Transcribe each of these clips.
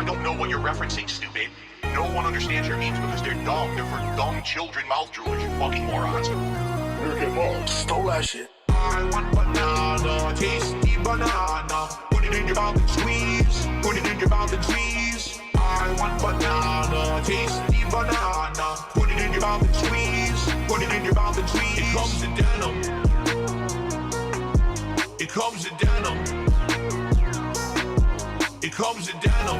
I don't know what you're referencing, stupid. No one understands your memes because they're dumb. They're for dumb children mouth droolers, you fucking morons. You're getting lost. Stole that shit. I want banana, tasty banana. Put it in your mouth and squeeze. Put it in your mouth and squeeze. I want banana, tasty banana. Put it in your mouth and squeeze. Put it in your mouth and squeeze. It comes in denim. It comes in denim. It comes in denim.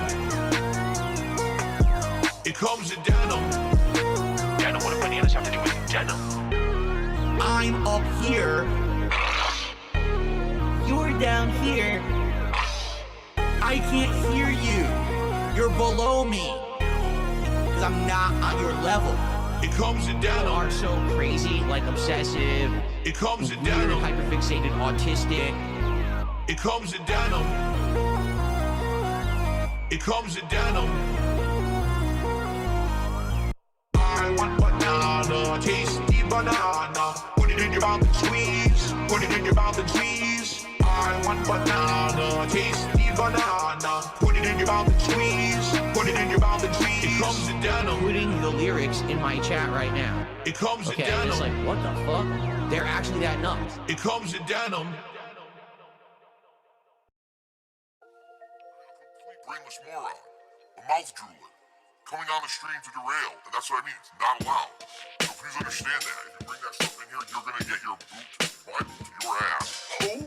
It comes in denim. Denim, what do bananas have to do with denim? I'm up here. You're down here. I can't hear you. You're below me. Because I'm not on your level. It comes in denim. You are so crazy, like obsessive. It comes in weird, denim. hyperfixated, autistic. It comes in denim. It comes in denim. I want banana, tasty banana. Put it in your mouth and squeeze. Put it in your mouth and squeeze. I want banana, tasty banana. Put it in your mouth and squeeze. Put it in your mouth and squeeze. It comes in denim. Putting the lyrics in my chat right now. It comes in Okay, denim. I'm just like, what the fuck? They're actually that nuts. It comes in denim. Brainless moron. A mouth drooler. Coming on the stream to derail. And that's what I mean. It's not allowed. So please understand that. If you bring that stuff in here, you're gonna get your boot vital to your ass. Oh?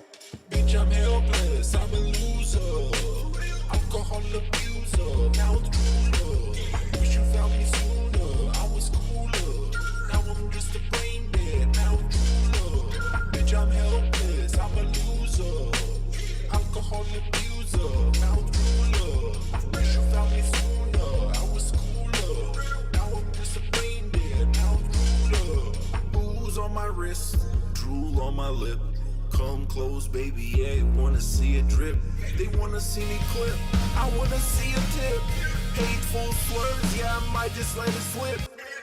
Bitch, I'm helpless, I'm a loser. Alcohol abuser, mouth drooler. Wish you found me sooner, I was cooler. Now I'm just a brain dead, mouth drooler. Bitch, I'm helpless, I'm a loser. Alcohol abuser, mouth drooler. Wish you found me sooner, I was cooler. Now I'm just a brain dead, mouth drooler. Booze on my wrist, drool on my lip. Come close, baby, yeah, wanna see it drip. They wanna see me clip, I wanna see a tip. Hateful slurs, yeah, I might just let it slip.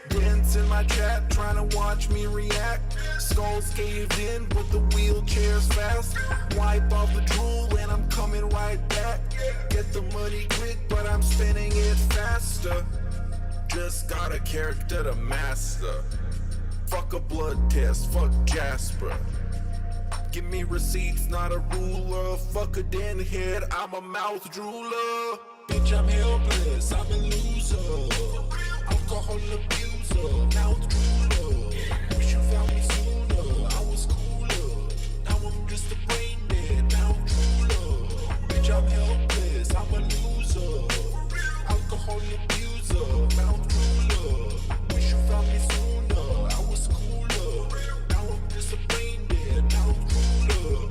Dents in my trap, trying to watch me react. Skulls caved in, but the wheelchair's fast. Wipe off the drool and I'm coming right back. Get the money quick, but I'm spending it faster. Just got a character to master. Fuck a blood test, fuck Jasper. Give me receipts, not a ruler. Fuck a den head, I'm a mouth drooler. Bitch, I'm helpless, I'm a loser. Alcohol abuser, mouth drooler. Wish you found me sooner, I was cooler. Now I'm just a brain dead, mouth drooler. Bitch, I'm helpless, I'm a loser. Alcohol abuser, mouth drooler. Wish you found me sooner, I was cooler. Now I'm just a brain dead, mouth drooler.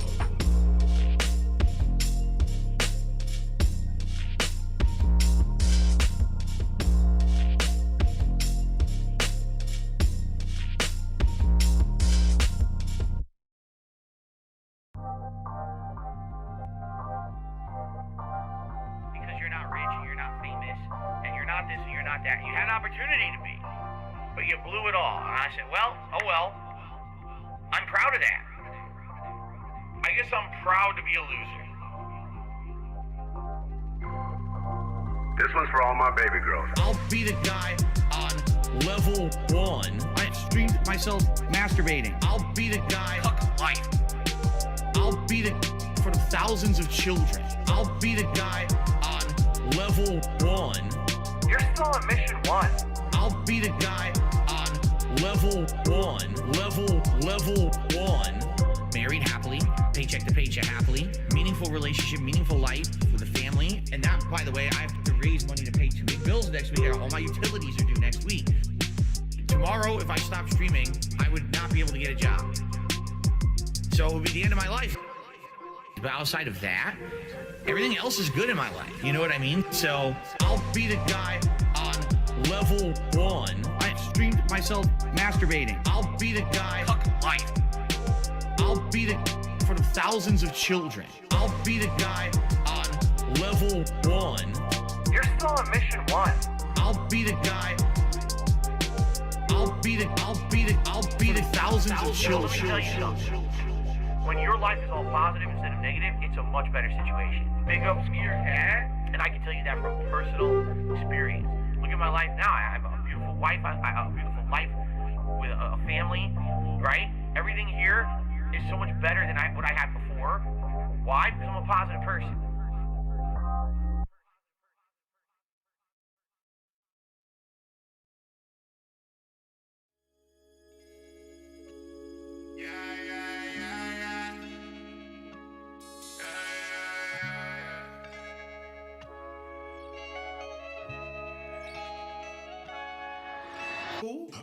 Because you're not rich and you're not famous and you're not this and you're not that. You had an opportunity to be, but you blew it all. And I said, well, oh well. I'm proud of that. I guess I'm proud to be a loser. This one's for all my baby girls. I'll be the guy on level 1. I streamed myself masturbating. I'll be the guy. Fuck life. I'll be the for the thousands of children. I'll be the guy on level 1. You're still on mission 1. I'll be the guy on level 1. Level 1. Married happily, paycheck to paycheck happily, meaningful relationship, meaningful life with a family. And that, by the way, I have to raise money to pay 2 big bills next week. All my utilities are due next week. Tomorrow, if I stop streaming, I would not be able to get a job. So it would be the end of my life. But outside of that, everything else is good in my life. You know what I mean? So I'll be the guy on level 1. I streamed myself masturbating. I'll be the guy. Fuck life. I'll be the for the thousands of children. I'll be the guy on level 1. You're still on mission 1. I'll be the guy. I'll be the thousands of children. Let me tell you something. When your life is all positive instead of negative, it's a much better situation. Big up, Skeeter. And I can tell you that from personal life now. I have a beautiful wife. I have a beautiful life with a family, right? Everything here is so much better than what I had before. Why? Because I'm a positive person.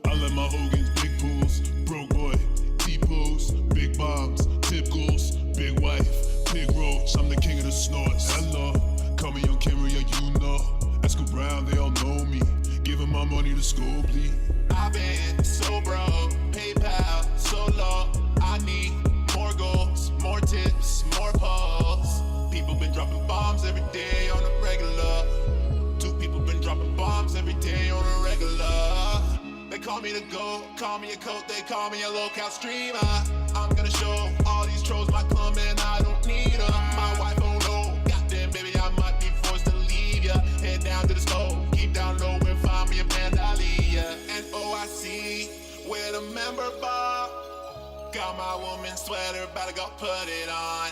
I let my Hogan's big pools, broke boy, T-pose, big bombs, tip goals, big wife, big roach, I'm the king of the snorts. Hello, call me on camera, yeah, you know. Ask around, they all know me. Giving my money to school, please. I've been so broke, PayPal, so low. I need more goals, more tips, more posts. People been dropping bombs every day on a regular. 2 people been dropping bombs every day on a regular. They call me the GOAT, call me a coat, they call me a low-cal streamer. I'm gonna show all these trolls my club, and I don't need them. My wife, oh no, goddamn baby, I might be forced to leave ya. Head down to the stove, keep down low and find me a Pandalia. And OIC, with a member bar. Got my woman's sweater, about to go put it on.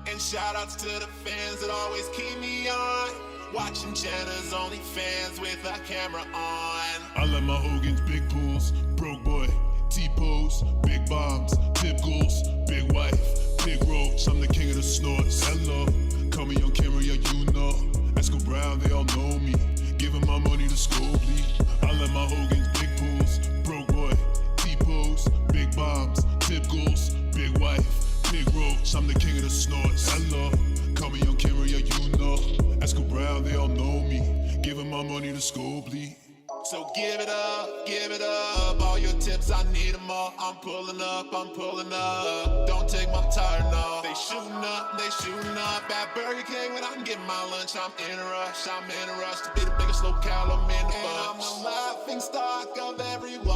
And shout outs to the fans that always keep me on. Watching Jenna's OnlyFans with a camera on. I let my Hogan's big pools, broke boy, T-pose, big bombs, tip goals, big wife, big roach, I'm the king of the snorts. Hello, call me on camera, yeah, you know. Ask around, they all know me. Giving my money to school, please. I let my Hogan's big pools, broke boy, T-pose, big bombs, tip goals, big wife, big roach, I'm the king of the snorts. Hello, call me on camera, yeah, you know. Ask around, they all know me. Giving my money to school, please. So give it up, all your tips, I need them all. I'm pulling up. Don't take my tire, no. They shooting up at Burger King when I'm getting my lunch. I'm in a rush to be the biggest locale, I'm in the bunch. I'm the laughing stock of everyone.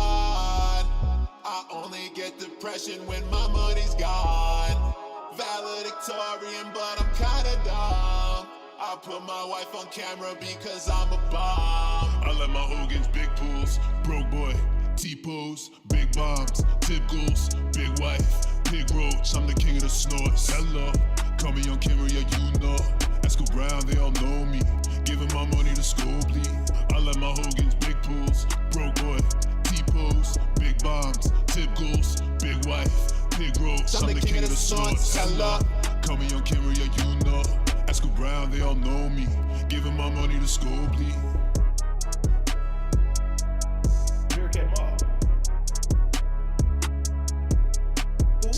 I only get depression when my money's gone. Valedictorian, but I'm kinda dumb. I put my wife on camera because I'm a bomb. I let my Hogan's big pools, broke boy, T-pose, big bombs, tip goals, big wife, big roach, I'm the king of the snorts. Hello, call me on camera, yeah, you know. Ask around, they all know me. Giving my money to school, please. I let my Hogan's big pools, broke boy, T-pose, big bombs, tip goals, big wife, big roach, I'm the king of the snorts. Hello, call me on camera, yeah, you know. Ask around, they all know me. Giving my money to school, please.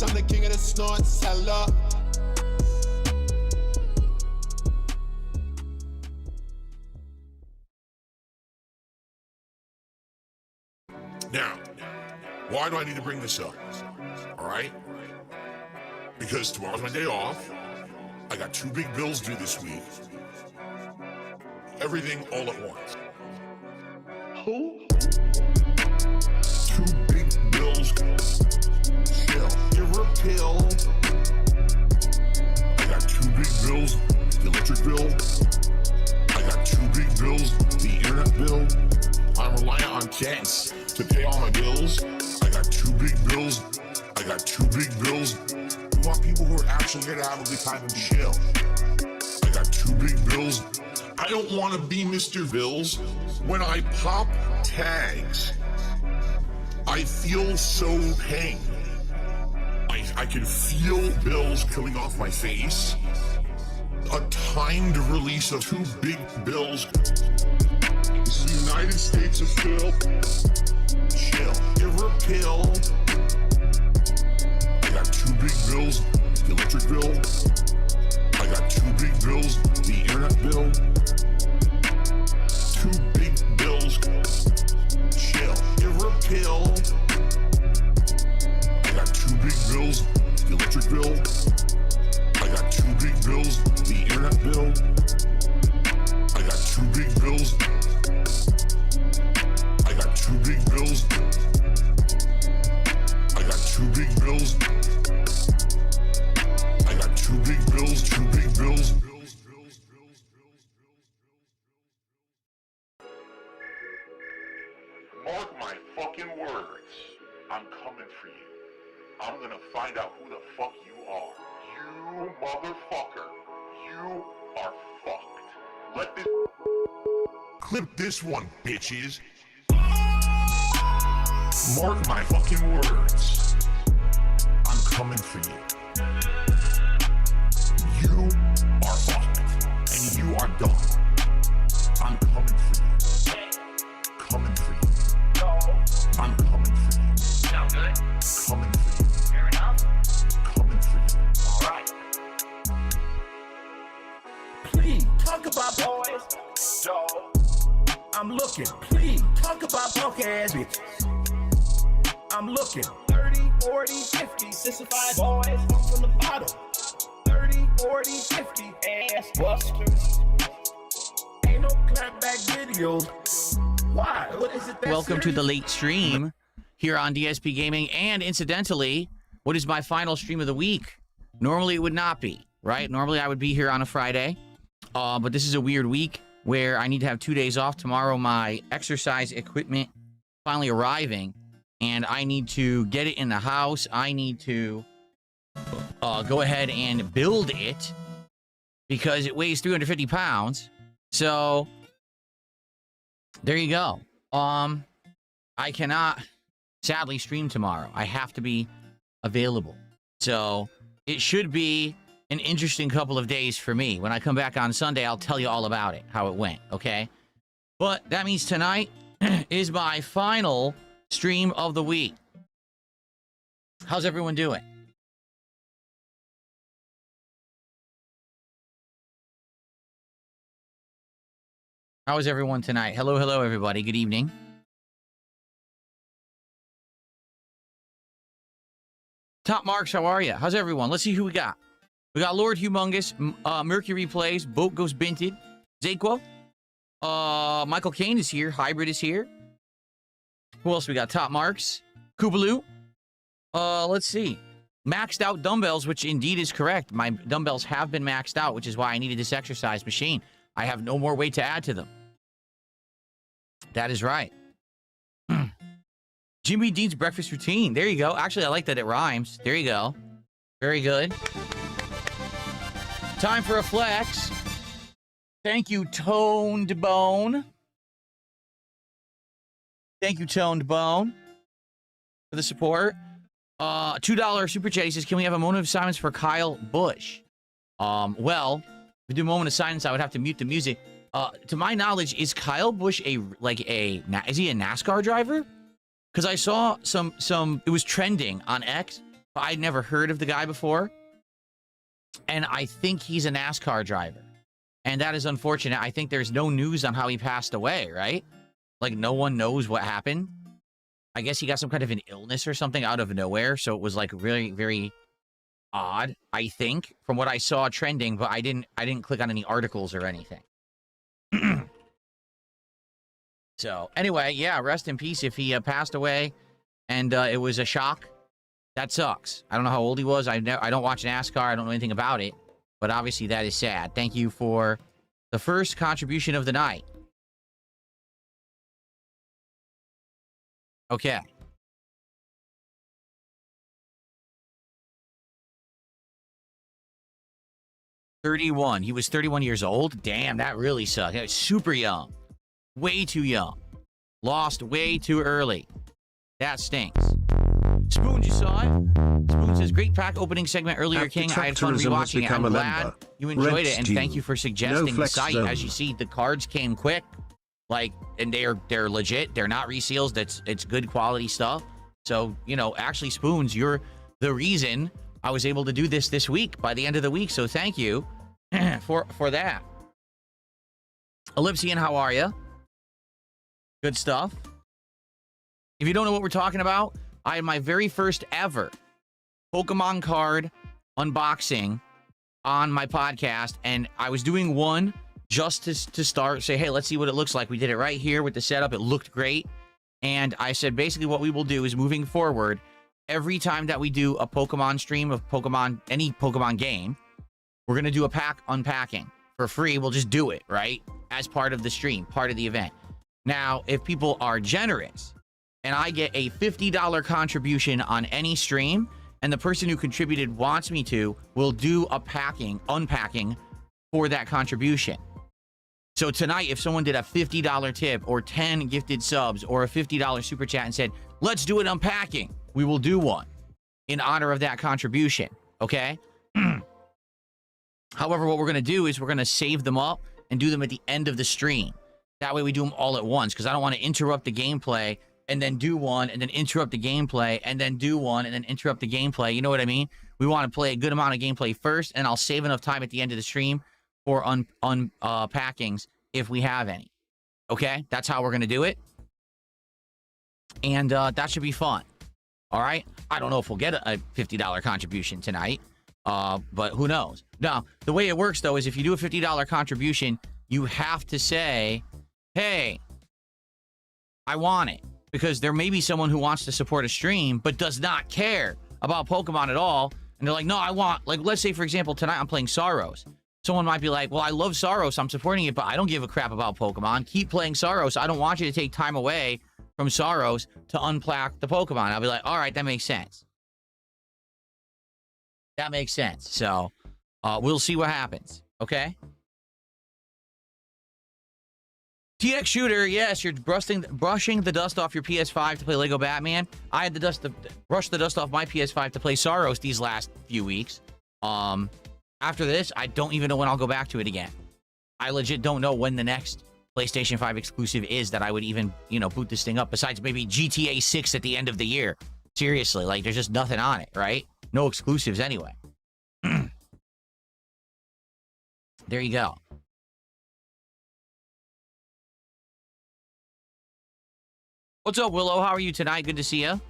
I'm the king of the snorts, hello. Now, why do I need to bring this up? All right? Because tomorrow's my day off. I got 2 big bills due this week. Everything all at once. Who? 2 big bills. Chill. You're a pill. I got 2 big bills. The electric bill. I got 2 big bills. The internet bill. I'm reliant on chance to pay all my bills. I got 2 big bills. I got 2 big bills. We want people who are actually gonna have a good time and chill. I got 2 big bills. I don't want to be Mr. Bills. When I pop tags, I feel so pain. I can feel bills coming off my face. A timed release of 2 big bills. This is the United States of Phil. Chill. You're a pill. I got 2 big bills. The electric bill. I got 2 big bills. The internet bill. 2 big bills. Chill. You're a pill. I got 2 big bills. The electric bill. I got 2 big bills. The internet bill. I got 2 big bills. I got 2 big bills. I got 2 big bills. I got 2 big bills. 2 big bills. Mark my fucking words. I'm coming for you. I'm gonna find out who the fuck you are. You motherfucker. You are fucked. Let this... Clip this one, bitches. Mark my fucking words. I'm coming for you. You are fucked. And you are done. I'm coming for you. Coming for you. I'm coming for you. Sound good? Coming for you. Fair enough. Coming for you. All right. Please talk about boys. Joe. I'm looking. Please talk about punk ass bitches. I'm looking. 30, 40, 50, 65 boys come from the bottom. 30, 40, 50 ass busters. Ain't no clapback videos. Why? What is it that Welcome to serious? the late stream here on DSP Gaming, and incidentally, what is my final stream of the week? Normally it would not be, right? Normally I would be here on a Friday, but this is a weird week where I need to have 2 days off. Tomorrow my exercise equipment finally arriving, and I need to get it in the house. I need to go ahead and build it because it weighs 350 pounds. So there you go. I cannot sadly stream tomorrow. I have to be available. So it should be an interesting couple of days for me. When I come back on Sunday, I'll tell you all about it, how it went, okay? But that means tonight is my final stream of the week. How's everyone doing? How is everyone tonight? Hello, hello, everybody. Good evening. Top Marks, how are you? How's everyone? Let's see who we got. We got Lord Humongous, Mercury Plays, Boat Goes Binted, Zaquo, Michael Kane is here, Hybrid is here. Who else we got? Top Marks, Koobaloo. Let's see. Maxed out dumbbells, which indeed is correct. My dumbbells have been maxed out, which is why I needed this exercise machine. I have no more weight to add to them. That is right. Jimmy Dean's breakfast routine. There you go. Actually, I like that it rhymes. There you go. Very good. Time for a flex. Thank you, Toned Bone. Thank you, Toned Bone, for the support. $2 super chat. He says, can we have a moment of silence for Kyle Busch? Well, if we do a moment of silence, I would have to mute the music. To my knowledge, is Kyle Busch is he a NASCAR driver? Because I saw some, it was trending on X, but I'd never heard of the guy before. And I think he's a NASCAR driver. And that is unfortunate. I think there's no news on how he passed away, right? Like, no one knows what happened. I guess he got some kind of an illness or something out of nowhere. So it was like really, very odd, I think, from what I saw trending, but I didn't click on any articles or anything. So anyway, yeah, rest in peace if he passed away and it was a shock. That sucks. I don't know how old he was. I don't watch NASCAR. I don't know anything about it, but obviously that is sad. Thank you for the first contribution of the night. Okay. $31. He was 31 years old. Damn, that really sucks. That was super young. Way too young. Lost way too early. That stinks. Spoon, you saw it? Spoon says, great pack opening segment earlier, After King. I had fun Tourism has rewatching it. become I'm a glad member. you enjoyed Rent it, and deal. thank you for suggesting the flex site. zone. As you see, the cards came quick. Like, and they're legit. They're not reseals. It's good quality stuff. So, you know, actually, Spoons, you're the reason I was able to do this week by the end of the week. So thank you for that. Ellipsian, how are you? Good stuff. If you don't know what we're talking about, I had my very first ever Pokemon card unboxing on my podcast, and I was doing one just to start, say, hey, let's see what it looks like. We did it right here with the setup. It looked great. And I said, basically what we will do is moving forward, every time that we do a Pokemon stream of Pokemon, any Pokemon game, we're going to do a pack unpacking for free. We'll just do it, right? As part of the stream, part of the event. Now, if people are generous and I get a $50 contribution on any stream, and the person who contributed wants me to, will do a unpacking for that contribution. So tonight, if someone did a $50 tip or 10 gifted subs or a $50 super chat and said, let's do an unpacking, we will do one in honor of that contribution, okay? However, what we're going to do is we're going to save them up and do them at the end of the stream. That way we do them all at once, because I don't want to interrupt the gameplay and then do one and then interrupt the gameplay and then do one and then interrupt the gameplay. You know what I mean? We want to play a good amount of gameplay first, and I'll save enough time at the end of the stream for unpackings if we have any. Okay? That's how we're going to do it. And that should be fun. All right? I don't know if we'll get a $50 contribution tonight, but who knows? Now, the way it works, though, is if you do a $50 contribution, you have to say, hey, I want it. Because there may be someone who wants to support a stream but does not care about Pokemon at all. And they're like, no, I want, like, let's say, for example, tonight I'm playing Saros. Someone might be like, well, I love Saros, I'm supporting it, but I don't give a crap about Pokemon. Keep playing Saros. I don't want you to take time away from Saros to unpack the Pokemon. I'll be like, all right, that makes sense. That makes sense. So, we'll see what happens, okay? TX Shooter, yes, you're brushing the dust off your PS5 to play Lego Batman. I had to brush the dust off my PS5 to play Saros these last few weeks. After this, I don't even know when I'll go back to it again. I legit don't know when the next PlayStation 5 exclusive is that I would even, boot this thing up, besides maybe GTA 6 at the end of the year. Seriously, like, there's just nothing on it, right? No exclusives anyway. There you go. What's up, Willow? How are you tonight? Good to see you.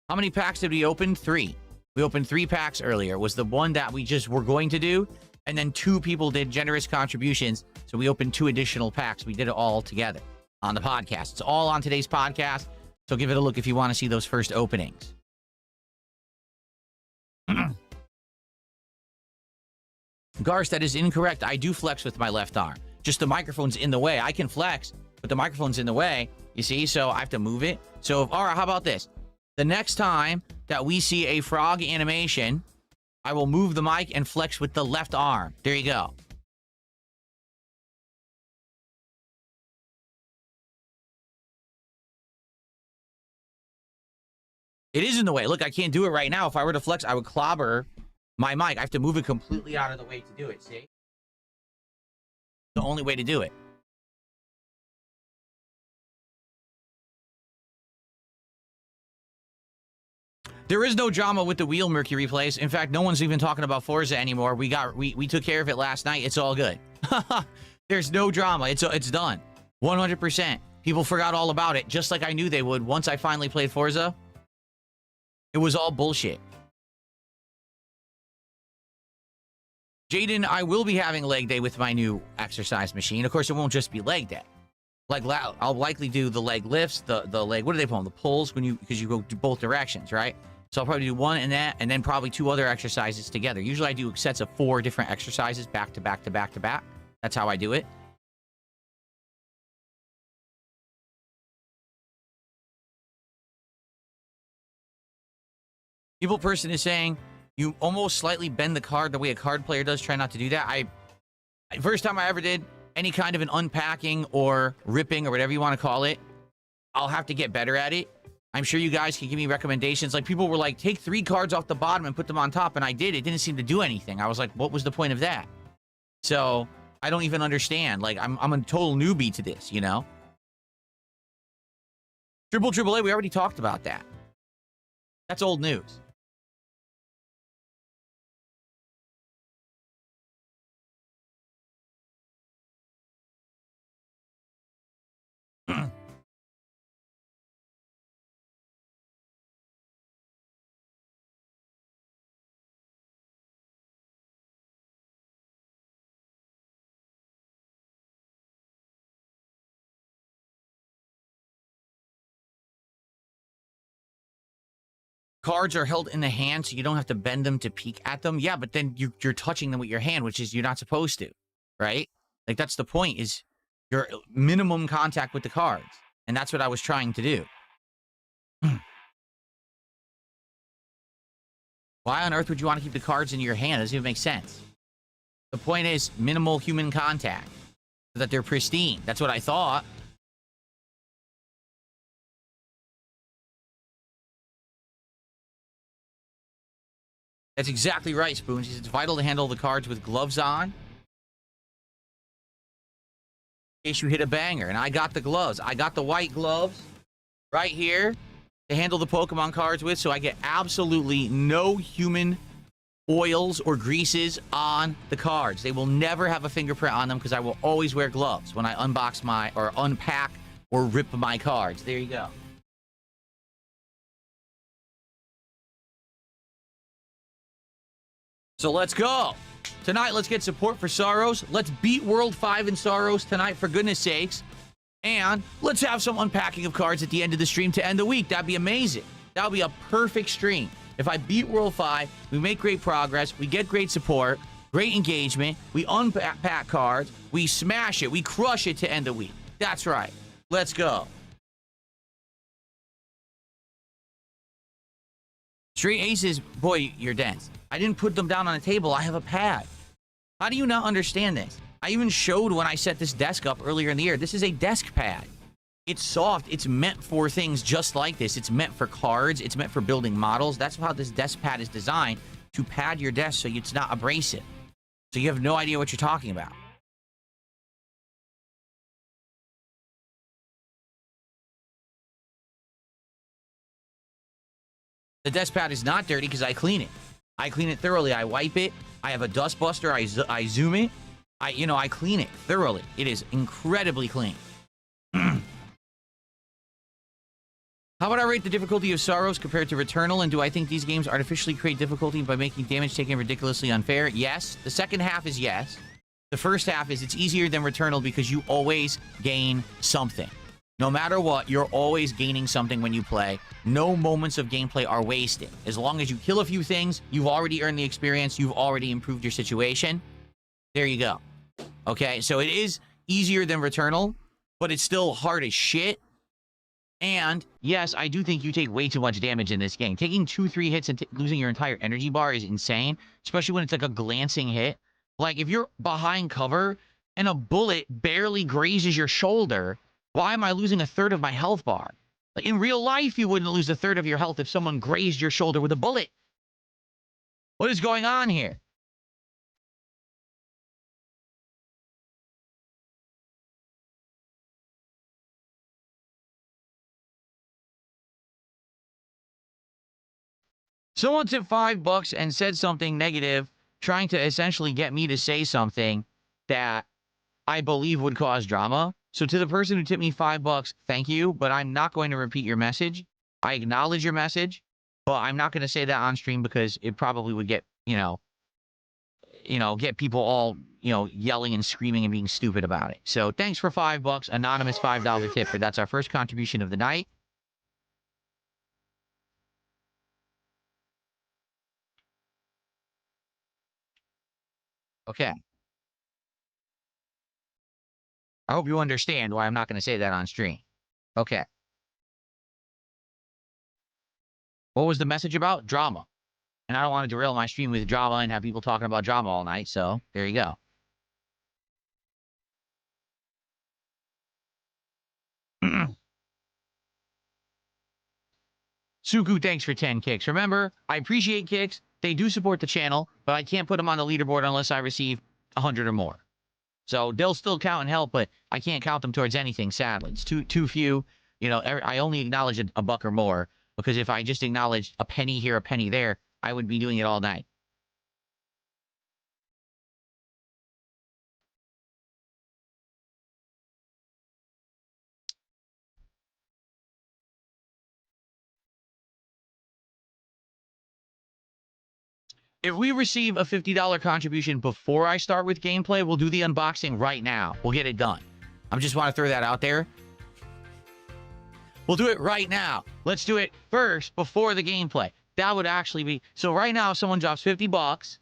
How many packs did we open? 3. We opened 3 packs earlier. It was the one that we just were going to do, and then 2 people did generous contributions, so we opened 2 additional packs. We did it all together on the podcast. It's all on today's podcast, so give it a look if you want to see those first openings. Garst, that is incorrect. I do flex with my left arm. Just the microphone's in the way. I can flex, but the microphone's in the way. You see? So I have to move it. So, all right, how about this? The next time that we see a frog animation, I will move the mic and flex with the left arm. There you go. It is in the way. Look, I can't do it right now. If I were to flex, I would clobber my mic. I have to move it completely out of the way to do it, see? The only way to do it. There is no drama with the wheel Mercury plays. In fact, no one's even talking about Forza anymore. We took care of it last night. It's all good. There's no drama. It's done. 100%. People forgot all about it, just like I knew they would once I finally played Forza. It was all bullshit. Jaden, I will be having leg day with my new exercise machine. Of course, it won't just be leg day. Like, I'll likely do the leg lifts, the leg, what do they call them? The pulls, because you go both directions, right? So I'll probably do one in that, and then probably 2 other exercises together. Usually I do sets of 4 different exercises back to back to back to back. That's how I do it. Evil Person is saying, you almost slightly bend the card the way a card player does. Try not to do that. First time I ever did any kind of an unpacking or ripping or whatever you want to call it, I'll have to get better at it. I'm sure you guys can give me recommendations. Like, people were like, take 3 cards off the bottom and put them on top, and I did. It didn't seem to do anything. I was like, what was the point of that? So I don't even understand. Like, I'm a total newbie to this, you know? Triple A, we already talked about that. That's old news. Cards are held in the hand, so you don't have to bend them to peek at them. Yeah, but then you're touching them with your hand, which is you're not supposed to, right? Like, that's the point, is your minimum contact with the cards. And that's what I was trying to do. Why on earth would you want to keep the cards in your hand? It doesn't even make sense. The point is minimal human contact, so that they're pristine. That's what I thought. That's exactly right, Spoons. It's vital to handle the cards with gloves on, in case you hit a banger. And I got the gloves. I got the white gloves right here to handle the Pokemon cards with, so I get absolutely no human oils or greases on the cards. They will never have a fingerprint on them because I will always wear gloves when I unbox my, or unpack or rip my cards. There you go. So let's go. Tonight, let's get support for Saros. Let's beat World 5 in Saros tonight, for goodness sakes. And let's have some unpacking of cards at the end of the stream to end the week. That'd be amazing. That would be a perfect stream. If I beat World 5, we make great progress, we get great support, great engagement, we unpack cards, we smash it, we crush it to end the week. That's right. Let's go. Straight aces, boy, you're dense. I didn't put them down on a table. I have a pad. How do you not understand this? I even showed when I set this desk up earlier in the year. This is a desk pad. It's soft. It's meant for things just like this. It's meant for cards. It's meant for building models. That's how this desk pad is designed, to pad your desk so it's not abrasive. So you have no idea what you're talking about. The desk pad is not dirty because I clean it. I clean it thoroughly. I wipe it. I have a dust buster. I zoom it. I clean it thoroughly. It is incredibly clean. How would I rate the difficulty of Saros compared to Returnal? And do I think these games artificially create difficulty by making damage taken ridiculously unfair? Yes. The second half is yes. The first half is it's easier than Returnal because you always gain something. No matter what, you're always gaining something when you play. No moments of gameplay are wasted. As long as you kill a few things, you've already earned the experience. You've already improved your situation. There you go. Okay, so it is easier than Returnal, but it's still hard as shit. And yes, I do think you take way too much damage in this game. Taking 2-3 hits and losing your entire energy bar is insane, especially when it's like a glancing hit. Like if you're behind cover and a bullet barely grazes your shoulder, why am I losing a third of my health bar? Like in real life, you wouldn't lose a third of your health if someone grazed your shoulder with a bullet. What is going on here? Someone tipped $5 and said something negative, trying to essentially get me to say something that I believe would cause drama. So to the person who tipped me $5, thank you, but I'm not going to repeat your message. I acknowledge your message, but I'm not going to say that on stream because it probably would get, get people all, yelling and screaming and being stupid about it. So thanks for $5, anonymous $5 tipper. That's our first contribution of the night. Okay. I hope you understand why I'm not going to say that on stream. Okay. What was the message about? Drama. And I don't want to derail my stream with drama and have people talking about drama all night, so there you go. Suku, thanks for 10 kicks. Remember, I appreciate kicks. They do support the channel, but I can't put them on the leaderboard unless I receive 100 or more. So they'll still count and help, but I can't count them towards anything, sadly. It's too few. I only acknowledge a buck or more, because if I just acknowledged a penny here, a penny there, I would be doing it all night. If we receive a $50 contribution before I start with gameplay, we'll do the unboxing right now. We'll get it done. I just want to throw that out there. We'll do it right now. Let's do it first before the gameplay. That would actually be... So right now, if someone drops $50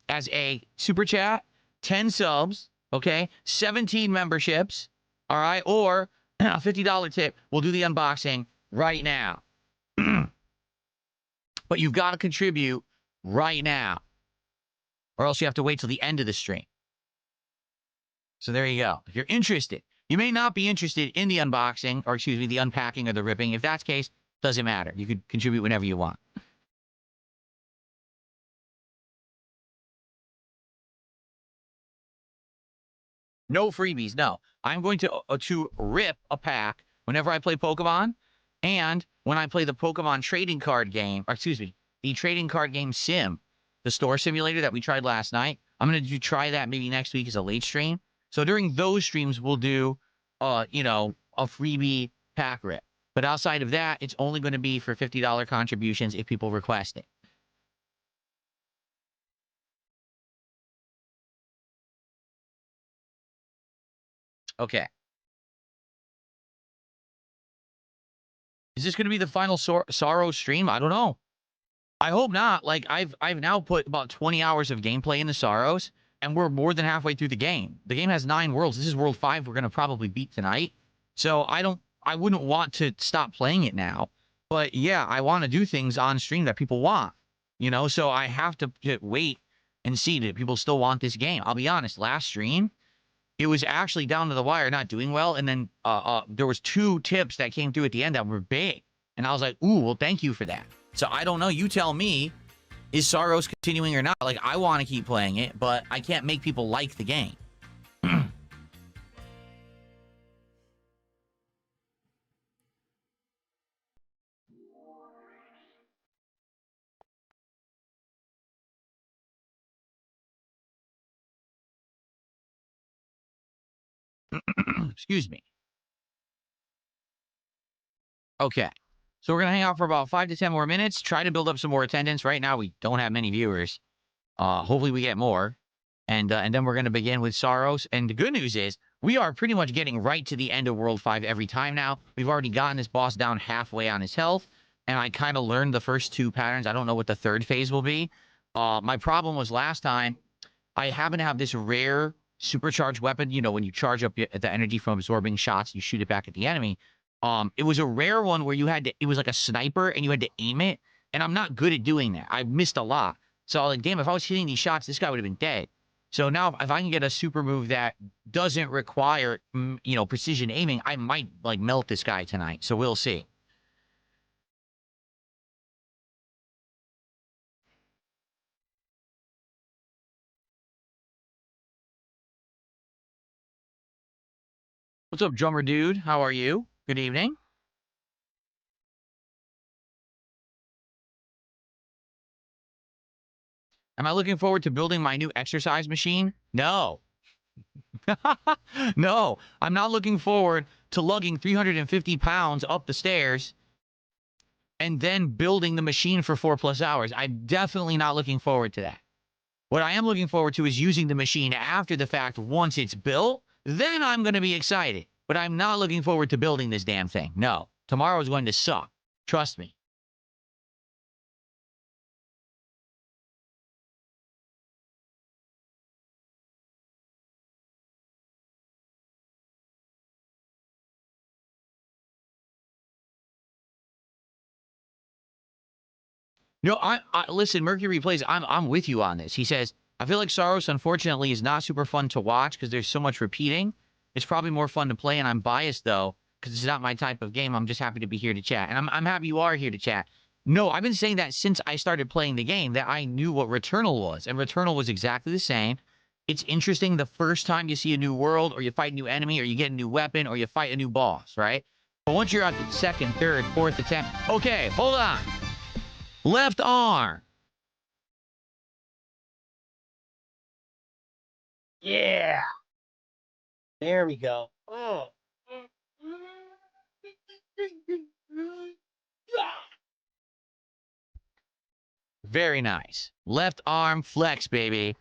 as a super chat, 10 subs, okay, 17 memberships, all right, or a $50 tip, we'll do the unboxing right now. But you've got to contribute right now, or else you have to wait till the end of the stream. So there you go. If you're interested, you may not be interested in the unboxing, or excuse me, the unpacking or the ripping. If that's the case, doesn't matter. You could contribute whenever you want. No freebies, no. I'm going to rip a pack whenever I play Pokemon, and when I play the Pokemon trading card game, or excuse me, the trading card game sim, the store simulator that we tried last night. I'm going to try that maybe next week as a late stream. So during those streams, we'll do, you know, a freebie pack rip. But outside of that, it's only going to be for $50 contributions if people request it. Okay. Is this going to be the final Saros stream? I don't know. I hope not. Like, I've now put about 20 hours of gameplay in the Saros, and we're more than halfway through the game. The game has 9 worlds. This is World 5 we're going to probably beat tonight. So I wouldn't want to stop playing it now. But yeah, I want to do things on stream that people want. You know, so I have to wait and see that people still want this game. I'll be honest, last stream, it was actually down to the wire, not doing well. And then there was 2 tips that came through at the end that were big. And I was like, ooh, well, thank you for that. So I don't know. You tell me, is Saros continuing or not? Like, I want to keep playing it, but I can't make people like the game. Excuse me. Okay. So we're going to hang out for about 5 to 10 more minutes, try to build up some more attendance. Right now, we don't have many viewers. Hopefully we get more. And then we're going to begin with Saros. And the good news is we are pretty much getting right to the end of World 5 every time now. We've already gotten this boss down halfway on his health. And I kind of learned the first 2 patterns. I don't know what the third phase will be. My problem was last time, I happen to have this rare supercharged weapon. You know, when you charge up the energy from absorbing shots, you shoot it back at the enemy. It was a rare one where you had to, it was like a sniper and you had to aim it. And I'm not good at doing that. I missed a lot. So I was like, damn, if I was hitting these shots, this guy would have been dead. So now if I can get a super move that doesn't require, you know, precision aiming, I might like melt this guy tonight. So we'll see. What's up, drummer dude? How are you? Good evening. Am I looking forward to building my new exercise machine? No. No, I'm not looking forward to lugging 350 pounds up the stairs and then building the machine for 4+ hours. I'm definitely not looking forward to that. What I am looking forward to is using the machine after the fact once it's built. Then I'm going to be excited. But I'm not looking forward to building this damn thing. No. Tomorrow is going to suck. Trust me. No, I listen, Mercury Plays, I'm with you on this. He says, I feel like Saros, unfortunately, is not super fun to watch because there's so much repeating. It's probably more fun to play, and I'm biased, though, because it's not my type of game. I'm just happy to be here to chat. And I'm happy you are here to chat. No, I've been saying that since I started playing the game, that I knew what Returnal was. And Returnal was exactly the same. It's interesting the first time you see a new world, or you fight a new enemy, or you get a new weapon, or you fight a new boss, right? But once you're at the second, third, fourth attempt... Okay, hold on. Left arm. Yeah. There we go. Oh. Very nice. Left arm flex, baby.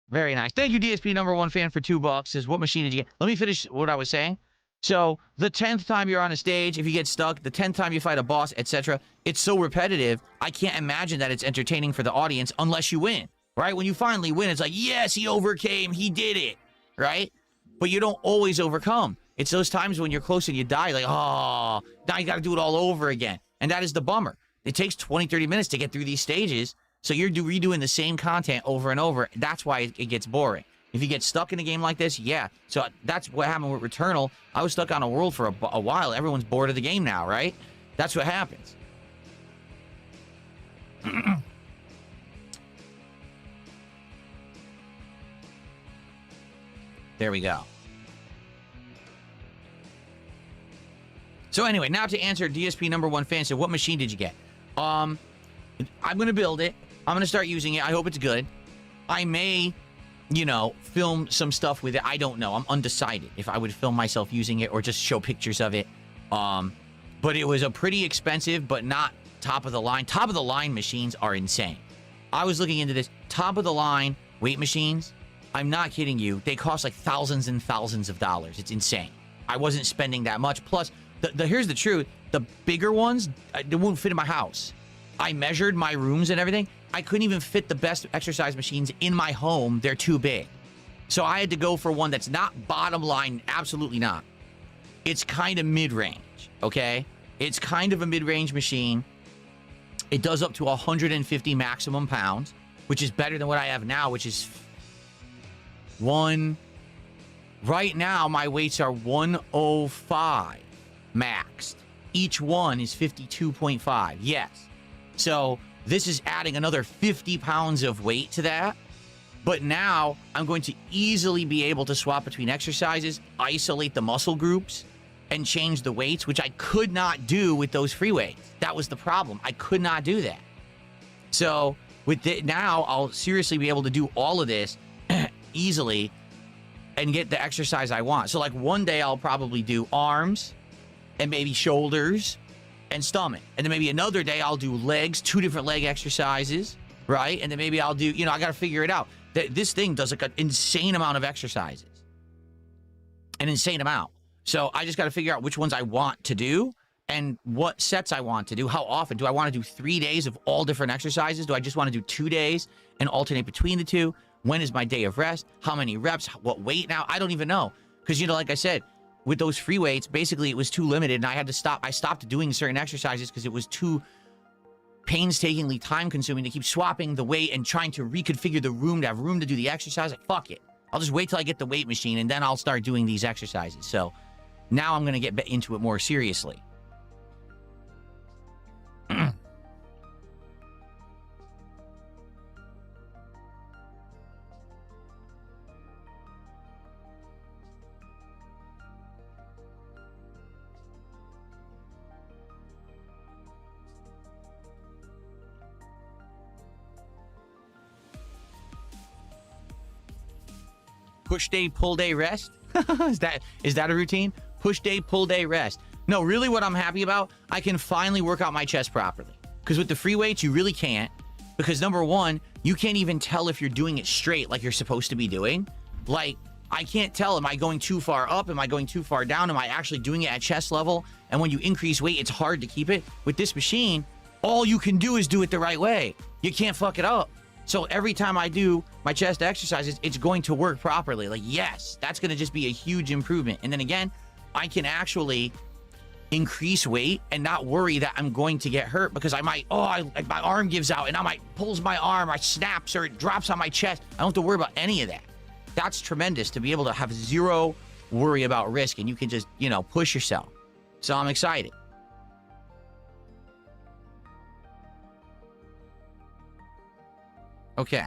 Very nice. Thank you, DSP #1 fan, for $2. Says, what machine did you get? Let me finish what I was saying. So, the 10th time you're on a stage, if you get stuck, the 10th time you fight a boss, etc., it's so repetitive, I can't imagine that it's entertaining for the audience unless you win, right? When you finally win, it's like, yes, he overcame, he did it, right? But you don't always overcome. It's those times when you're close and you die, like, oh, now you got to do it all over again. And that is the bummer. It takes 20, 30 minutes to get through these stages. So you're redoing the same content over and over. That's why it gets boring. If you get stuck in a game like this, yeah. So that's what happened with Returnal. I was stuck on a world for a while. Everyone's bored of the game now, right? That's what happens. There we go. So anyway, now to answer DSP number one fan. So what machine did you get? I'm going to build it. I'm going to start using it. I hope it's good. I may, you know, film some stuff with it. I don't know. I'm undecided if I would film myself using it or just show pictures of it. But it was a pretty expensive, but not top of the line. Top of the line machines are insane. I was looking into this. Top of the line weight machines. I'm not kidding you. They cost like thousands and thousands of dollars. It's insane. I wasn't spending that much. Plus, here's the truth. The bigger ones, they won't fit in my house. I measured my rooms and everything. I couldn't even fit the best exercise machines in my home. They're too big. So I had to go for one that's not bottom line. Absolutely not. It's kind of mid-range, okay? It's kind of a mid-range machine. It does up to 150 maximum pounds, which is better than what I have now, which is right now, my weights are 105 maxed. Each one is 52.5. Yes. So this is adding another 50 pounds of weight to that. But now I'm going to easily be able to swap between exercises, isolate the muscle groups, and change the weights, which I could not do with those free weights. That was the problem. I could not do that. So with it now, I'll seriously be able to do all of this easily and get the exercise I want. So like one day I'll probably do arms and maybe shoulders and stomach. And then maybe another day I'll do legs, 2 different leg exercises, right? And then maybe I'll do, you know, I got to figure it out. This thing does like an insane amount of exercises. An insane amount. So I just got to figure out which ones I want to do and what sets I want to do. How often? Do I want to do 3 days of all different exercises? Do I just want to do 2 days and alternate between the two? When is my day of rest? How many reps? What weight now? I don't even know. Because, you know, like I said, with those free weights, basically it was too limited and I had to stop. I stopped doing certain exercises because it was too painstakingly time consuming to keep swapping the weight and trying to reconfigure the room to have room to do the exercise. Like, fuck it. I'll just wait till I get the weight machine and then I'll start doing these exercises. So now I'm going to get into it more seriously. Push day, pull day, rest. is that a routine? Push day, pull day, rest. No, really what I'm happy about, I can finally work out my chest properly. Because with the free weights, you really can't. Because number one, you can't even tell if you're doing it straight like you're supposed to be doing. Like, I can't tell, am I going too far up? Am I going too far down? Am I actually doing it at chest level? And when you increase weight, it's hard to keep it. With this machine, all you can do is do it the right way. You can't fuck it up. So every time I do my chest exercises, it's going to work properly. Like, yes, that's going to just be a huge improvement. And then again, I can actually increase weight and not worry that I'm going to get hurt because I might, like my arm gives out and I might pulls my arm, or snaps, or it drops on my chest. I don't have to worry about any of that. That's tremendous to be able to have zero worry about risk and you can just, you know, push yourself. So I'm excited. Okay.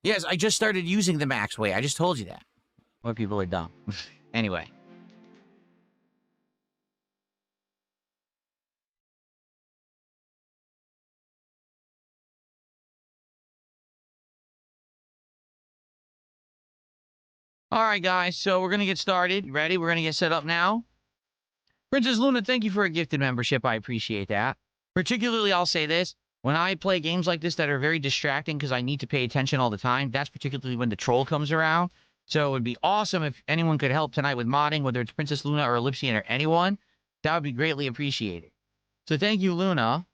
Yes, I just started using the max weight. I just told you that. What people are dumb. Anyway. All right, guys, so we're going to get started. Ready? We're going to get set up now. Princess Luna, thank you for a gifted membership. I appreciate that. Particularly, I'll say this. When I play games like this that are very distracting because I need to pay attention all the time, that's particularly when the troll comes around. So it would be awesome if anyone could help tonight with modding, whether it's Princess Luna or Ellipsian or anyone. That would be greatly appreciated. So thank you, Luna,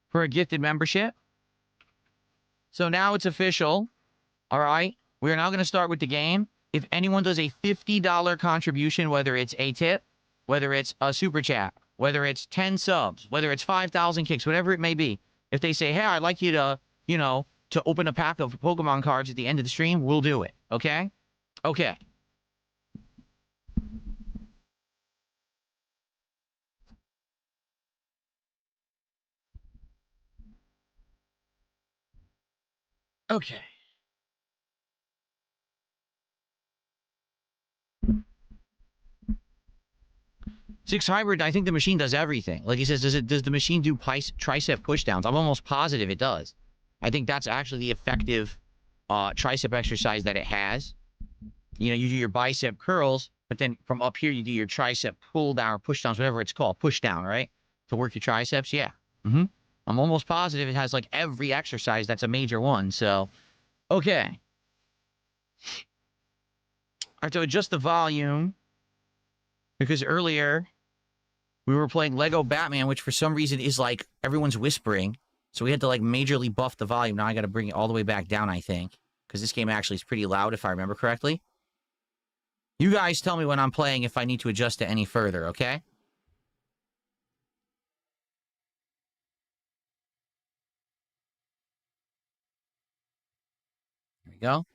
for a gifted membership. So now it's official. All right. We are now going to start with the game. If anyone does a $50 contribution, whether it's a tip, whether it's a super chat, whether it's 10 subs, whether it's 5,000 kicks, whatever it may be, if they say, hey, I'd like you to, you know, to open a pack of Pokemon cards at the end of the stream, we'll do it. Okay? Okay. Okay. Six Hybrid, I think the machine does everything. Like he says, does the machine do tricep pushdowns? I'm almost positive it does. I think that's actually the effective tricep exercise that it has. You know, you do your bicep curls, but then from up here, you do your tricep pull down or push downs, whatever it's called, push down, right? To work your triceps, yeah. I'm almost positive it has like every exercise that's a major one. So, okay. I have to adjust the volume because earlier we were playing Lego Batman, which for some reason is like everyone's whispering. So we had to like majorly buff the volume. Now I got to bring it all the way back down, I think, because this game actually is pretty loud if I remember correctly. You guys tell me when I'm playing if I need to adjust it any further, okay? There we go.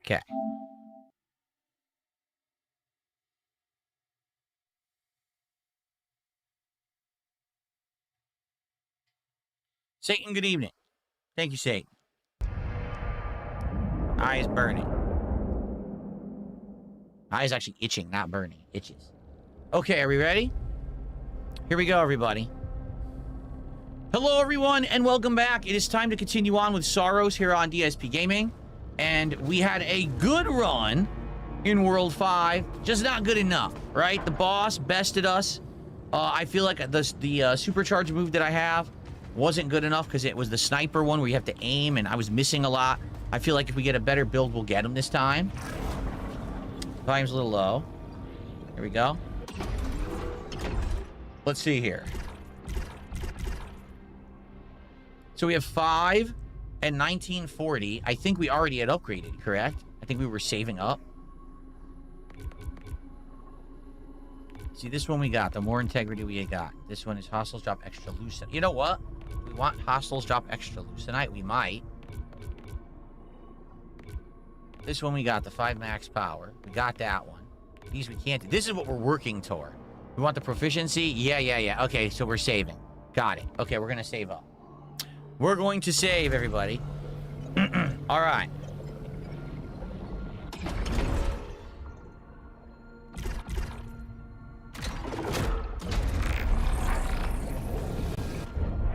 Okay. Satan, good evening. Thank you, Satan. Eye is burning. Eye is actually itching, not burning. Itches. Okay, are we ready? Here we go, everybody. Hello, everyone, and welcome back. It is time to continue on with Saros here on DSP Gaming. And we had a good run in World 5, just not good enough, right? The boss bested us. I feel like the supercharge move that I have wasn't good enough because it was the sniper one where you have to aim, and I was missing a lot. I feel like if we get a better build, we'll get him this time. Volume's a little low. Here we go. Let's see here. So we have 5 and 1940. I think we already had upgraded, correct? I think we were saving up. See, this one we got. The more integrity we got. This one is Hostiles drop extra Lucite. You know what? We want Hostiles drop extra Lucinite. We might. This one we got. The 5 max power. We got that one. These we can't do. This is what we're working toward. We want the proficiency. Yeah. Okay, so we're saving. Got it. Okay, we're going to save up. We're going to save, everybody. All right.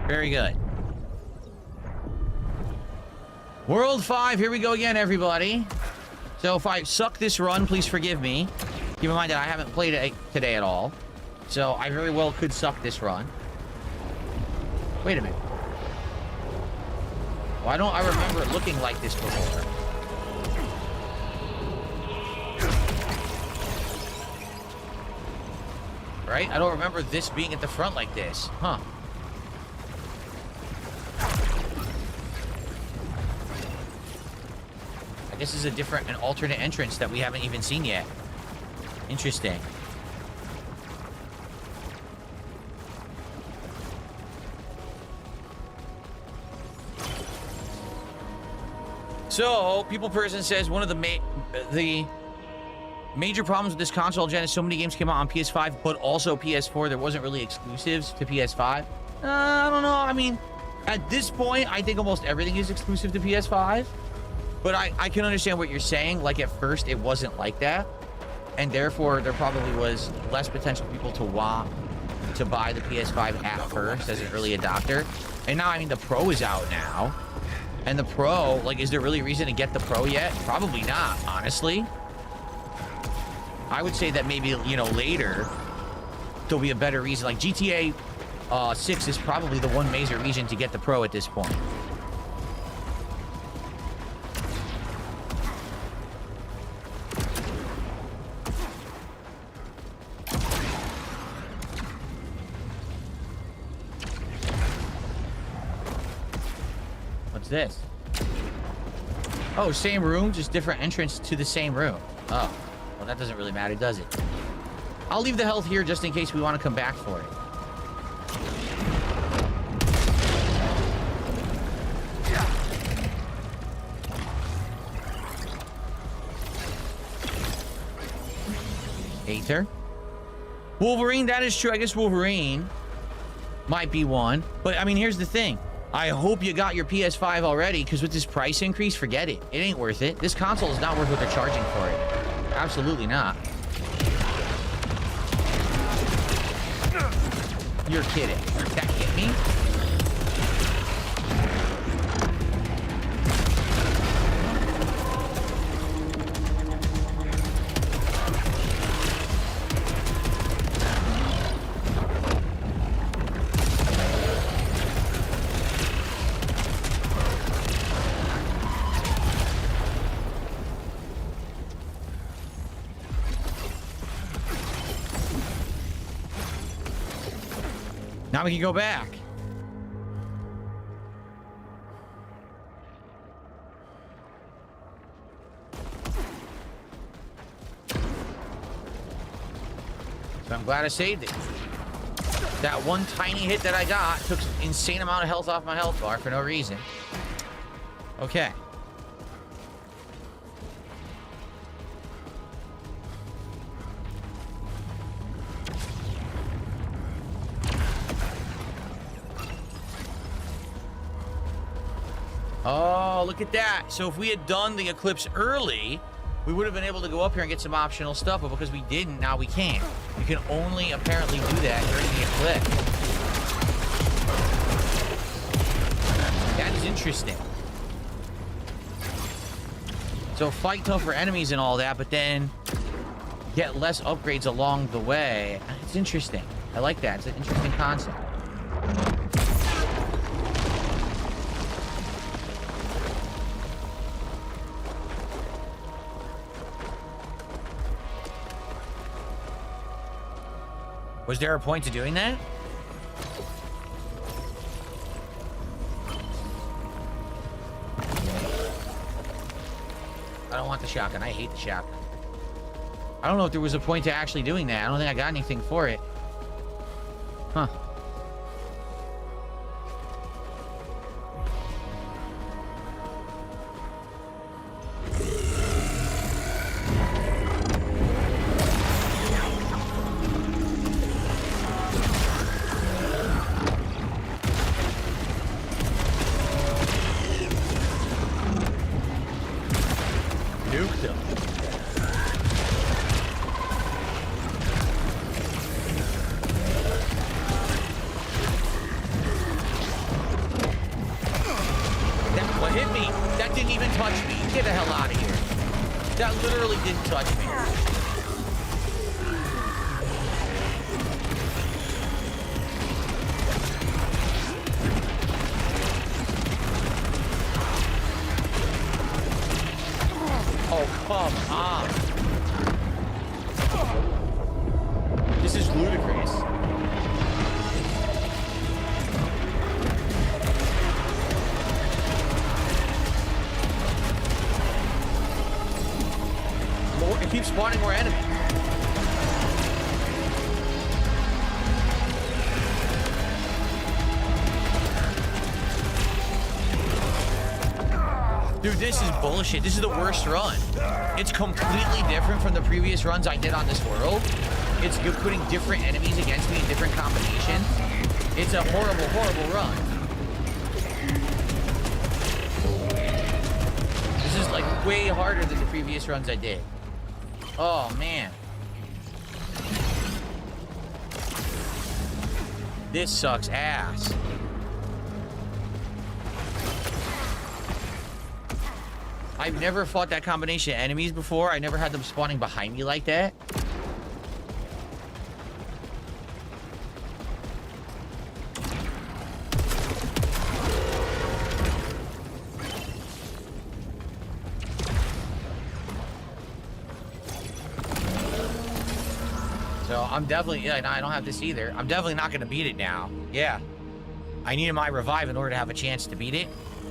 Very good. World 5, here we go again, everybody. So if I suck this run, please forgive me. Keep in mind that I haven't played it today at all. So I very well could suck this run. Wait a minute. Why don't I remember it looking like this before? Right? I don't remember this being at the front like this. Huh. I guess this is an alternate entrance that we haven't even seen yet. Interesting. So, People Person says one of the major problems with this console gen is so many games came out on PS5, but also PS4. There wasn't really exclusives to PS5. I don't know. I mean, at this point, I think almost everything is exclusive to PS5. But I can understand what you're saying. Like, at first, it wasn't like that. And therefore, there probably was less potential people to want to buy the PS5 at first as an early adopter. And now, I mean, the Pro is out now. And the Pro, like, is there really a reason to get the Pro yet? Probably not, honestly. I would say that maybe, you know, later, there'll be a better reason. Like, GTA 6 is probably the one major reason to get the Pro at this point. What's this? Oh, same room, just different entrance to the same room. Oh, well, that doesn't really matter, does it? I'll leave the health here just in case we want to come back for it. Aether. Wolverine, that is true. I guess Wolverine might be one. But, I mean, here's the thing. I hope you got your PS5 already, because with this price increase, forget it. It ain't worth it. This console is not worth what they're charging for it. Absolutely not. You're kidding. That hit me? Now we can go back. So I'm glad I saved it. That one tiny hit that I got took an insane amount of health off my health bar for no reason. Okay. Oh, look at that. So if we had done the Eclipse early, we would have been able to go up here and get some optional stuff, but because we didn't, now we can't. You can only apparently do that during the Eclipse. That is interesting. So fight tougher enemies and all that, but then get less upgrades along the way. It's interesting. I like that. It's an interesting concept. Was there a point to doing that? I don't want the shotgun. I hate the shotgun. I don't know if there was a point to actually doing that. I don't think I got anything for it. Huh. Spawning more enemies. Dude, this is bullshit. This is the worst run. It's completely different from the previous runs I did on this world. It's you're putting different enemies against me in different combinations. It's a horrible, horrible run. This is like way harder than the previous runs I did. Oh, man. This sucks ass. I've never fought that combination of enemies before. I never had them spawning behind me like that. I'm definitely, yeah, no, I don't have this either. I'm definitely not going to beat it now. Yeah. I needed my revive in order to have a chance to beat it.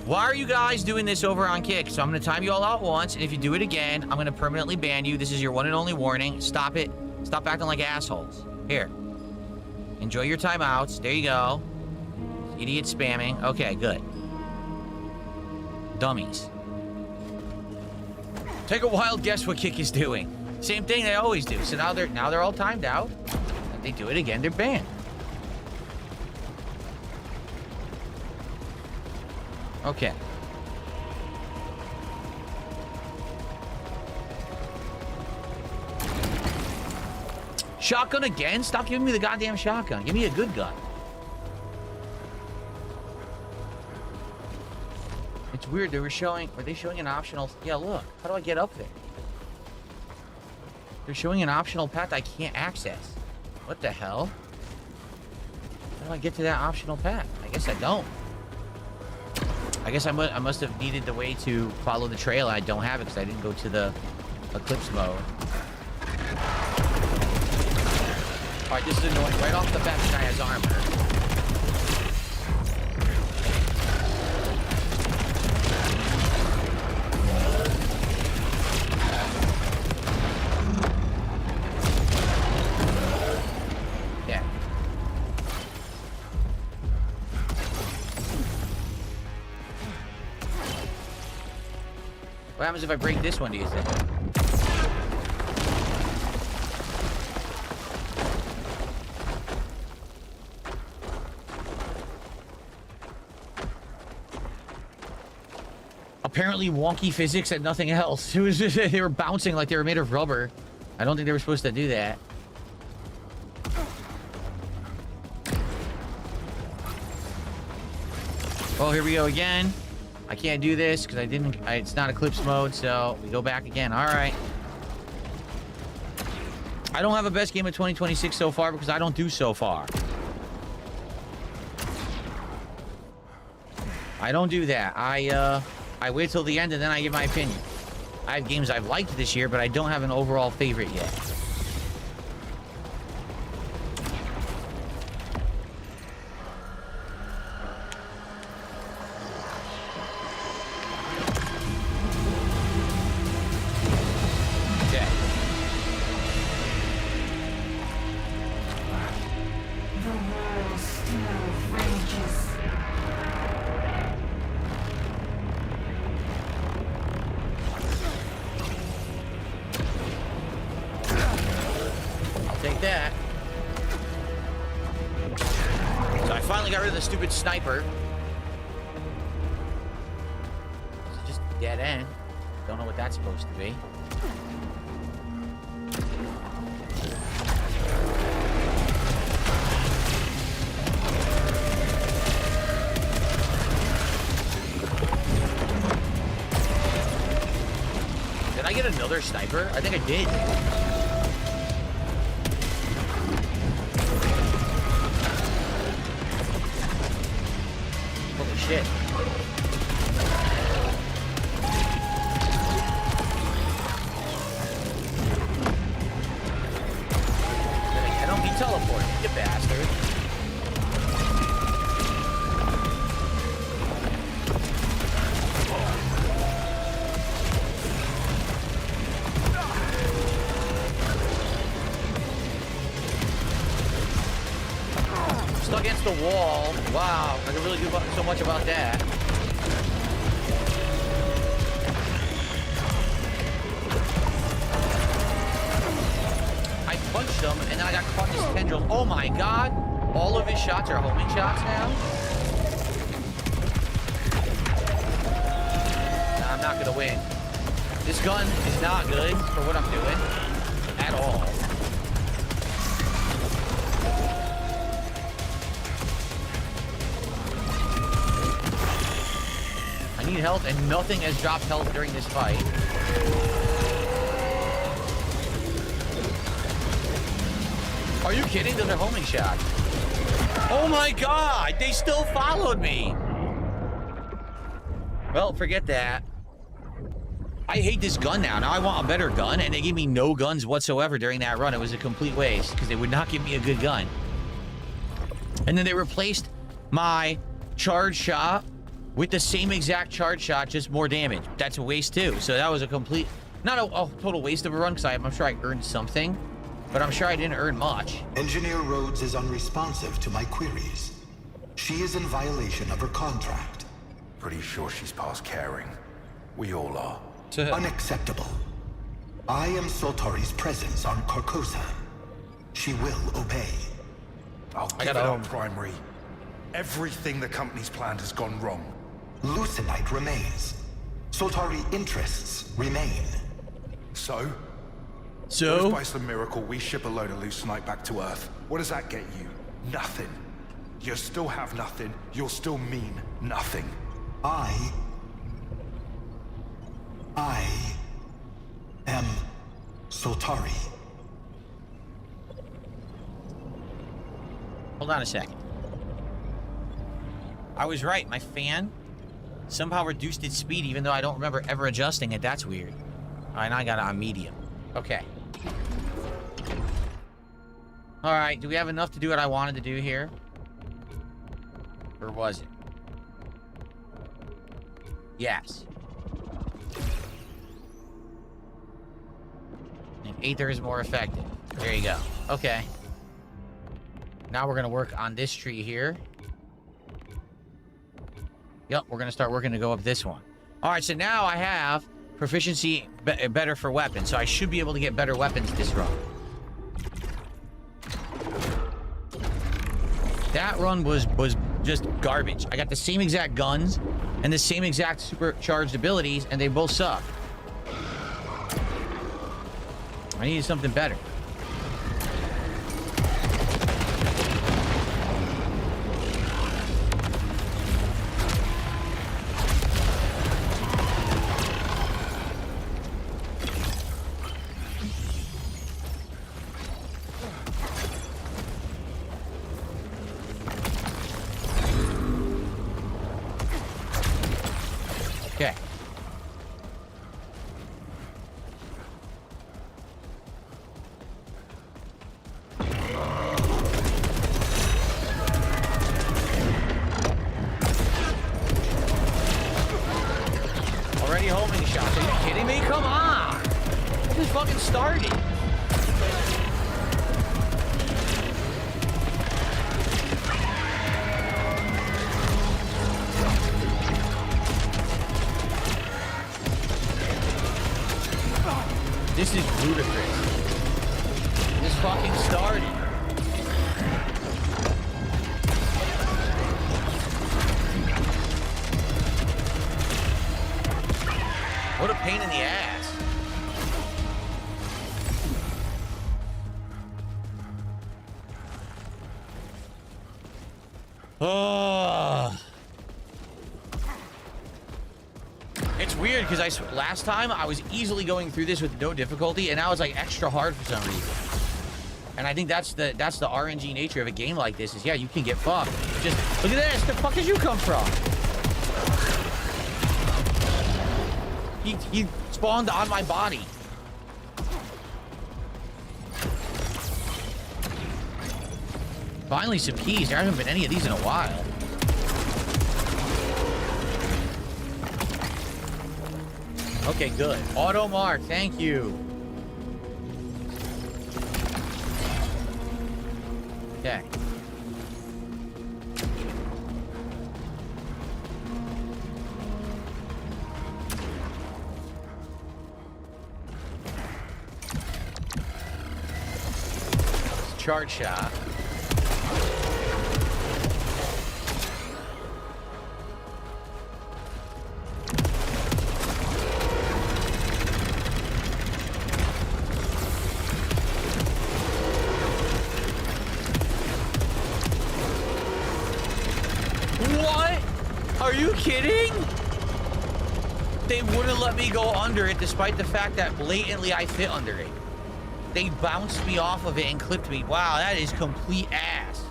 Why are you guys doing this over on Kick? So I'm going to time you all out once, and if you do it again, I'm going to permanently ban you. This is your one and only warning. Stop it. Stop acting like assholes. Here. Enjoy your timeouts. There you go. Idiot spamming. Okay, good. Dummies. Take a wild guess what Kick is doing. Same thing they always do. So now they're all timed out. If they do it again, they're banned. Okay. Shotgun again? Stop giving me the goddamn shotgun. Give me a good gun. It's weird. Were they showing an optional? Yeah, look. How do I get up there? They're showing an optional path I can't access. What the hell? How do I get to that optional path? I guess I don't. I guess I must have needed the way to follow the trail. I don't have it because I didn't go to the Eclipse mode. All right, this is annoying. Right off the bat, this guy has armor. Yeah. What happens if I break this one, do you think? Apparently wonky physics and nothing else. It was just, they were bouncing like they were made of rubber. I don't think they were supposed to do that. Oh, here we go again. I can't do this because it's not Eclipse mode, so we go back again. All right. I don't have a best game of 2026 so far because I don't do so far. I don't do that. I wait till the end and then I give my opinion. I have games I've liked this year, but I don't have an overall favorite yet. Stupid sniper. It's just dead end. Don't know what that's supposed to be. Did I get another sniper? I think I did. Shit. I don't be teleporting, you bastard. Stuck against the wall. Wow, I can really do so much about that. I punched him, and then I got caught in his tendrils. Oh my god! All of his shots are homing shots now? Nah, I'm not gonna win. This gun is not good for what I'm doing. At all. I need health, and nothing has dropped health during this fight. Are you kidding? Those are homing shots. Oh my god! They still followed me! Well, forget that. I hate this gun now. Now I want a better gun, and they gave me no guns whatsoever during that run. It was a complete waste, because they would not give me a good gun. And then they replaced my charge shot with the same exact charge shot, just more damage. That's a waste too. So that was a complete, not a total waste of a run, because I'm sure I earned something, but I'm sure I didn't earn much. Engineer Rhodes is unresponsive to my queries. She is in violation of her contract. Pretty sure she's past caring. We all are. Unacceptable. I am Soltari's presence on Carcosa. She will obey. I'll give it up, Primary. Everything the company's planned has gone wrong. Lucenite remains. Soltari interests remain. So? So? What if by some miracle we ship a load of Lucenite back to Earth? What does that get you? Nothing. You still have nothing. You'll still mean nothing. I am Soltari. Hold on a second. I was right. My fan somehow reduced its speed, even though I don't remember ever adjusting it. That's weird. All right, now I got it on medium. Okay. All right, do we have enough to do what I wanted to do here? Or was it? Yes. And Aether is more effective. There you go. Okay. Now we're going to work on this tree here. Yep, we're going to start working to go up this one. All right, so now I have proficiency better for weapons, so I should be able to get better weapons this run. That run was just garbage. I got the same exact guns and the same exact supercharged abilities, and they both suck. I needed something better. Okay. Already homing shots. Are you kidding me? Come on! I just fucking started. This is ludicrous. This fucking started. What a pain in the ass. Oh. It's weird because last time I was easily going through this with no difficulty, and now it's like extra hard for some reason. And I think that's the RNG nature of a game like this is, yeah, you can get fucked. Just look at this. The fuck did you come from? He spawned on my body. Finally some keys. There haven't been any of these in a while. Okay, good. Auto mark, thank you. Okay. Charge shot. What? Are you kidding? They wouldn't let me go under it despite the fact that blatantly I fit under it. They bounced me off of it and clipped me. Wow, that is complete ass.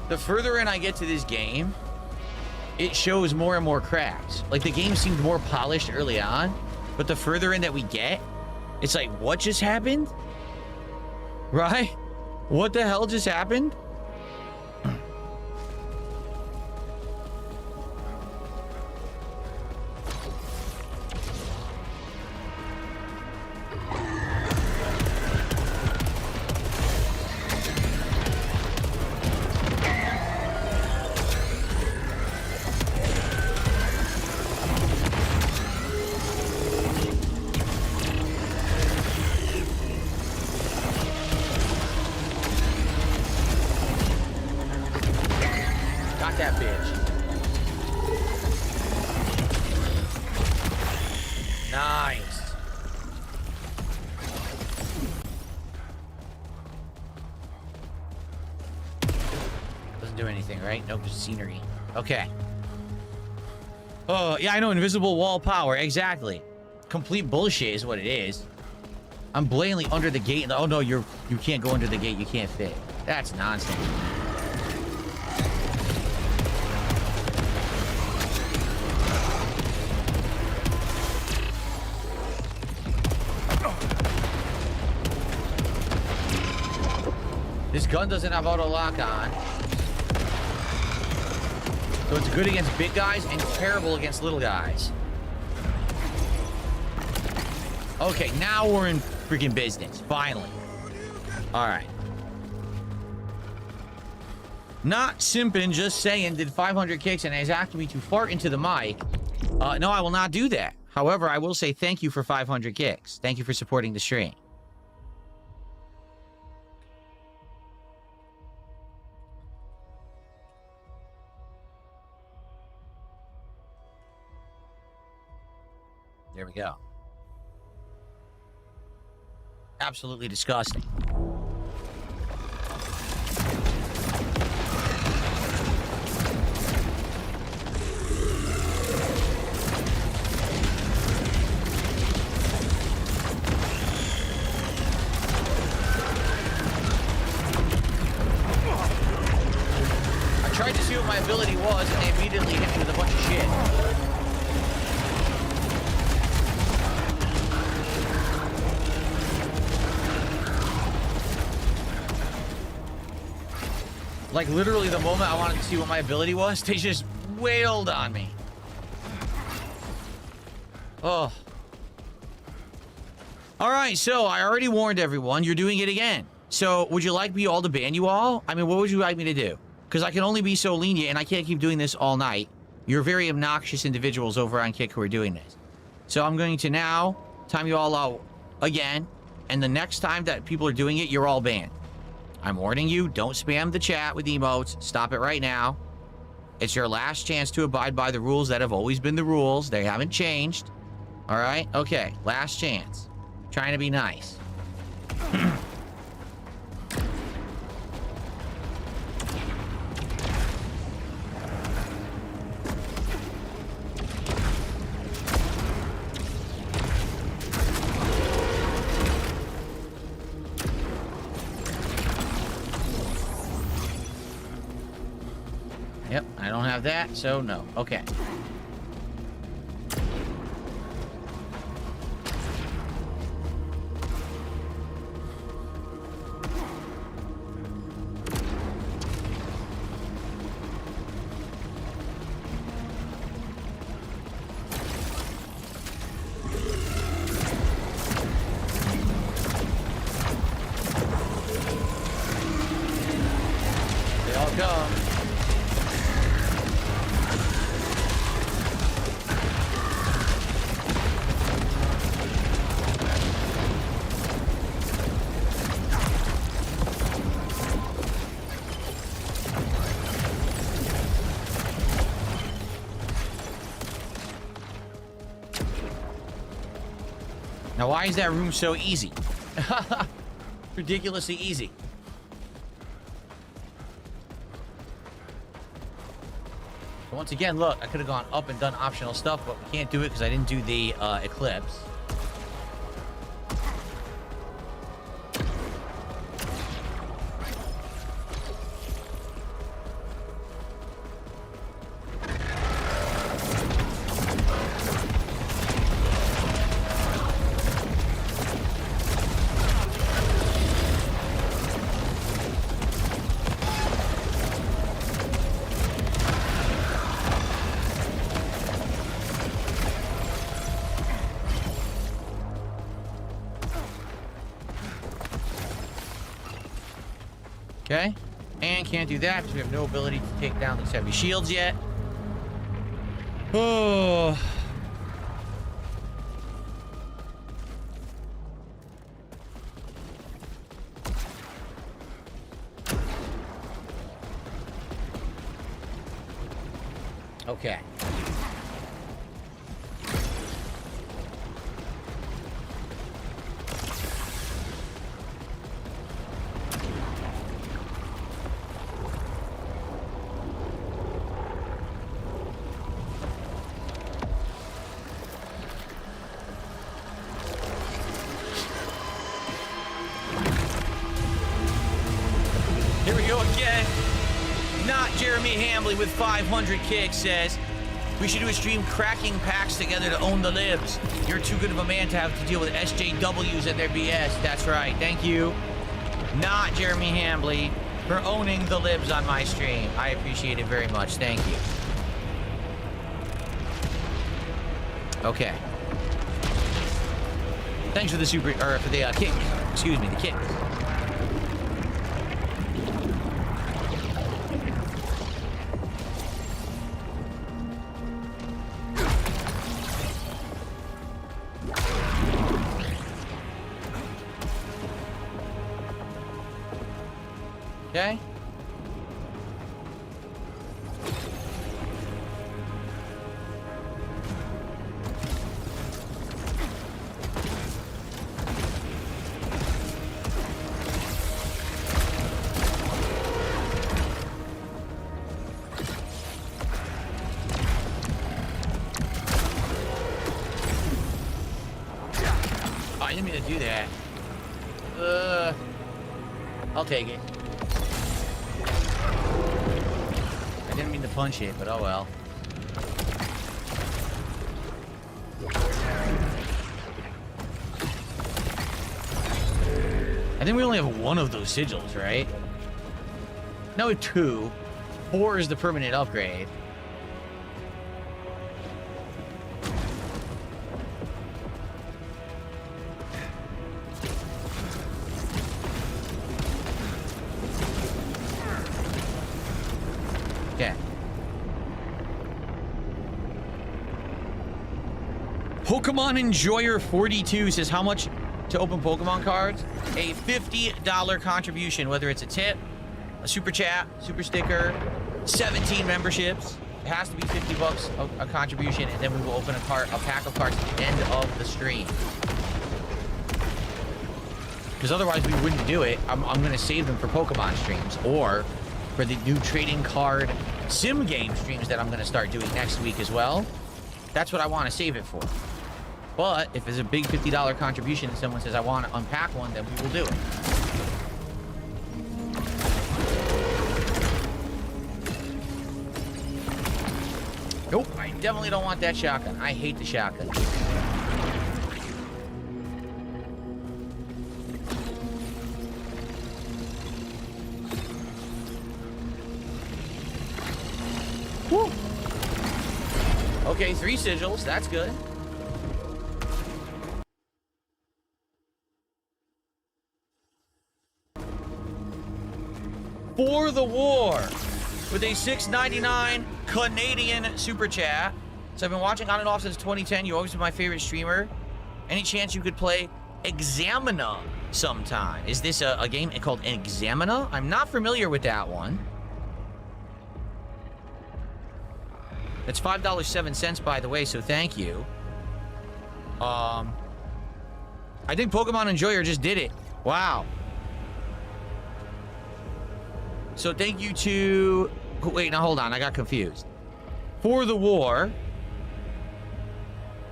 The further in I get to this game, it shows more and more cracks. Like, the game seemed more polished early on, but the further in that we get, it's like, what just happened? Right? What the hell just happened? Get that bitch. Nice. Doesn't do anything, right? Nope, just scenery. Okay. Oh, yeah, I know. Invisible wall power. Exactly. Complete bullshit is what it is. I'm blatantly under the gate. Oh, no, you can't go under the gate. You can't fit. That's nonsense. This gun doesn't have auto lock on. So it's good against big guys and terrible against little guys. Okay, now we're in freaking business. Finally. All right. Not simping, just saying, did 500 kicks and is asking me to fart into the mic. No, I will not do that. However, I will say thank you for 500 kicks. Thank you for supporting the stream. There we go. Absolutely disgusting. I tried to see what my ability was, and they immediately hit me with a bunch of shit. Like, literally, the moment I wanted to see what my ability was, they just wailed on me. Oh. Alright, so I already warned everyone. You're doing it again. So, would you like me all to ban you all? I mean, what would you like me to do? Because I can only be so lenient, and I can't keep doing this all night. You're very obnoxious individuals over on Kick who are doing this. So, I'm going to now time you all out again. And the next time that people are doing it, you're all banned. I'm warning you, don't spam the chat with emotes. Stop it right now. It's your last chance to abide by the rules that have always been the rules. They haven't changed. All right? Okay, last chance. Trying to be nice. Yep, I don't have that, so no. Okay. They all come. Now, why is that room so easy? Ridiculously easy. So once again, look, I could have gone up and done optional stuff, but we can't do it because I didn't do the Eclipse. Okay, and can't do that because we have no ability to take down these heavy shields yet. Oh. Okay. Here we go again. Not Jeremy Hambley with 500 kicks says, we should do a stream cracking packs together to own the libs. You're too good of a man to have to deal with SJWs and their BS. That's right. Thank you. Not Jeremy Hambley for owning the libs on my stream. I appreciate it very much. Thank you. Okay. Thanks for the for the kick. Excuse me, the kick. Okay. Oh, I didn't mean to do that. I'll take it. I didn't mean to punch it, but oh well. I think we only have one of those sigils, right? No, 2. 4 is the permanent upgrade. Okay. Pokemon Enjoyer 42 says, how much to open Pokemon cards? A $50 contribution, whether it's a tip, a super chat, super sticker, 17 memberships. It has to be $50 a contribution, and then we will open a pack of cards at the end of the stream. Because otherwise we wouldn't do it. I'm going to save them for Pokemon streams or for the new trading card sim game streams that I'm going to start doing next week as well. That's what I want to save it for. But if there's a big $50 contribution and someone says, I want to unpack one, then we will do it. Nope, I definitely don't want that shotgun. I hate the shotgun. Woo. Okay, 3 sigils. That's good. For the War with a $6.99 Canadian super chat. So I've been watching on and off since 2010. You always been my favorite streamer. Any chance you could play Examina sometime? Is this a game called Examina? I'm not familiar with that one. That's $5.07, by the way, so thank you. I think Pokemon Enjoyer just did it. Wow. So thank you to... Wait, now hold on. I got confused. For the War.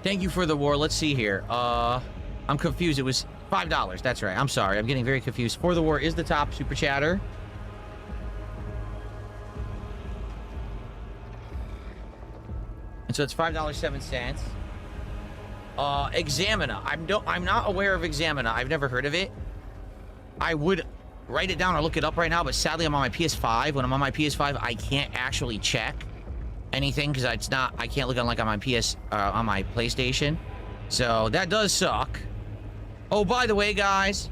Thank you for the War. Let's see here. I'm confused. It was $5. That's right. I'm sorry. I'm getting very confused. For the War is the top super chatter. And so it's $5.07. Examina. I'm not aware of Examina. I've never heard of it. I would write it down or look it up right now, but sadly I'm on my PS5. When I'm on my PS5, I can't actually check anything because it's not. I can't look on like on my on my PlayStation. So that does suck. Oh, by the way, guys,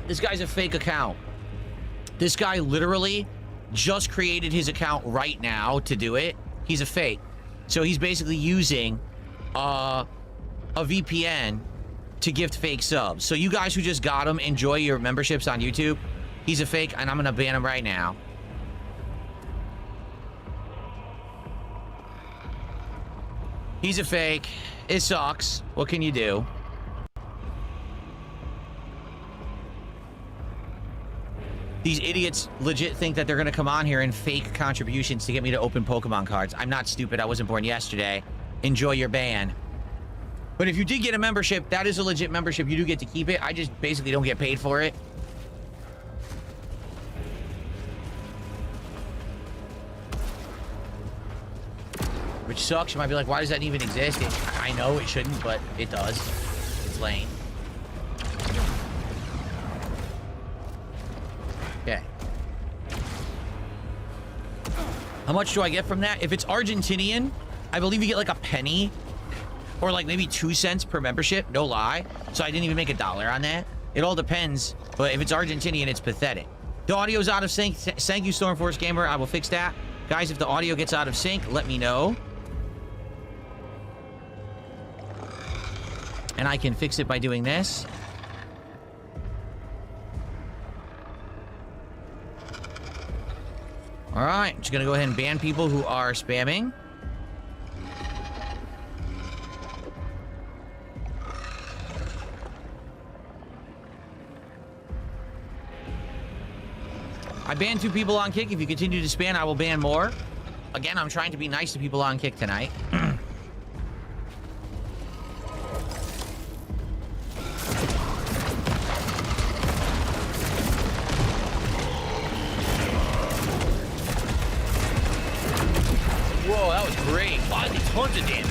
this guy's a fake account. This guy literally just created his account right now to do it. He's a fake. So he's basically using a VPN to gift fake subs. So you guys who just got him, enjoy your memberships on YouTube. He's a fake, and I'm gonna ban him right now. He's a fake. It sucks. What can you do? These idiots legit think that they're going to come on here and fake contributions to get me to open Pokemon cards. I'm not stupid. I wasn't born yesterday. Enjoy your ban. But if you did get a membership, that is a legit membership. You do get to keep it. I just basically don't get paid for it. Which sucks. You might be like, why does that even exist? I know it shouldn't, but it does. It's lame. Okay. How much do I get from that? If it's Argentinian, I believe you get like a penny or like maybe 2 cents per membership. No lie. So I didn't even make $1 on that. It all depends. But if it's Argentinian, it's pathetic. The audio's out of sync. Thank you, Stormforce Gamer. I will fix that. Guys, if the audio gets out of sync, let me know. And I can fix it by doing this. All right, I'm just gonna go ahead and ban people who are spamming. I banned 2 people on Kick. If you continue to spam, I will ban more. Again, I'm trying to be nice to people on Kick tonight. Whoa, that was great. Wow, I did tons of damage.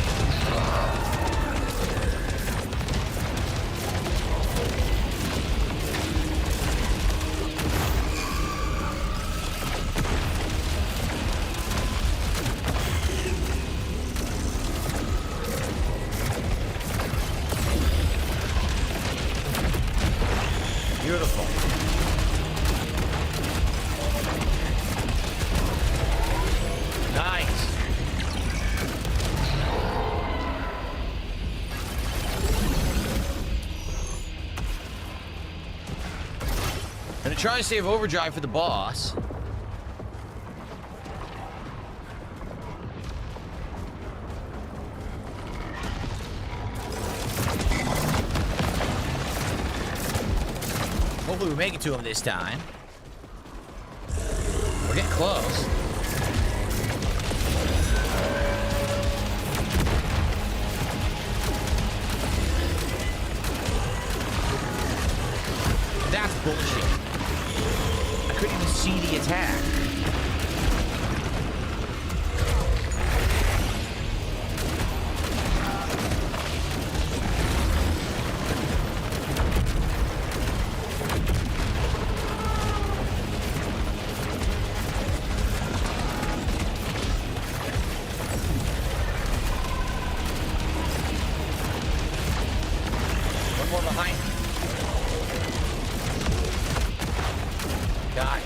Beautiful. Nice. Gonna try to save overdrive for the boss. Hopefully we make it to him this time. We're getting close. That's bullshit. I couldn't even see the attack. One more behind me. God.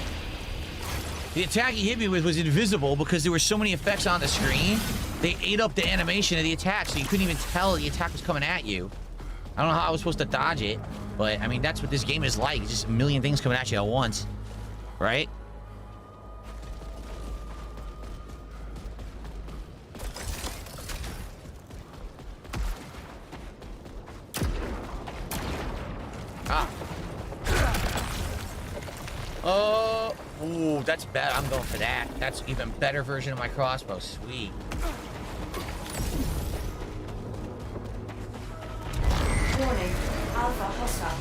The attack he hit me with was invisible because there were so many effects on the screen. They ate up the animation of the attack, so you couldn't even tell the attack was coming at you. I don't know how I was supposed to dodge it, but I mean, that's what this game is like. It's just a million things coming at you at once, right? Ah. Oh, ooh, that's bad. I'm going for that. That's even better version of my crossbow. Sweet. Warning, Alpha hostile.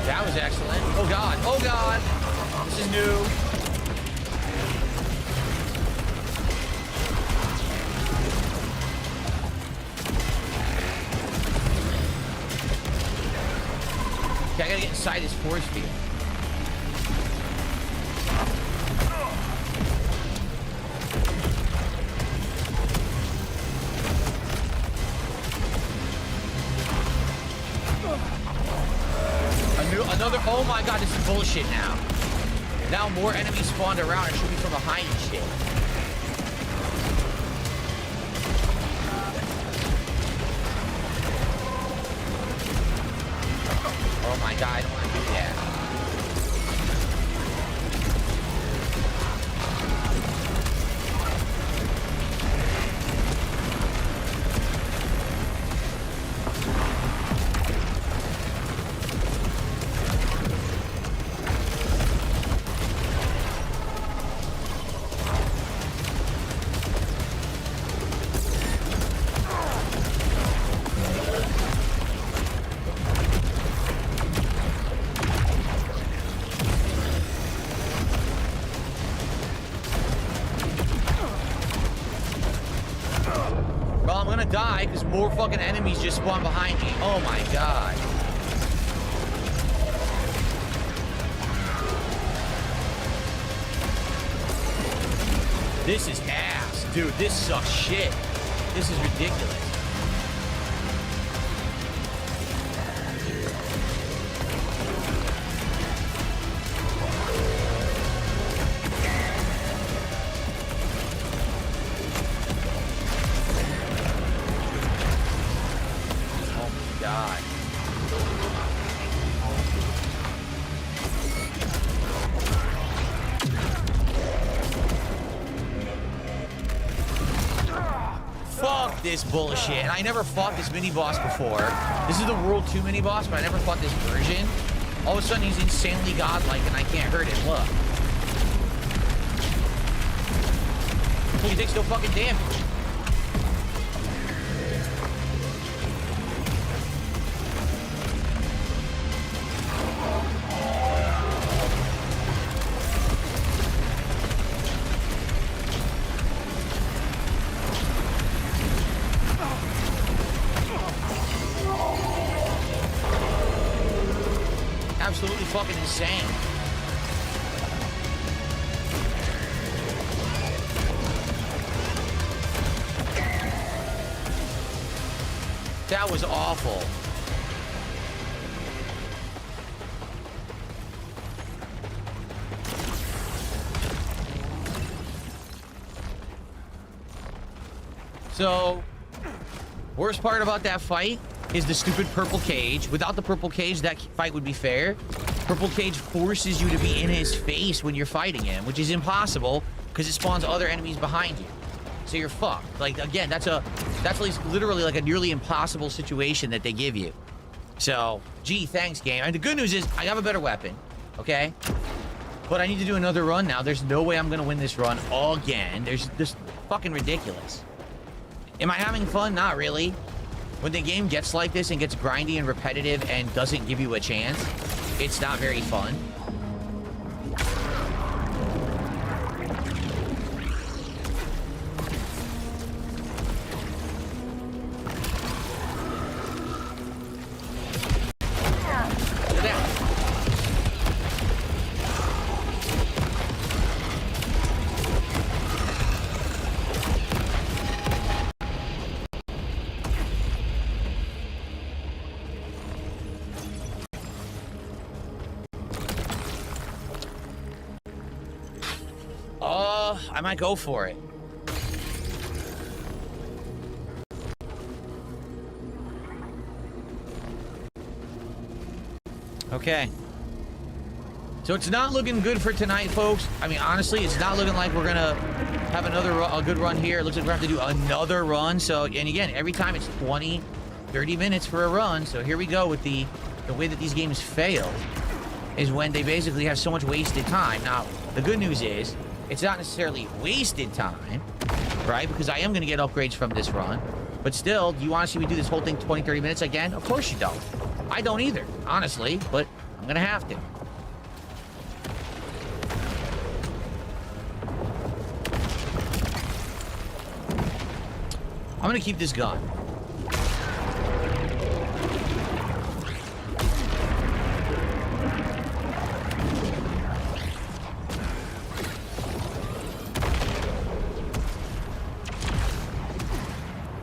That was excellent. Oh god. Oh god. This is new. Okay, I gotta get inside this force field. Another, oh my god, this is bullshit now. Now more enemies spawned around and shoot me from behind and shit. Oh my god, I don't want to do that. die because more fucking enemies just spawn behind me. Oh my god. This is ass. Dude, this sucks shit. This is ridiculous. Oh my god. Fuck this bullshit. And I never fought this mini-boss before. This is the World 2 mini-boss, but I never fought this version. All of a sudden, he's insanely godlike, and I can't hurt him. Look. He takes no fucking damage. Absolutely fucking insane. That was awful. So, worst part about that fight is the stupid purple cage. Without the purple cage, that fight would be fair. Purple cage forces you to be in his face when you're fighting him, which is impossible because it spawns other enemies behind you. So you're fucked. Like, again, that's literally like a nearly impossible situation that they give you. So, gee, thanks, game. And the good news is I have a better weapon, okay? But I need to do another run now. There's no way I'm gonna win this run again. There's this fucking ridiculous. Am I having fun? Not really. When the game gets like this and gets grindy and repetitive and doesn't give you a chance, it's not very fun. Look at that. I might go for it. Okay. So it's not looking good for tonight, folks. I mean, honestly, it's not looking like we're gonna have a good run here. It looks like we're gonna have to do another run. So, and again, every time it's 20, 30 minutes for a run. So here we go with the way that these games fail is when they basically have so much wasted time. Now, the good news is, it's not necessarily wasted time, right? Because I am going to get upgrades from this run. But still, do you want to see me do this whole thing 20, 30 minutes again? Of course you don't. I don't either, honestly, but I'm going to have to. I'm going to keep this gun.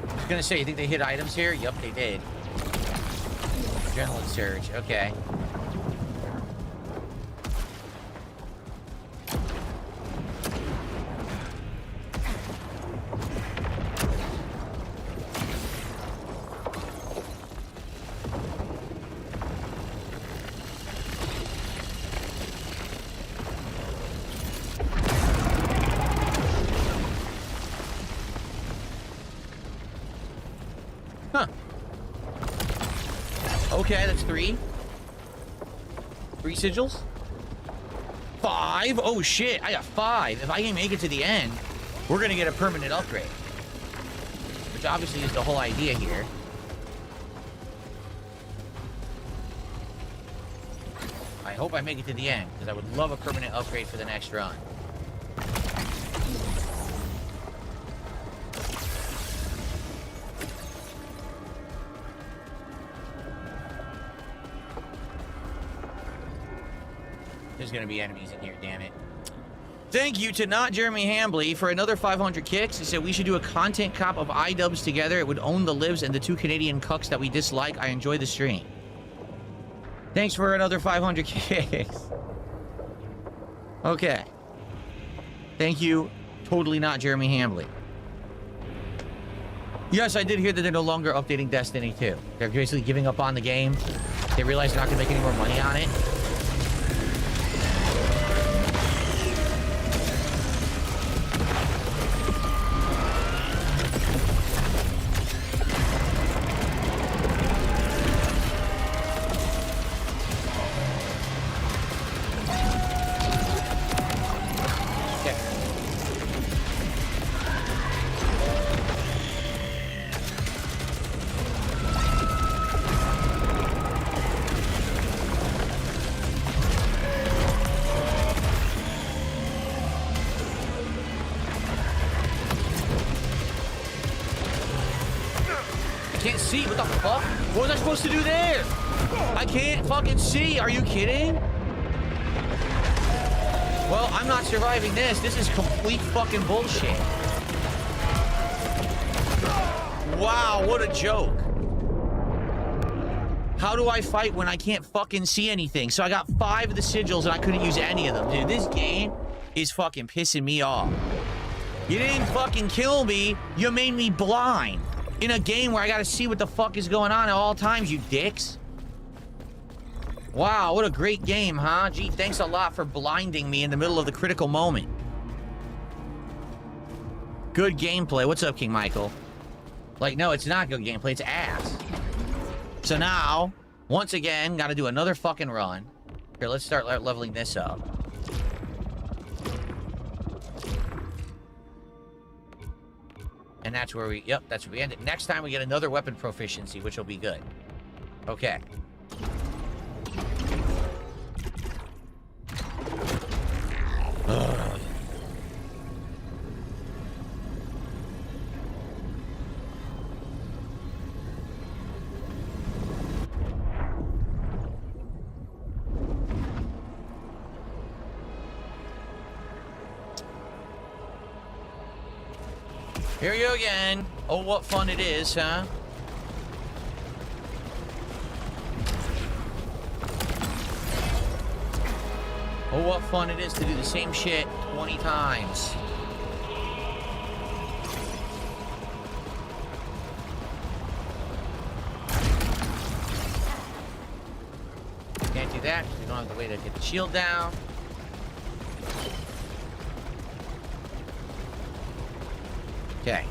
I was gonna say, you think they hit items here? Yup, they did. Adrenaline surge, okay. Huh. Okay, that's 3. 3 sigils? 5? Oh shit, I got 5. If I can make it to the end, we're gonna get a permanent upgrade. Which obviously is the whole idea here. I hope I make it to the end, because I would love a permanent upgrade for the next run. there's gonna be enemies in here, damn it. Thank you to not Jeremy Hambley for another 500 kicks. He said we should do a content cop of iDubbbz together. It would own the libs and the 2 Canadian cucks that we dislike. I enjoy the stream. Thanks for another 500 kicks. Okay. Thank you. Totally not Jeremy Hambley. Yes, I did hear that they're no longer updating Destiny 2. They're basically giving up on the game. They realize they're not going to make any more money on it. To do there? I can't fucking see. Are you kidding? Well, I'm not surviving this. This is complete fucking bullshit. Wow, what a joke. How do I fight when I can't fucking see anything? So I got 5 of the sigils and I couldn't use any of them. Dude, this game is fucking pissing me off. You didn't fucking kill me. You made me blind. In a game where I gotta see what the fuck is going on at all times, you dicks. Wow, what a great game, huh? Gee, thanks a lot for blinding me in the middle of the critical moment. Good gameplay. What's up, King Michael? Like, no, it's not good gameplay. It's ass. So now, once again, gotta do another fucking run. Here, let's start leveling this up. And that's where we, yep, that's where we ended. Next time we get another weapon proficiency, which will be good. Okay. Ugh. Here you go again. Oh, what fun it is, huh? Oh, what fun it is to do the same shit 20 times. Can't do that because we don't have the way to get the shield down. Okay.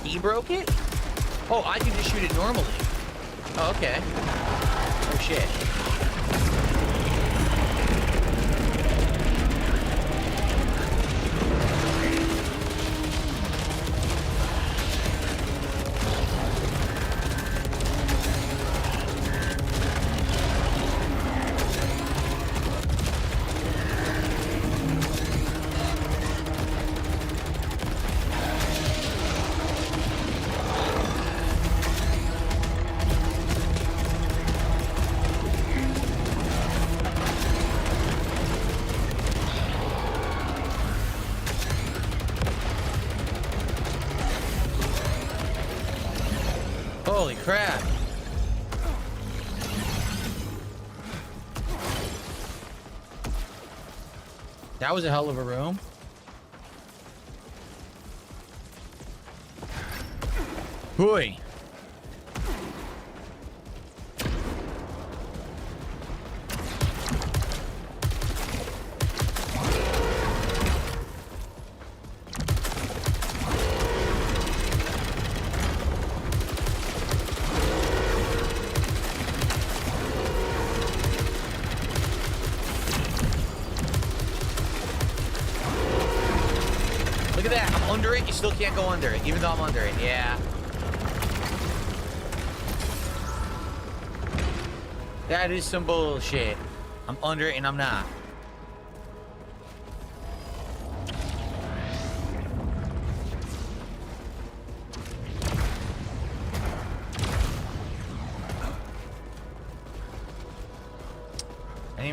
He broke it? Oh, I can just shoot it normally. Oh, okay. Oh, shit. Holy crap. That was a hell of a room. Hooey. Look at that, I'm under it, you still can't go under it, even though I'm under it, yeah. That is some bullshit. I'm under it and I'm not.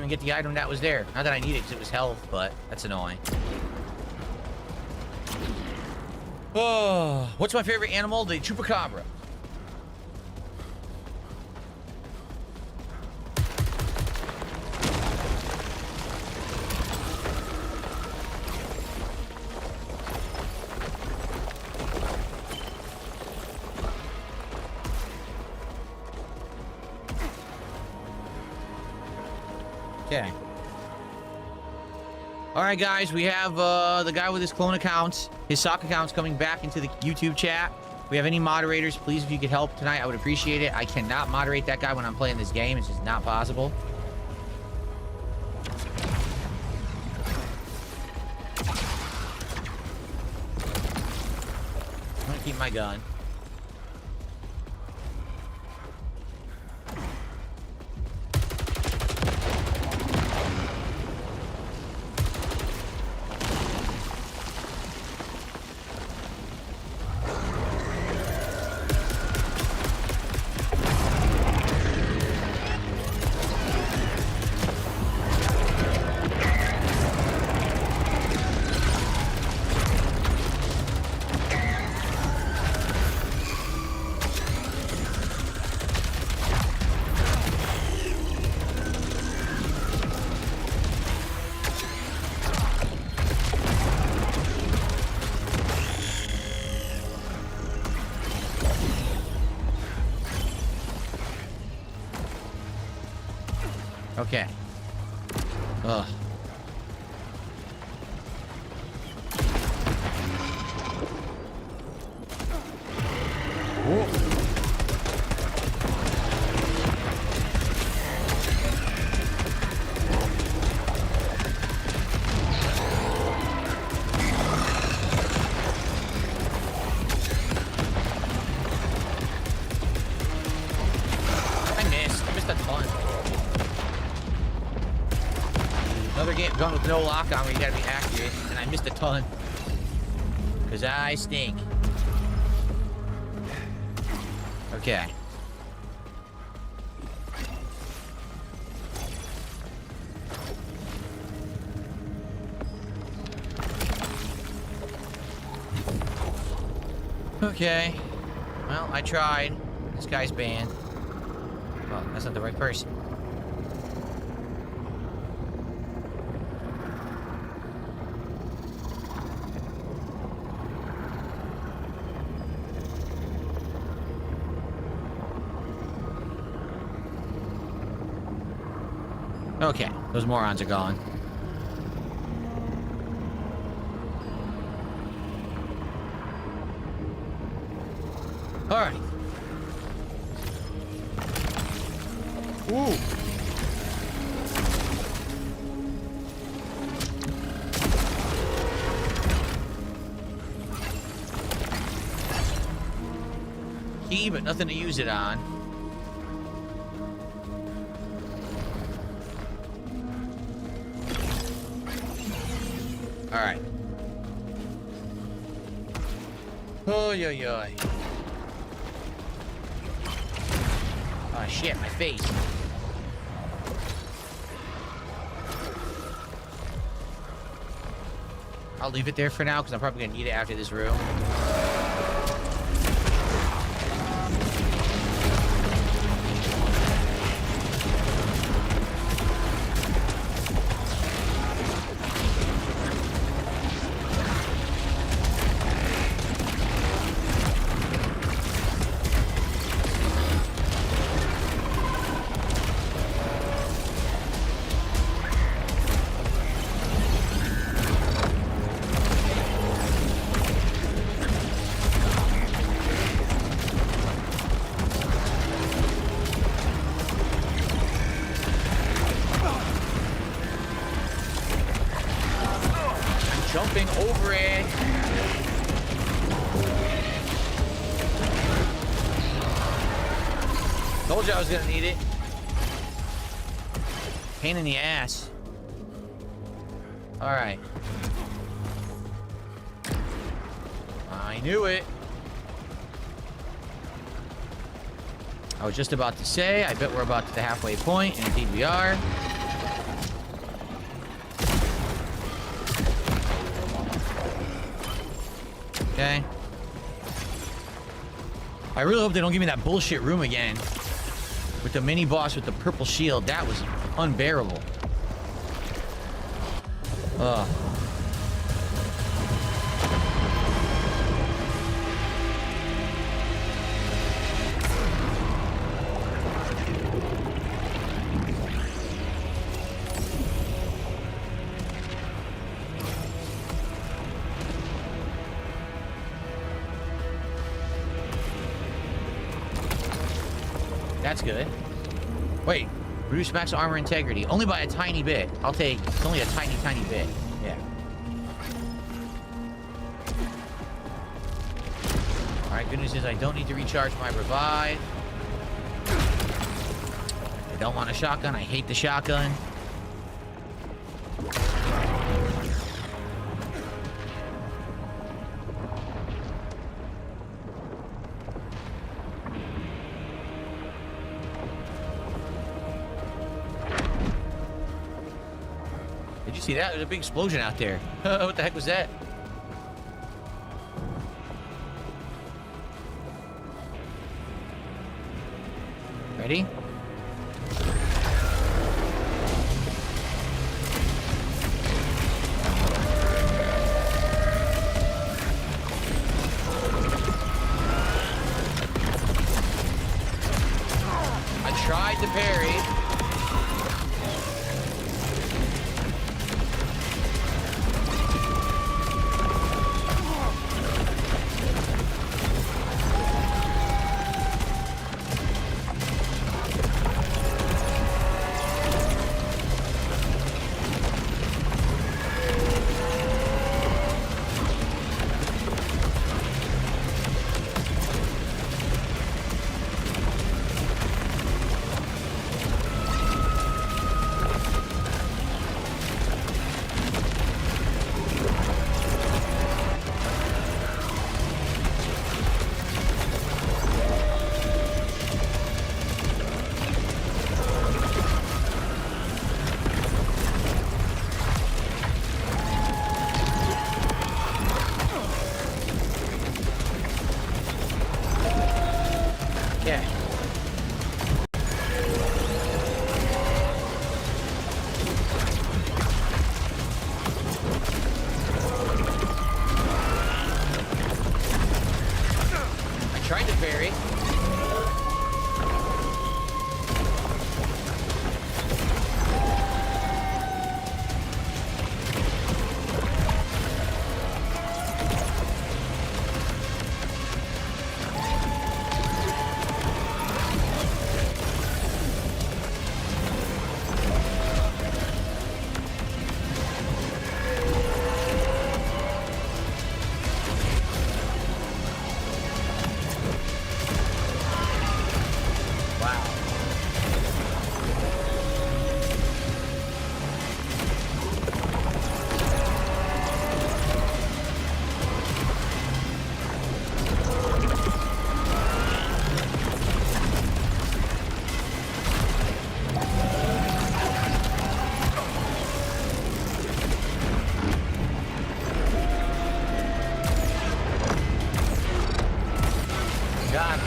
even get the item that was there. Not that I need it because it was health, but that's annoying. Oh, what's my favorite animal? The chupacabra. Okay. All right, guys, we have the guy with his clone accounts, his sock accounts coming back into the YouTube chat. If we have any moderators, please, if you could help tonight, I would appreciate it. I cannot moderate that guy when I'm playing this game. It's just not possible. I'm gonna keep my gun. Okay. Ugh. Whoa. I missed a ton. Another gun with no lock on where you gotta be accurate, and I missed a ton. Because I stink. Okay. Okay. Well, I tried. This guy's banned. Well, that's not the right person. Okay, those morons are gone. All right. Ooh. Key, but nothing to use it on. All right. Oh, yo, yo. Oh, shit, my face. I'll leave it there for now, because I'm probably going to need it after this room. Jumping over it. Told you I was gonna need it. Pain in the ass. All right. I knew it. I was just about to say, I bet we're about to the halfway point, and indeed we are. Okay. I really hope they don't give me that bullshit room again. With the mini boss with the purple shield. That was unbearable. Ugh. That's good. Wait, reduce max armor integrity. Only by a tiny bit. I'll take, it's only a tiny, tiny bit. Yeah. Alright, good news is I don't need to recharge my revive. I don't want a shotgun. I hate the shotgun. Did you see that? There's a big explosion out there. What the heck was that? Ready? I tried to parry. Tried to parry. God.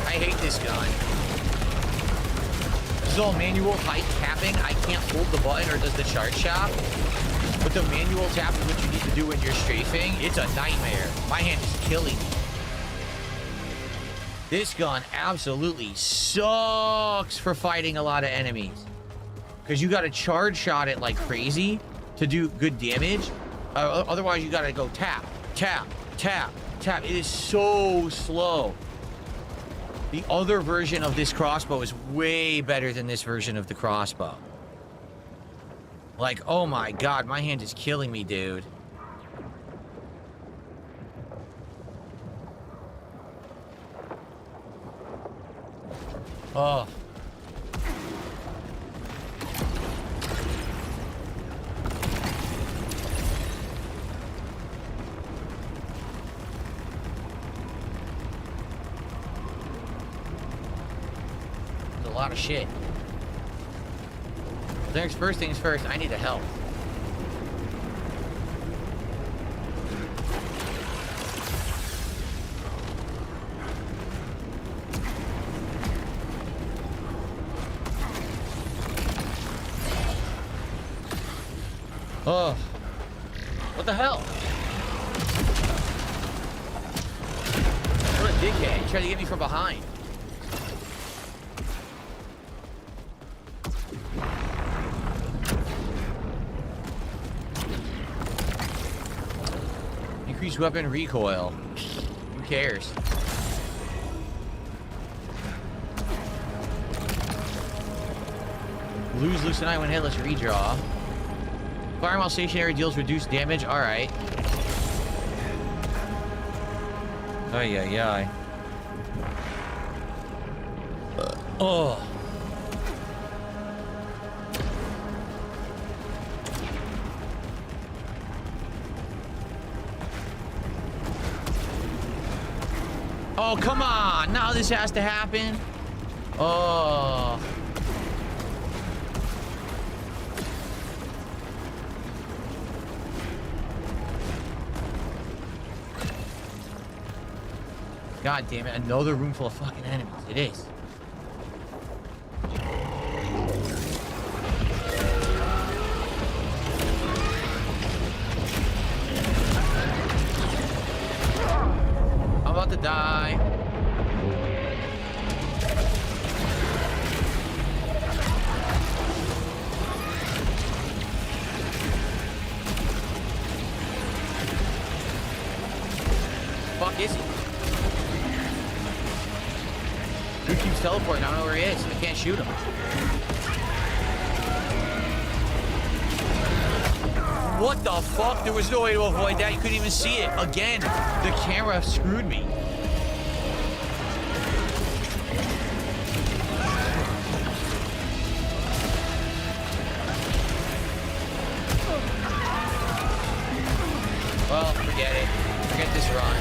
I hate this gun. This is all manual height tapping. I can't hold the button or does the charge shot. But the manual tap is what you need to do when you're strafing. It's a nightmare. My hand is killing me. This gun absolutely sucks for fighting a lot of enemies. Because you got to charge shot it like crazy to do good damage. Otherwise, you gotta go tap, tap, tap, tap. It is so slow. The other version of this crossbow is way better than this version of the crossbow. Like, oh my god, my hand is killing me, dude. Oh. There's a lot of shit. First things first, I need a health. Oh. What the hell? What a dickhead. He tried to get me from behind. Increased weapon recoil. Who cares? Lose Lucenite when hit. Let's redraw. Firing while stationary deals reduced damage. Alright. Ay, ay, ay. Oh. Oh, come on. Now this has to happen. Oh. God damn it, another room full of fucking enemies. It is. I'm about to die. Fuck is he? Who keeps teleporting? I don't know where he is. I can't shoot him. What the fuck? There was no way to avoid that. You couldn't even see it. Again, the camera screwed me. Well, forget it. Forget this run.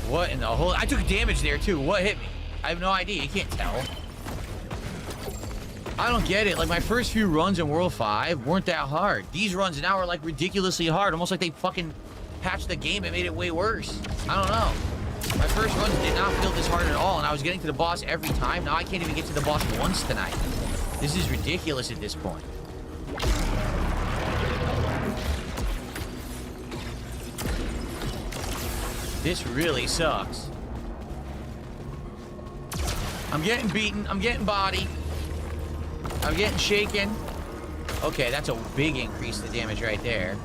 What in the whole... I took damage there, too. What hit me? I have no idea. You can't tell. I don't get it. Like, my first few runs in World 5 weren't that hard. These runs now are, like, ridiculously hard. Almost like they fucking patched the game and made it way worse. I don't know. My first runs did not feel this hard at all, and I was getting to the boss every time. Now I can't even get to the boss once tonight. This is ridiculous at this point. This really sucks. I'm getting beaten. I'm getting bodied. I'm getting shaken. Okay, that's a big increase in the damage right there.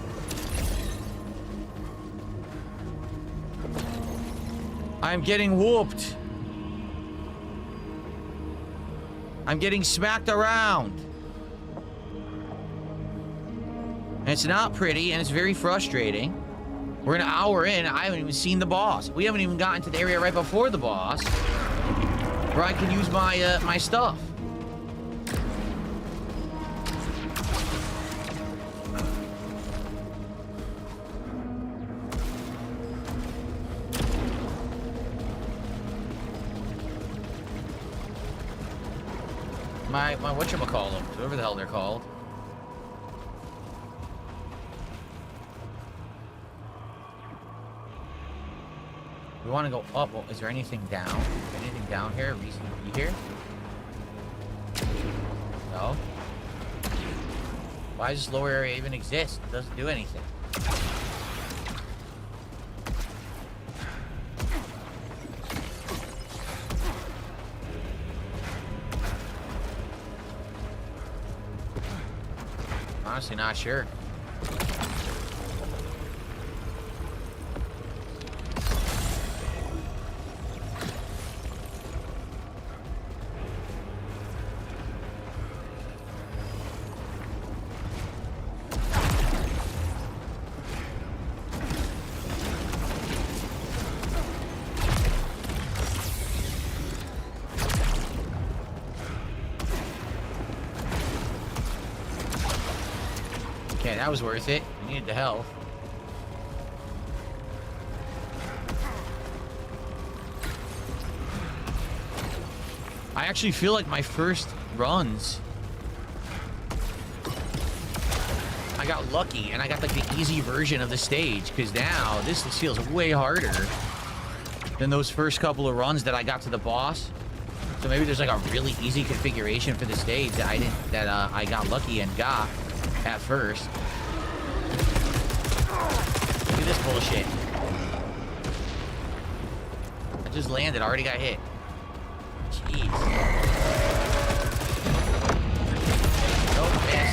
I'm getting whooped. I'm getting smacked around. And it's not pretty, and it's very frustrating. We're an hour in, I haven't even seen the boss. We haven't even gotten to the area right before the boss, where I can use my my stuff. My whatchamacallem, whatever the hell they're called. We want to go up. Well, is there anything down? Anything down here? Reason to be here? No. Why does this lower area even exist? It doesn't do anything. Honestly, not sure. Okay, that was worth it. We needed the health. I actually feel like my first runs, I got lucky and I got like the easy version of the stage, because now this feels way harder than those first couple of runs that I got to the boss. So maybe there's like a really easy configuration for the stage that I got lucky and got at first. Look at this bullshit. I just landed, already got hit. Jeez. Nope, miss.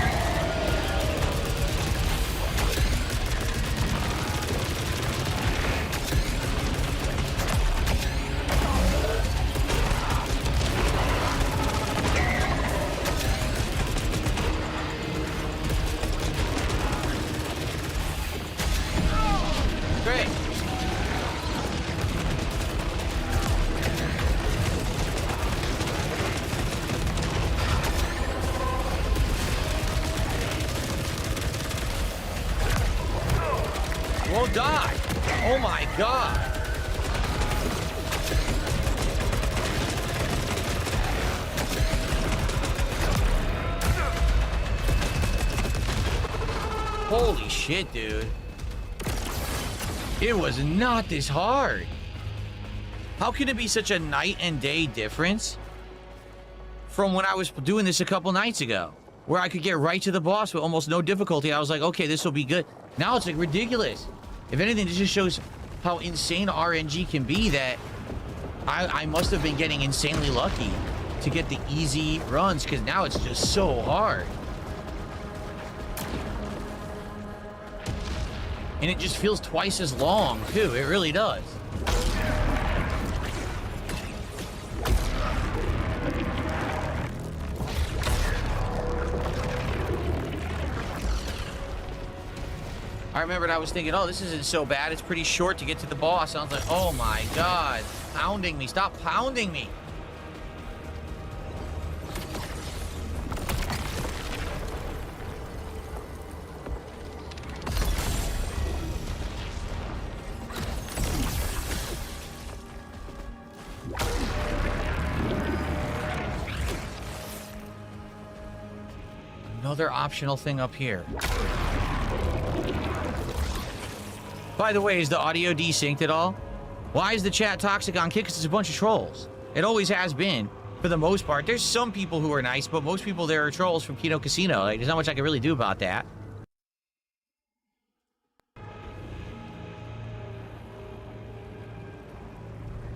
Great. Won't die. Oh my god. Holy shit, dude. It was not this hard. How can it be such a night and day difference from when I was doing this a couple nights ago, where I could get right to the boss with almost no difficulty? I was like, okay, this will be good. Now it's like ridiculous. If anything, this just shows how insane RNG can be, that I must have been getting insanely lucky to get the easy runs, because now it's just so hard. And it just feels twice as long, too. It really does. I remembered I was thinking, oh, this isn't so bad. It's pretty short to get to the boss. I was like, oh my god. Pounding me. Stop pounding me. Another optional thing up here. By the way, is the audio desynced at all? Why is the chat toxic on Kick? 'Cause it's a bunch of trolls. It always has been, for the most part. There's some people who are nice, but most people there are trolls from Kino Casino. Like, there's not much I can really do about that.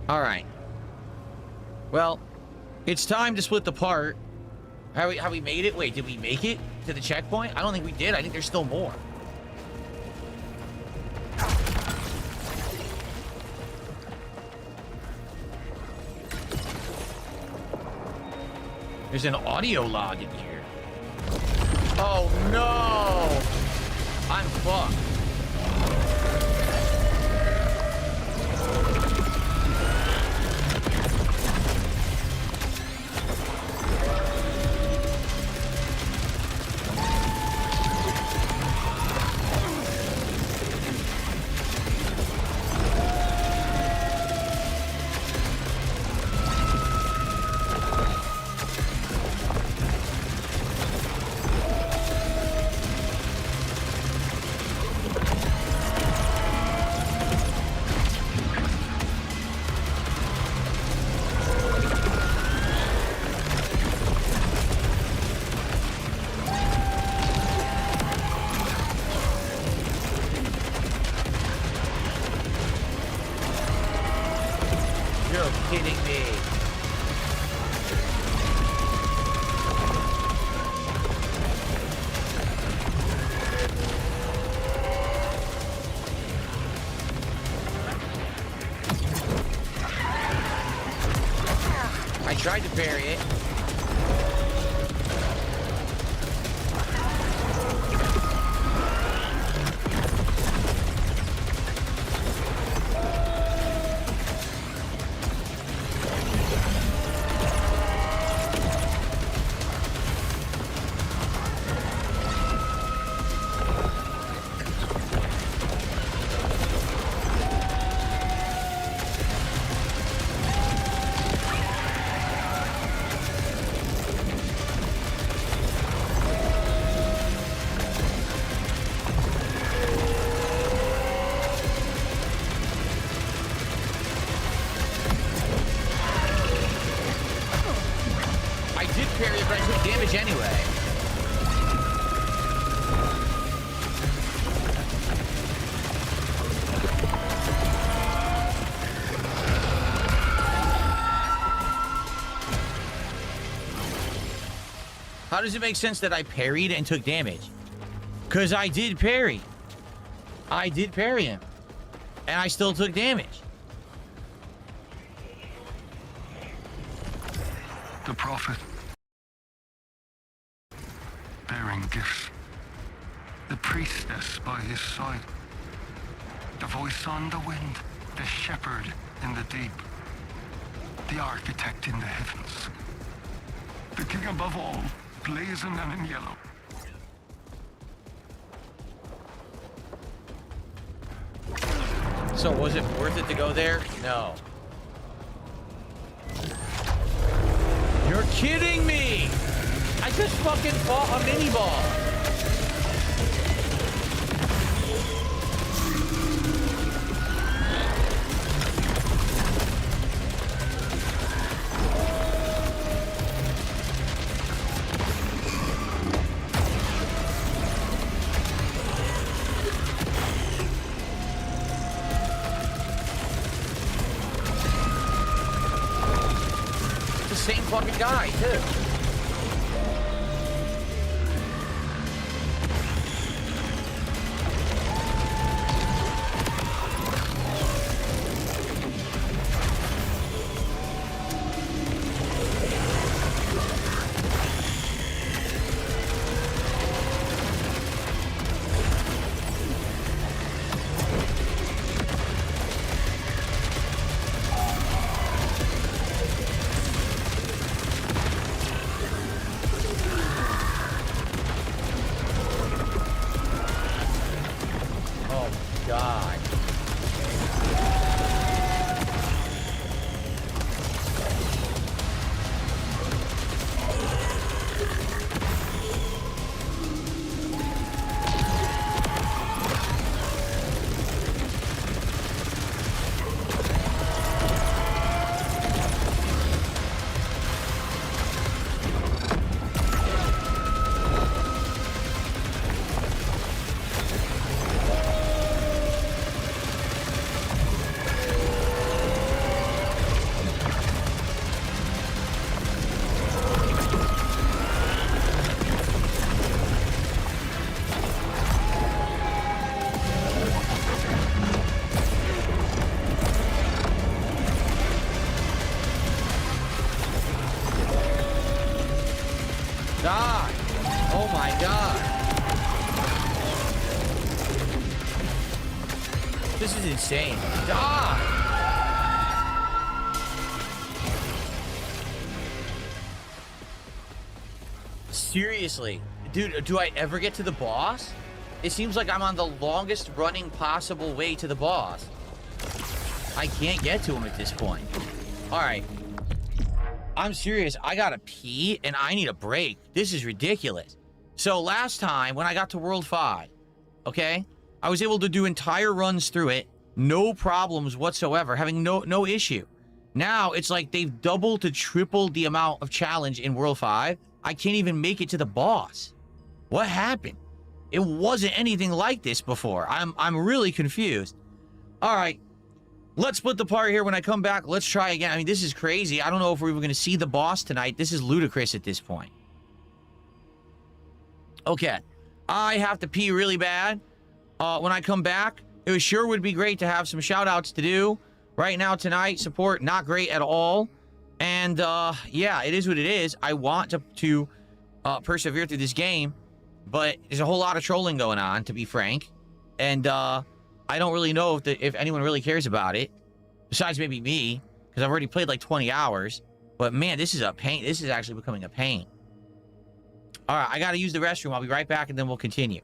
All right. Well, it's time to split the part. Have we made it? Wait, did we make it to the checkpoint? I don't think we did. I think there's still more. There's an audio log in here. Oh no! I'm fucked. tried to parry it. Parry it, but I took damage anyway. How does it make sense that I parried and took damage? Because I did parry. I did parry him. And I still took damage. The Prophet. Bearing gifts. The priestess by his side. The voice on the wind. The shepherd in the deep. The architect in the heavens. The king above all, blazoned and in yellow. So was it worth it to go there? No. You're kidding me! I just fucking fought a mini-ball. The same fucking guy, too. God. God. Oh my God. This is insane. Die. Seriously. Dude, do I ever get to the boss? It seems like I'm on the longest running possible way to the boss. I can't get to him at this point. All right. I'm serious. I gotta pee and I need a break. This is ridiculous. So last time when I got to World 5, okay, I was able to do entire runs through it, no problems whatsoever, having no issue. Now it's like they've doubled to tripled the amount of challenge in World 5. I can't even make it to the boss. What happened? It wasn't anything like this before. I'm really confused. All right. Let's split the part here. When I come back, let's try again. I mean, this is crazy. I don't know if we're even going to see the boss tonight. This is ludicrous at this point. Okay. I have to pee really bad. When I come back, it sure would be great to have some shout-outs to do. Right now, tonight, support not great at all. And yeah, it is what it is. I want to persevere through this game, but there's a whole lot of trolling going on, to be frank. And I don't really know if anyone really cares about it, besides maybe me, because I've already played like 20 hours. But man, this is a pain. This is actually becoming a pain. All right, I got to use the restroom. I'll be right back, and then we'll continue.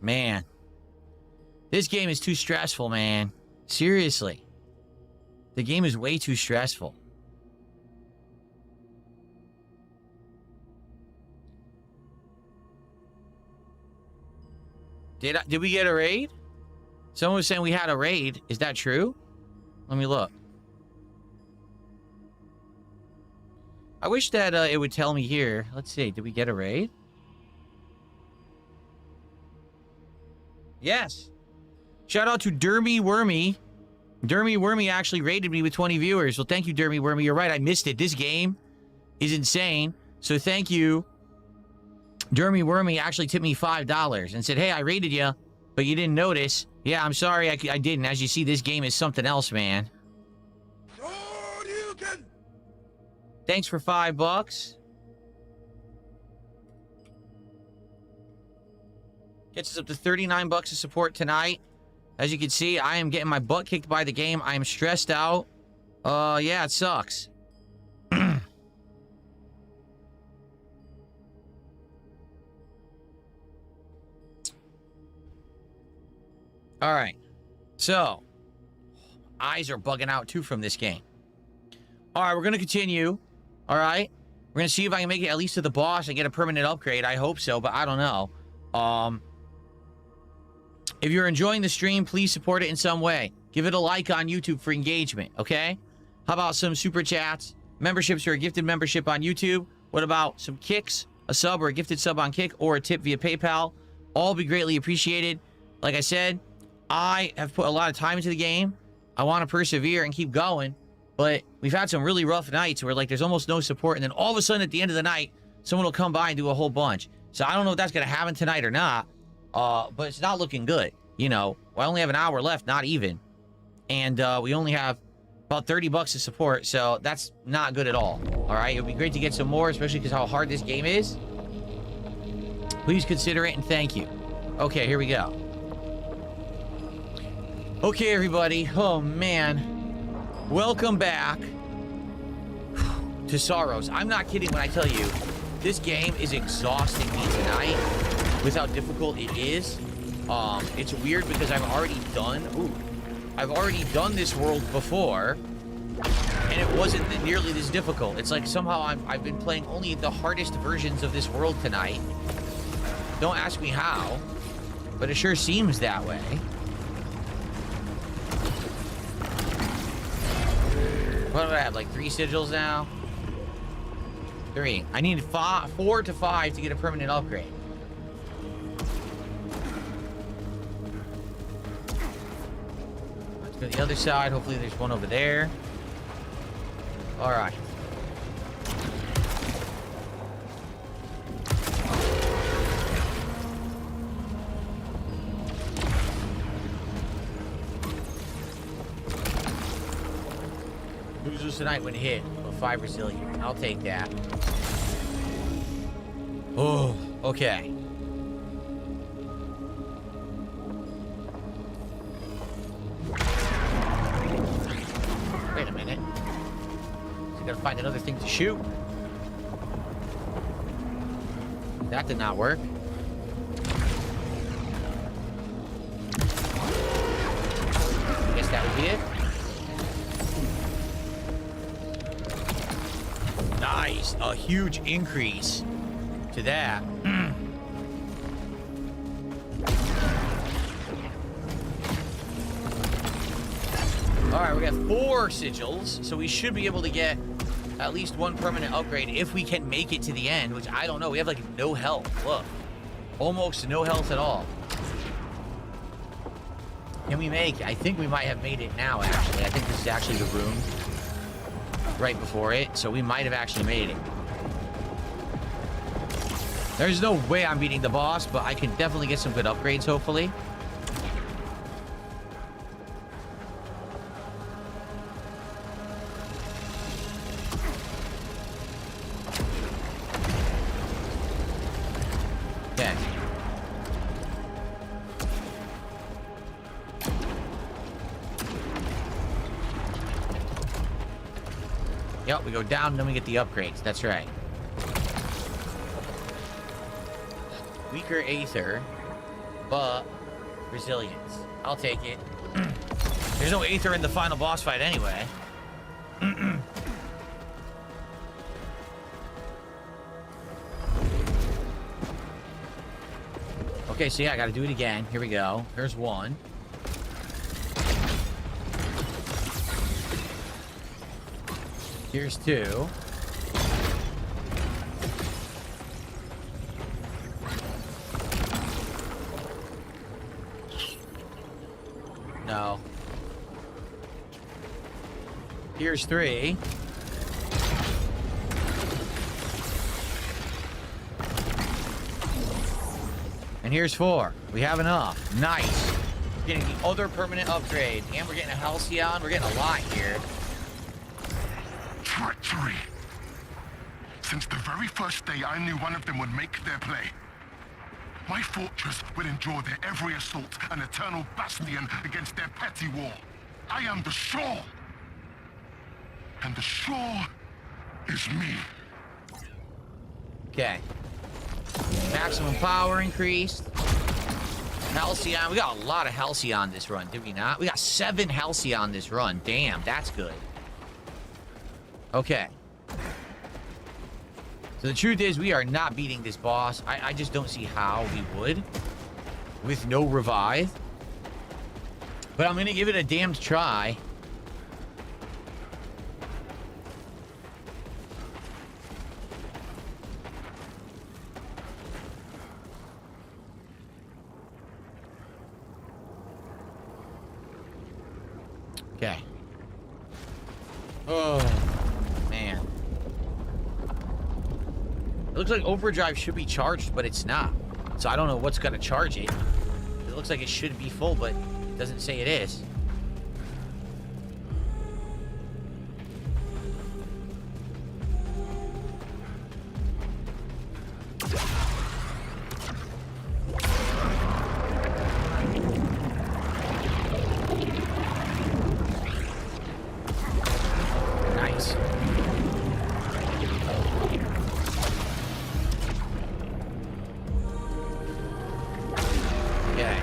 Man, this game is too stressful, man. Seriously. The game is way too stressful. Did we get a raid? Someone was saying we had a raid. Is that true? Let me look. I wish that it would tell me here. Let's see. Did we get a raid? Yes. Shout out to Dermy Wormy. Dermy Wormy actually rated me with 20 viewers. Well, thank you, Dermy Wormy. You're right. I missed it. This game is insane. So thank you. Dermy Wormy actually tipped me $5 and said, hey, I rated you, but you didn't notice. Yeah, I'm sorry I didn't. As you see, this game is something else, man. Thanks for $5. Gets us up to 39 bucks of support tonight. As you can see, I am getting my butt kicked by the game. I am stressed out. Yeah, it sucks. All right. So, eyes are bugging out too from this game. All right, we're going to continue. All right. We're going to see if I can make it at least to the boss and get a permanent upgrade. I hope so, but I don't know. If you're enjoying the stream, please support it in some way. Give it a like on YouTube for engagement, okay? How about some super chats, memberships or a gifted membership on YouTube? What about some kicks, a sub or a gifted sub on Kick, or a tip via PayPal? All be greatly appreciated. Like I said, I have put a lot of time into the game. I want to persevere and keep going, but we've had some really rough nights where like there's almost no support, and then all of a sudden at the end of the night, someone will come by and do a whole bunch. So I don't know if that's going to happen tonight or not. but it's not looking good. You know, I only have an hour left, not even. And we only have about 30 bucks to support, so that's not good at all. All right, it would be great to get some more, especially because how hard this game is. Please consider it and thank you. Okay, here we go. Okay, everybody. Oh, man. Welcome back to Saros. I'm not kidding when I tell you, this game is exhausting me tonight with how difficult it is. It's weird because I've already done this world before, and it wasn't nearly this difficult. It's like somehow I've been playing only the hardest versions of this world tonight. Don't ask me how, but it sure seems that way. What do I have, like 3 sigils now? 3. I need 4 to 5 to get a permanent upgrade. Let's go to the other side. Hopefully there's one over there. All right. Losers tonight when hit, but 5 resilient. I'll take that. Oh, okay. Wait a minute. So I gotta find another thing to shoot. That did not work. I guess that would be it. Nice, a huge increase to that. All right, we got 4 sigils, so we should be able to get at least 1 permanent upgrade if we can make it to the end, which I don't know. We have like no health. Look, almost no health at all. Can we make it? I think we might have made it now, actually. I think this is actually the room right before it, so we might have actually made it. There's no way I'm beating the boss, but I can definitely get some good upgrades, hopefully. Okay. Yep, we go down, and then we get the upgrades. That's right. Weaker Aether, but resilience. I'll take it. There's no Aether in the final boss fight anyway. Okay, so yeah, I gotta do it again. Here we go. There's 1. Here's 2. No. Here's 3. And here's 4. We have enough. Nice. We're getting the other permanent upgrade. And we're getting a Halcyon. We're getting a lot here. Treachery. Since the very first day, I knew one of them would make their play. My fortress will endure their every assault, an eternal bastion against their petty war. I am the shore. And the shore is me. Okay. Maximum power increased. Halcyon. We got a lot of Halcyon this run, did we not? We got 7 Halcyon this run. Damn, that's good. Okay. So the truth is, we are not beating this boss. I just don't see how we would with no revive. But I'm going to give it a damned try. Okay. Oh, man. It looks like overdrive should be charged, but it's not. So I don't know what's gonna charge it. It looks like it should be full, but it doesn't say it is. Nice. Okay.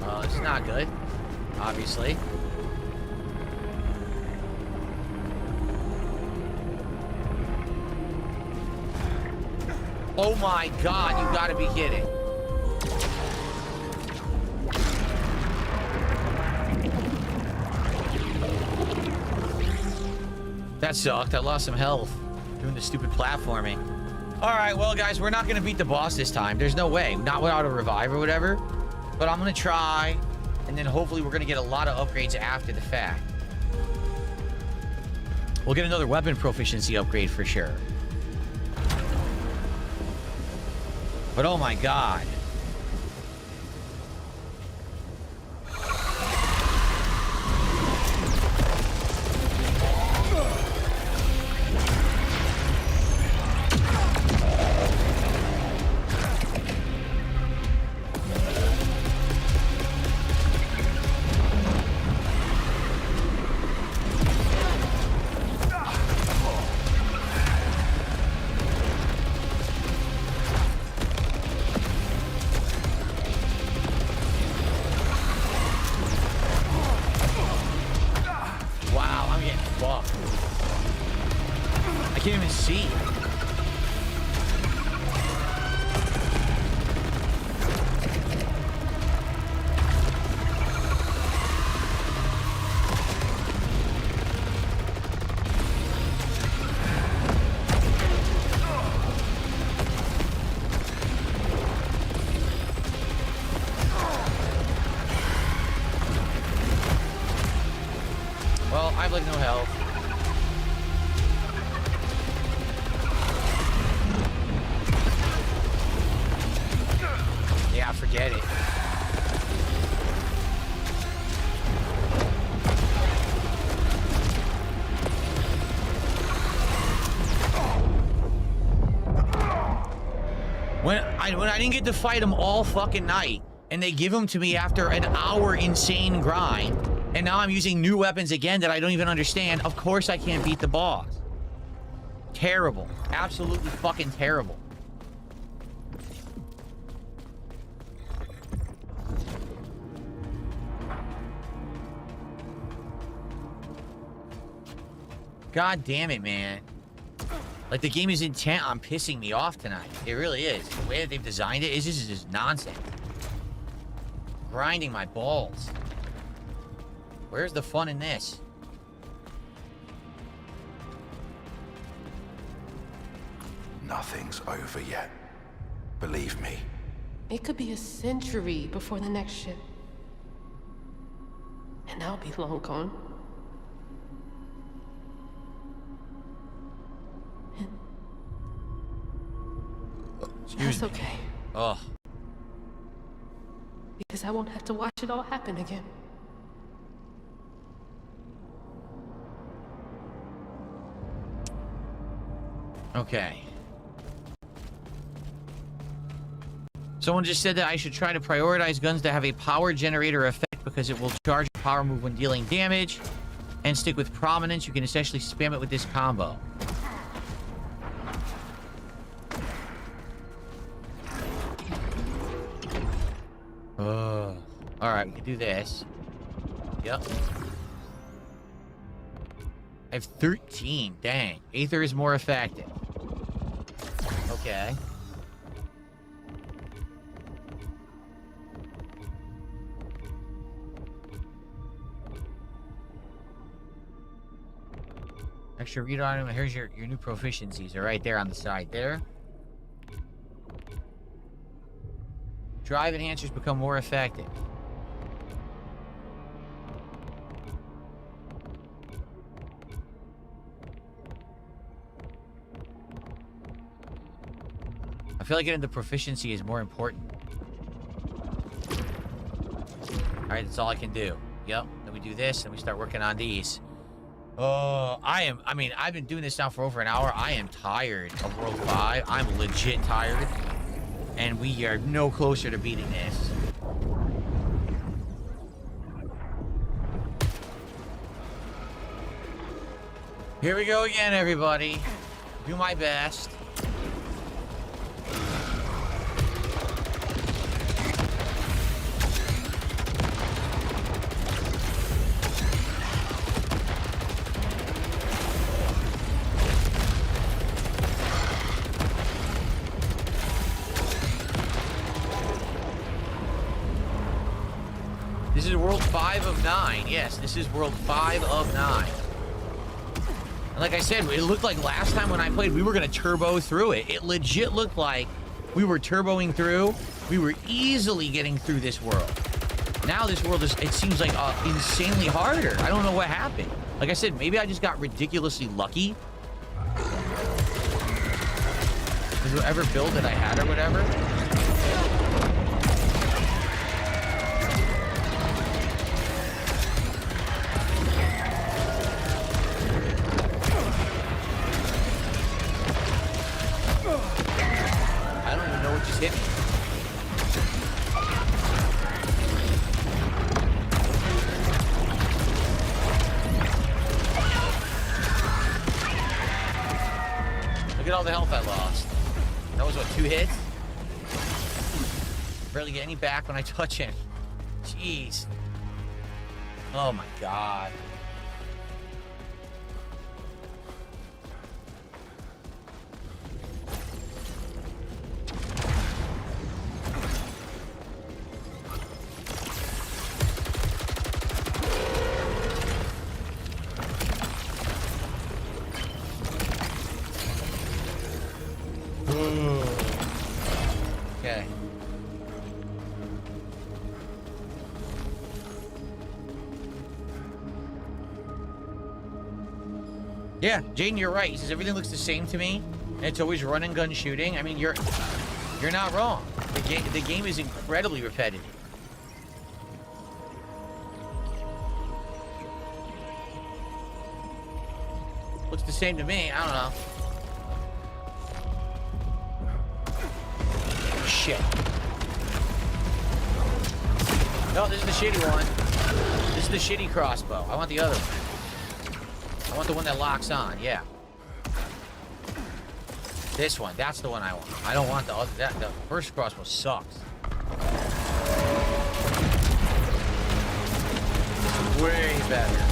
Well, it's not good, obviously. Oh my god, you gotta be kidding. That sucked. I lost some health doing the stupid platforming. All right, well, guys, we're not going to beat the boss this time. There's no way. Not without a revive or whatever. But I'm going to try, and then hopefully we're going to get a lot of upgrades after the fact. We'll get another weapon proficiency upgrade for sure. But oh my god. Wow, I'm getting fucked. I can't even see. Well, I have like no health. Yeah, forget it. When I didn't get to fight him all fucking night, and they give him to me after an hour insane grind, and now I'm using new weapons again that I don't even understand. Of course I can't beat the boss. Terrible. Absolutely fucking terrible. God damn it, man. Like, the game is intent on pissing me off tonight. It really is. The way that they've designed it is just nonsense. Grinding my balls. Where's the fun in this? Nothing's over yet. Believe me. It could be a century before the next ship. And I'll be long gone. That's okay. Oh. Because I won't have to watch it all happen again. Okay. Someone just said that I should try to prioritize guns that have a power generator effect because it will charge a power move when dealing damage, and stick with prominence. You can essentially spam it with this combo. Alright, we can do this. Yep. I have 13. Dang. Aether is more effective. Okay. Extra read item. Here's your new proficiencies. They're right there on the side there. Drive enhancers become more effective. feel like getting the proficiency is more important. All right, that's all I can do. Yep. Then we do this, and we start working on these. Oh, I mean, I've been doing this now for over an hour. I am tired of World 5. I'm legit tired. And we are no closer to beating this. Here we go again, everybody. Do my best. This is World 5 of 9. Yes, this is World 5 of 9. And like I said, it looked like last time when I played, we were going to turbo through it. It legit looked like we were turboing through. We were easily getting through this world. Now this world is, it seems like insanely harder. I don't know what happened. Like I said, maybe I just got ridiculously lucky. With whatever build that I had or whatever. Hit me. Look at all the health I lost. That was what, 2 hits? Barely get any back when I touch him. Jeez. Oh my god. Okay. Yeah, Jaden, you're right. He says everything looks the same to me, and it's always run and gun shooting. I mean, you're not wrong. The game is incredibly repetitive. Looks the same to me. I don't know. Shit. No, this is the shitty one. This is the shitty crossbow. I want the other one. I want the one that locks on. Yeah. This one. That's the one I want. I don't want the other. The first crossbow sucks. Way better.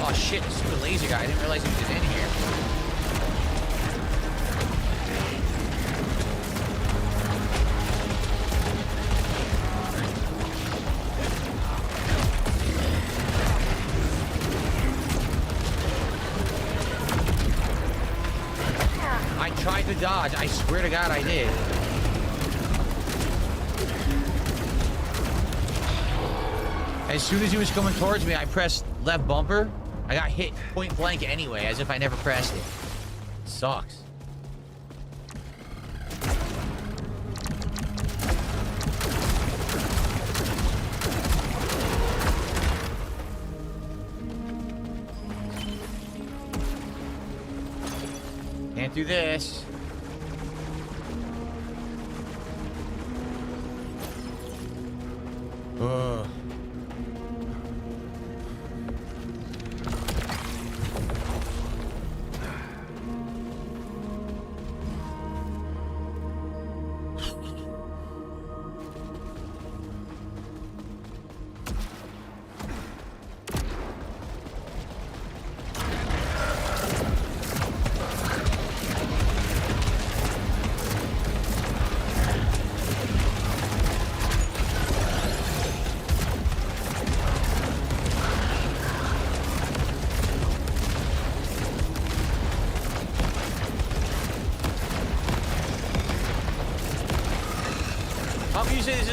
Oh shit, the stupid laser guy. I didn't realize he was in here. I tried to dodge. I swear to God I did. As soon as he was coming towards me, I pressed left bumper. I got hit point blank anyway, as if I never pressed it. Sucks. Can't do this. Ugh.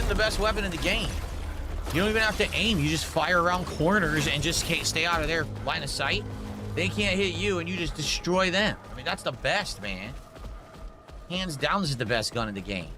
the best weapon in the game. You don't even have to aim. You just fire around corners and just stay out of their line of sight. They can't hit you, and you just destroy them. I mean, that's the best, man. Hands down, this is the best gun in the game.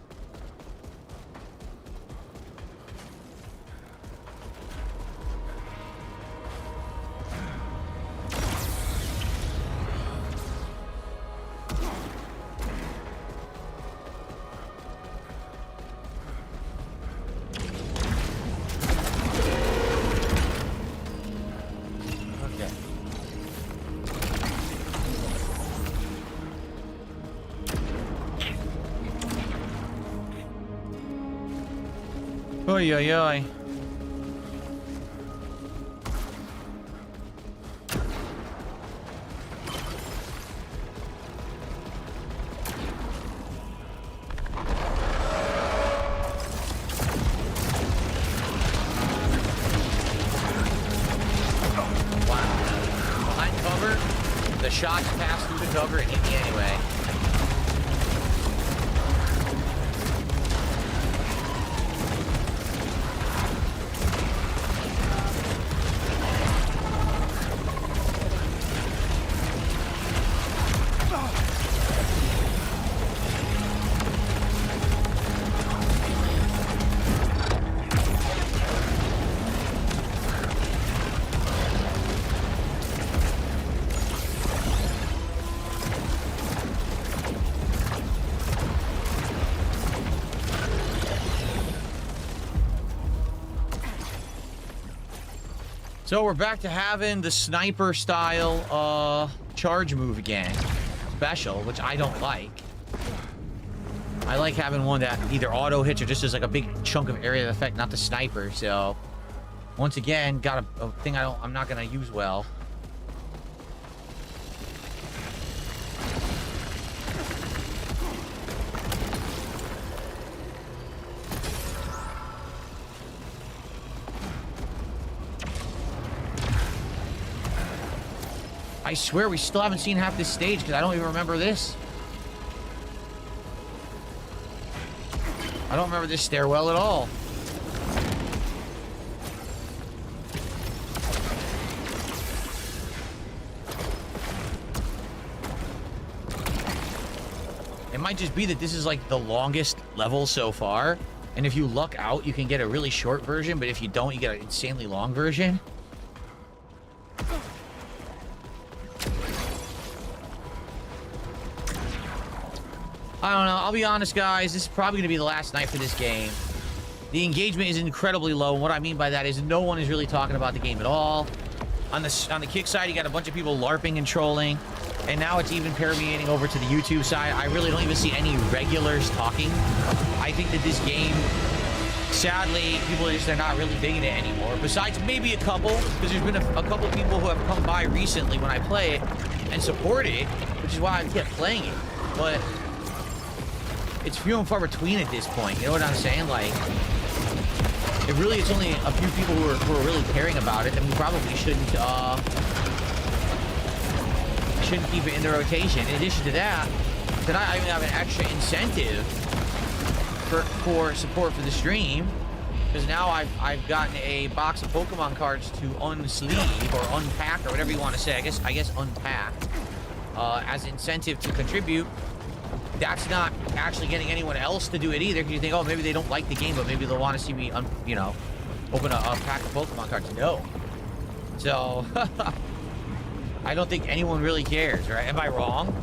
Oy, oy, oy. Behind cover, the shots pass through the cover and hit me anyway. So we're back to having the sniper style charge move again. Special, which I don't like. I like having one that either auto hits or just is like a big chunk of area of effect, not the sniper. So once again, got a thing I'm not gonna use well. I swear we still haven't seen half this stage because I don't even remember this. I don't remember this stairwell at all. It might just be that this is like the longest level so far. And if you luck out, you can get a really short version. But if you don't, you get an insanely long version. I don't know. I'll be honest, guys. This is probably going to be the last night for this game. The engagement is incredibly low. And what I mean by that is no one is really talking about the game at all. On the kick side, you got a bunch of people LARPing and trolling. And now it's even permeating over to the YouTube side. I really don't even see any regulars talking. I think that this game, sadly, they're not really digging it anymore. Besides maybe a couple, because there's been a couple people who have come by recently when I play it and support it, which is why I kept playing it. But it's few and far between at this point. You know what I'm saying? Like, it's only a few people who are really caring about it, then we probably shouldn't keep it in the rotation. In addition to that, then I even have an extra incentive for support for the stream, because now I've gotten a box of Pokemon cards to unsleeve or unpack or whatever you want to say. I guess unpack as incentive to contribute. That's not actually getting anyone else to do it either, because you think, oh, maybe they don't like the game, but maybe they'll want to see me, open a pack of Pokemon cards. No. So, I don't think anyone really cares, right? Am I wrong?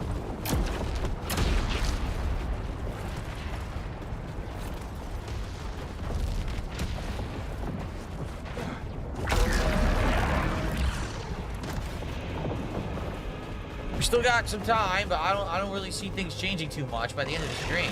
We still got some time, but I don't really see things changing too much by the end of the stream.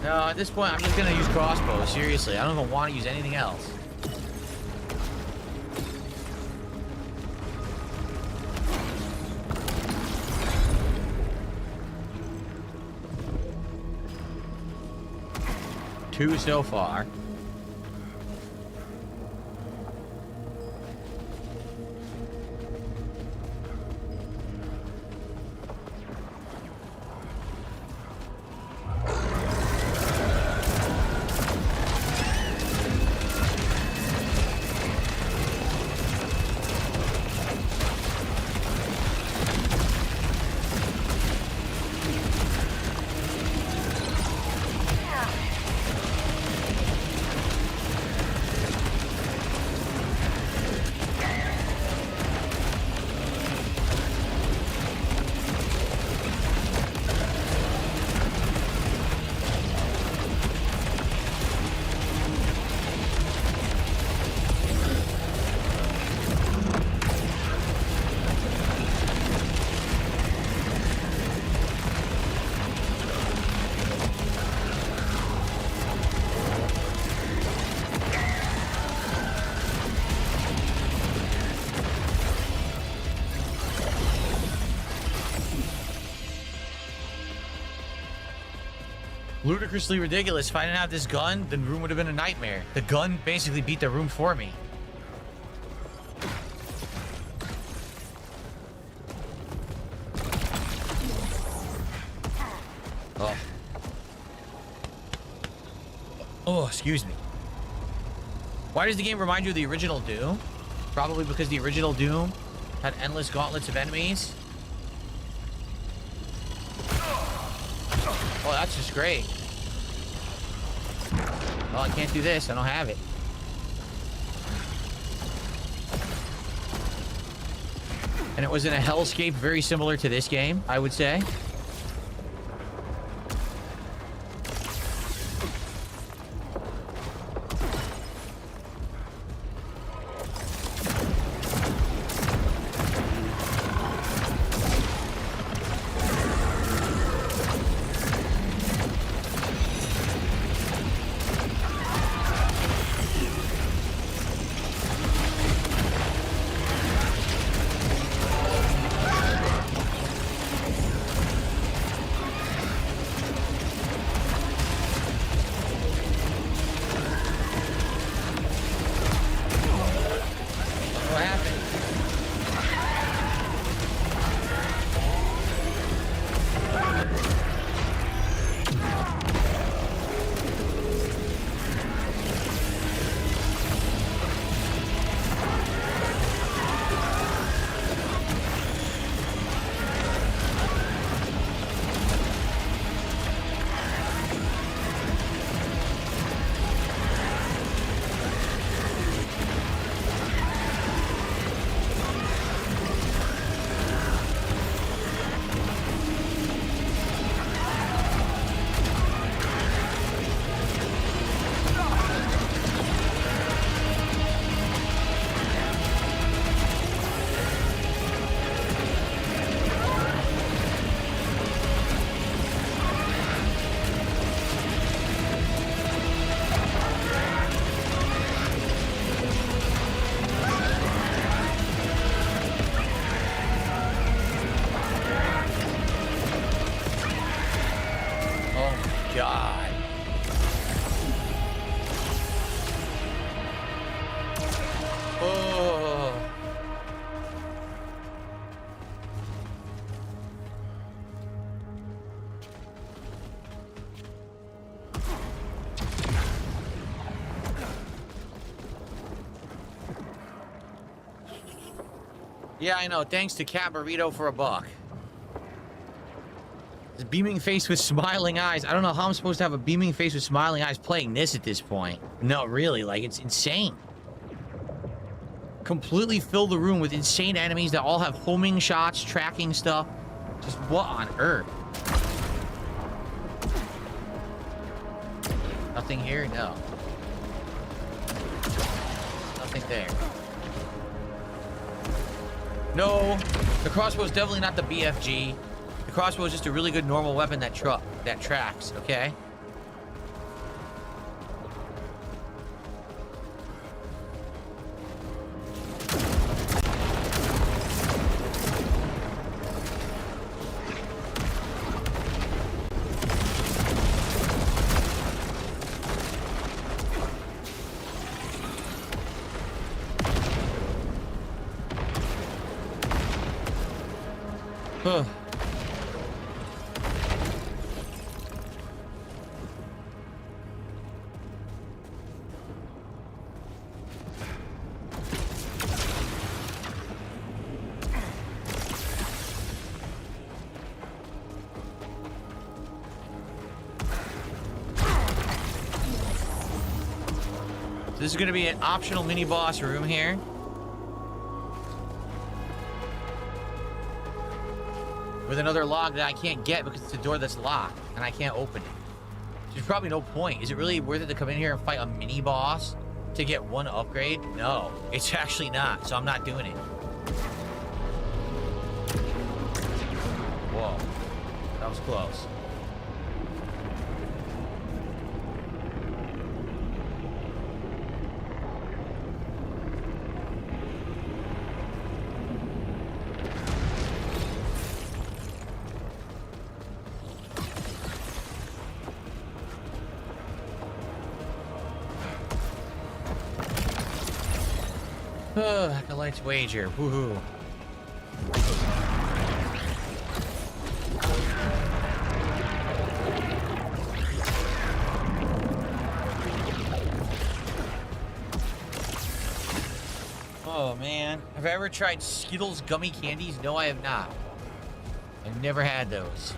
No, at this point, I'm just gonna use crossbows. Seriously, I don't even want to use anything else. Two so far. Ludicrously ridiculous. If I didn't have this gun, the room would have been a nightmare. The gun basically beat the room for me. Oh. Oh, excuse me. Why does the game remind you of the original Doom? Probably because the original Doom had endless gauntlets of enemies. Oh, that's just great. Oh, I can't do this. I don't have it. And it was in a hellscape very similar to this game, I would say. God. Oh. Yeah, I know. Thanks to Cat Burrito for $1. This beaming face with smiling eyes. I don't know how I'm supposed to have a beaming face with smiling eyes playing this at this point. No, really, like, it's insane. Completely fill the room with insane enemies that all have homing shots, tracking stuff. Just what on earth? Nothing here? No. Nothing there. No, the crossbow is definitely not the BFG. The crossbow is just a really good normal weapon that tracks, okay? Huh. So this is going to be an optional mini boss room here. With another log that I can't get because it's a door that's locked and I can't open it. There's probably no point. Is it really worth it to come in here and fight a mini boss to get one upgrade? No, it's actually not. So I'm not doing it. Whoa, that was close. Acolyte's wager. Woohoo. Oh man. Have I ever tried Skittles gummy candies? No, I have not. I've never had those.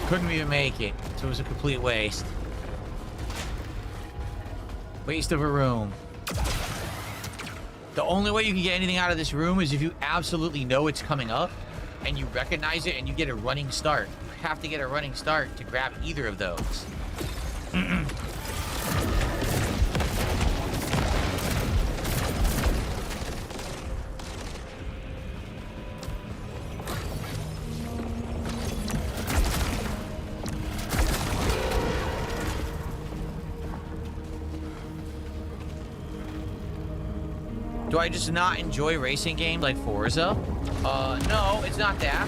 Couldn't even make it, so it was a complete waste. Waste of a room. The only way you can get anything out of this room is if you absolutely know it's coming up and you recognize it and you get a running start. You have to get a running start to grab either of those. Do I just not enjoy racing games like Forza? No, it's not that.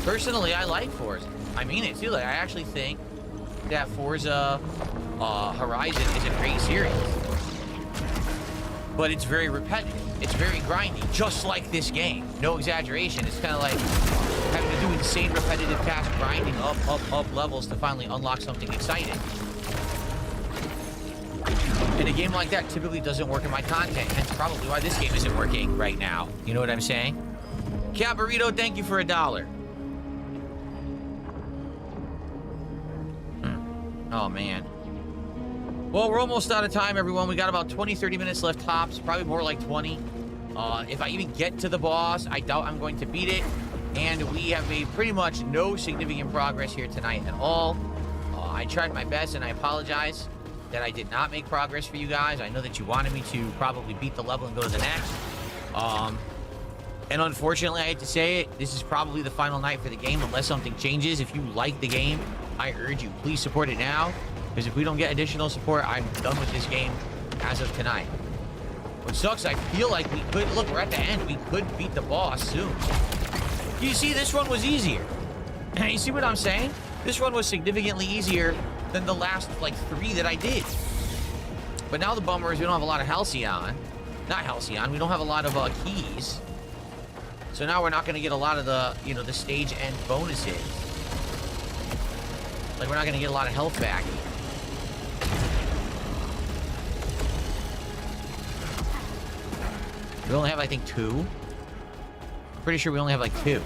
Personally, I like Forza. I mean it too. Like, I actually think that Forza Horizon is a great series. But it's very repetitive. It's very grindy, just like this game. No exaggeration. It's kind of like having to do insane repetitive tasks, grinding up levels to finally unlock something exciting. And a game like that typically doesn't work in my content, hence probably why this game isn't working right now. You know what I'm saying? Cat Burrito, thank you for $1. Oh, man. Well, we're almost out of time, everyone. We got about 20, 30 minutes left tops, probably more like 20. If I even get to the boss, I doubt I'm going to beat it. And we have made pretty much no significant progress here tonight at all. I tried my best, and I apologize that I did not make progress for you guys. I know that you wanted me to probably beat the level and go to the next. And unfortunately, I hate to say it, this is probably the final night for the game unless something changes. If you like the game, I urge you, please support it now. Because if we don't get additional support, I'm done with this game as of tonight. What sucks, I feel like we could, look, we're at the end. We could beat the boss soon. You see, this one was easier. You see what I'm saying? This one was significantly easier than the last, like, 3 that I did. But now the bummer is we don't have a lot of Halcyon. Not Halcyon, we don't have a lot of keys. So now we're not going to get a lot of the, you know, the stage end bonuses. Like, we're not going to get a lot of health back. We only have, I think, 2. I'm pretty sure we only have, like, 2.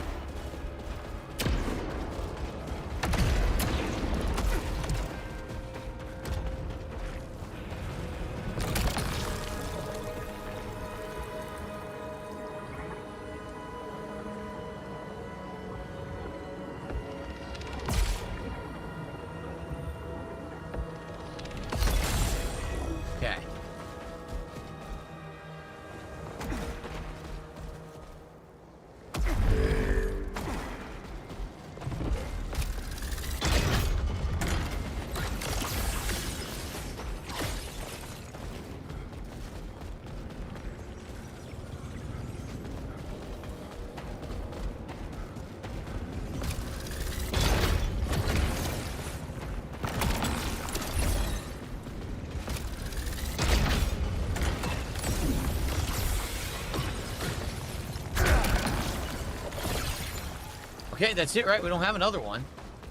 Okay. Okay, that's it, right? We don't have another one.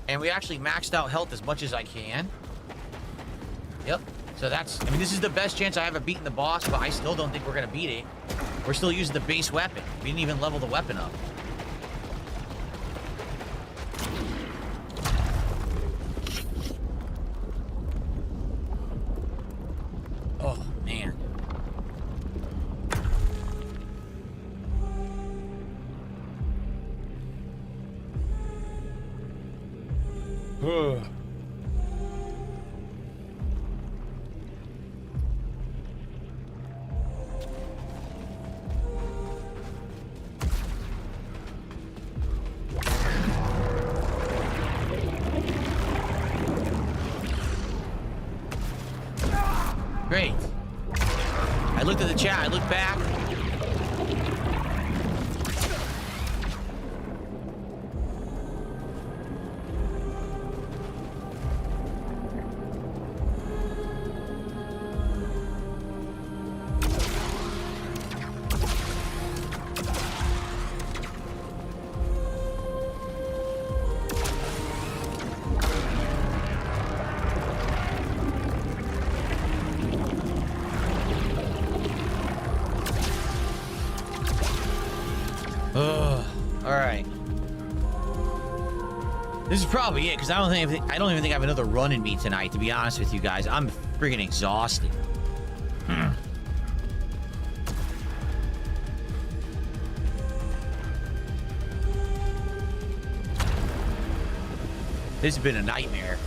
And we actually maxed out health as much as I can. Yep. So that's, I mean, this is the best chance I have of beating the boss, but I still don't think we're going to beat it. We're still using the base weapon. We didn't even level the weapon up. Oh, man. Great. I looked at the chat, I looked back. Alright. This is probably it, because I don't even think I have another run in me tonight, to be honest with you guys. I'm freaking exhausted. This has been a nightmare.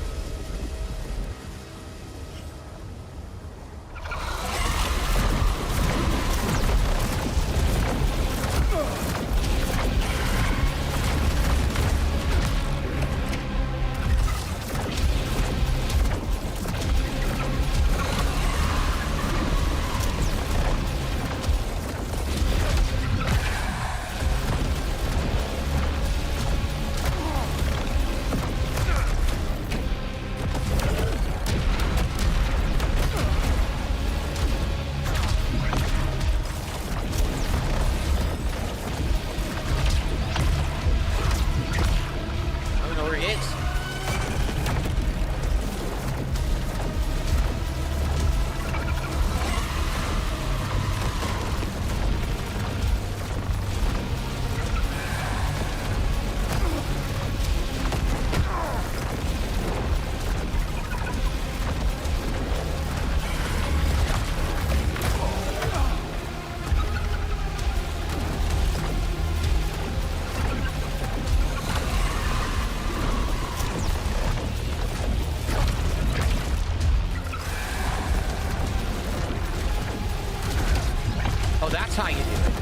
That's how you do it.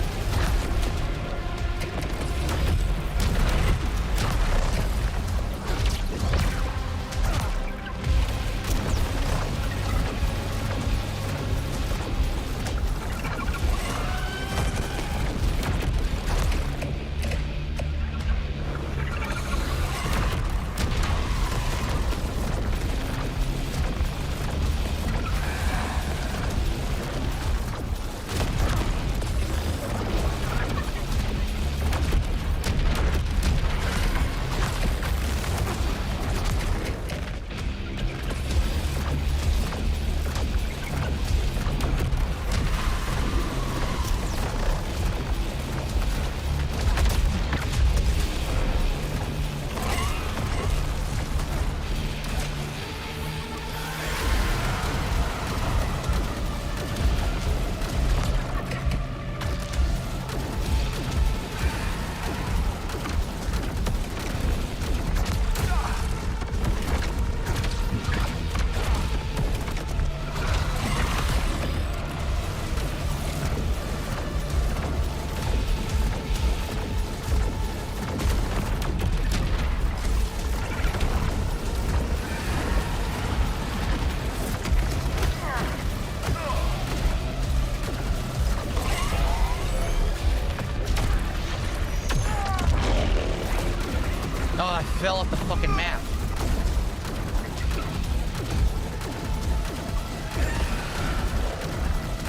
I fell off the fucking map.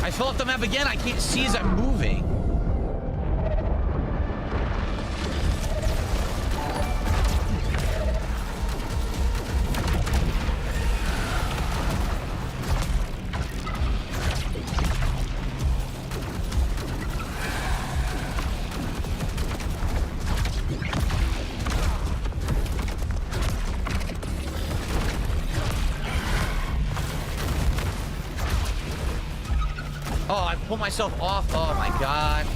I fell off the map again. I can't see as I'm moving. pull myself off. Oh my god.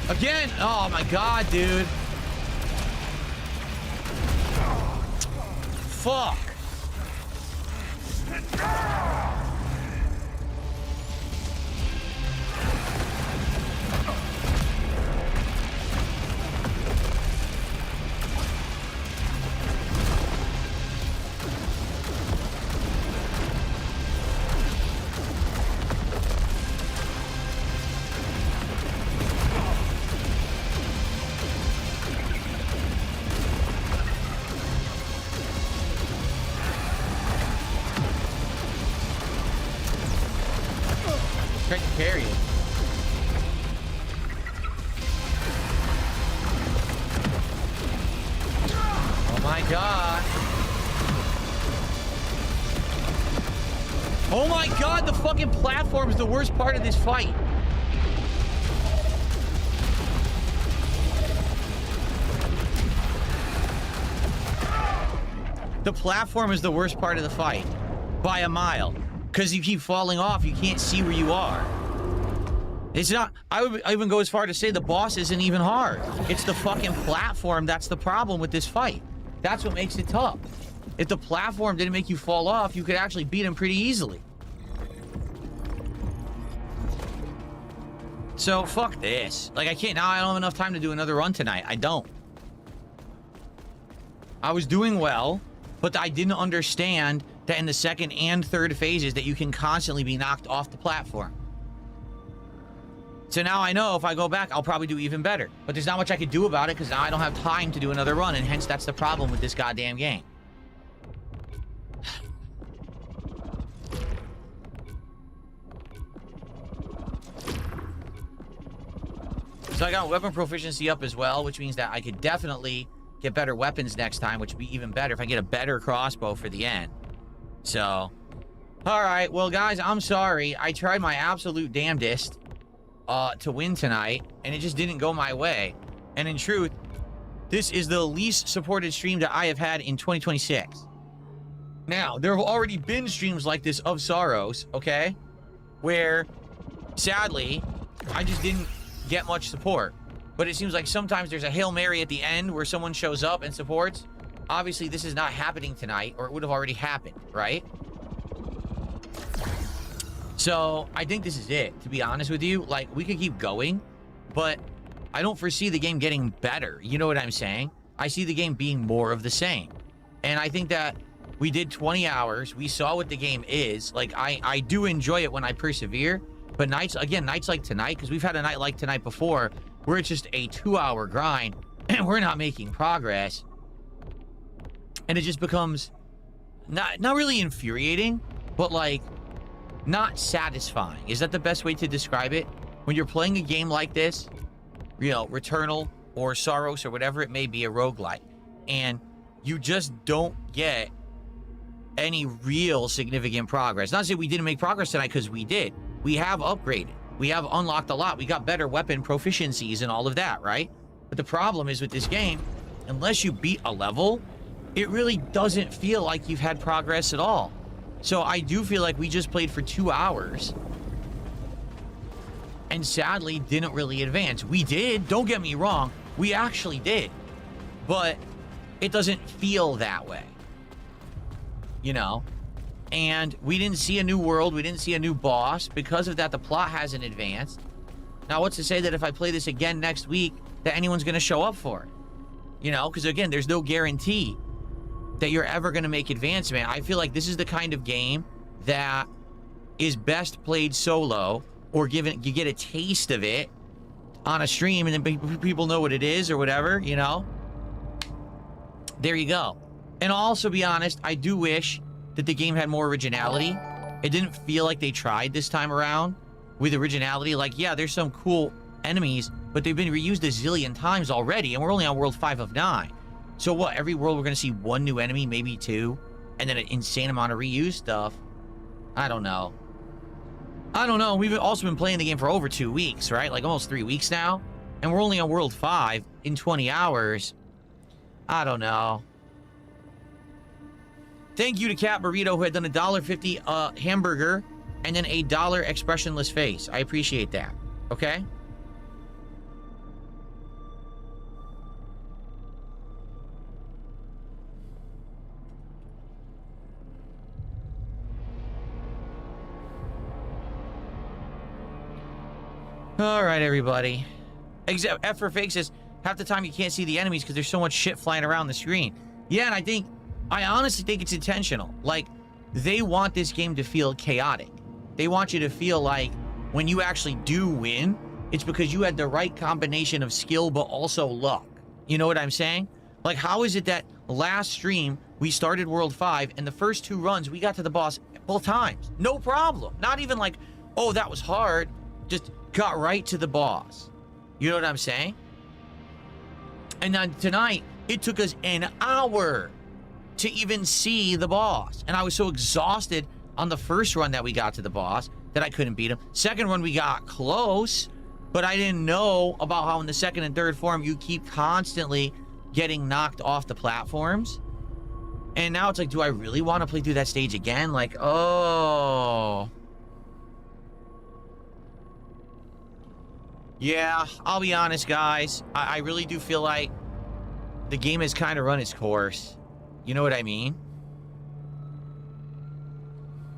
Again! Oh my god, dude. Fuck. Trying to carry it. Oh my god. Oh my god, the fucking platform is the worst part of this fight. The platform is the worst part of the fight. By a mile. Because you keep falling off, you can't see where you are. It's not... I even go as far to say the boss isn't even hard. It's the fucking platform that's the problem with this fight. That's what makes it tough. If the platform didn't make you fall off, you could actually beat him pretty easily. So, fuck this. Like, I can't... Now I don't have enough time to do another run tonight. I don't. I was doing well, but I didn't understand that in the second and third phases that you can constantly be knocked off the platform. So now I know if I go back, I'll probably do even better. But there's not much I could do about it because now I don't have time to do another run, and hence that's the problem with this goddamn game. So I got weapon proficiency up as well, which means that I could definitely get better weapons next time, which would be even better if I get a better crossbow for the end. So, alright, well guys, I'm sorry. I tried my absolute damnedest to win tonight, and it just didn't go my way. And in truth, this is the least supported stream that I have had in 2026. Now, there have already been streams like this of Saros, okay? Where, sadly, I just didn't get much support. But it seems like sometimes there's a Hail Mary at the end where someone shows up and supports. Obviously, this is not happening tonight, or it would have already happened, right? So, I think this is it, to be honest with you. Like, we could keep going, but I don't foresee the game getting better. You know what I'm saying? I see the game being more of the same. And I think that we did 20 hours. We saw what the game is. Like, I do enjoy it when I persevere. But nights like tonight, because we've had a night like tonight before, where it's just a 2-hour grind, and we're not making progress. And it just becomes not really infuriating, but like not satisfying. Is that the best way to describe it? When you're playing a game like this, you know, Returnal or Saros or whatever it may be, a roguelike, and you just don't get any real significant progress. Not to say we didn't make progress tonight, because we did. We have upgraded. We have unlocked a lot. We got better weapon proficiencies and all of that, right? But the problem is with this game, unless you beat a level, it really doesn't feel like you've had progress at all. So I do feel like we just played for 2 hours and sadly didn't really advance. We did, don't get me wrong, we actually did, but it doesn't feel that way, you know? And we didn't see a new world, we didn't see a new boss. Because of that, the plot hasn't advanced. Now, what's to say that if I play this again next week, that anyone's gonna show up for it? You know, because again, there's no guarantee that you're ever gonna make advancement. I feel like this is the kind of game that is best played solo, or you get a taste of it on a stream, and then people know what it is or whatever, you know? There you go. And I'll also be honest, I do wish that the game had more originality. It didn't feel like they tried this time around with originality. Like, yeah, there's some cool enemies, but they've been reused a zillion times already, and we're only on World 5 of 9. So what? Every world we're going to see one new enemy, maybe two, and then an insane amount of reuse stuff. I don't know. I don't know. We've also been playing the game for over 2 weeks, right? Like almost 3 weeks now. And we're only on World 5 in 20 hours. I don't know. Thank you to Cat Burrito, who had done a $1.50 hamburger and then a $1 expressionless face. I appreciate that. Okay? All right, everybody. Except F for Fake says, half the time you can't see the enemies because there's so much shit flying around the screen. Yeah, and I honestly think it's intentional. Like, they want this game to feel chaotic. They want you to feel like when you actually do win, it's because you had the right combination of skill but also luck. You know what I'm saying? Like, how is it that last stream we started World 5 and the first 2 runs we got to the boss both times? No problem. Not even like, oh, that was hard. Just got right to the boss. You know what I'm saying? And then tonight, it took us an hour to even see the boss. And I was so exhausted on the first run that we got to the boss that I couldn't beat him. Second run, we got close, but I didn't know about how in the second and third form, you keep constantly getting knocked off the platforms. And now it's like, do I really want to play through that stage again? Like, oh. Yeah, I'll be honest, guys. I really do feel like the game has kind of run its course. You know what I mean?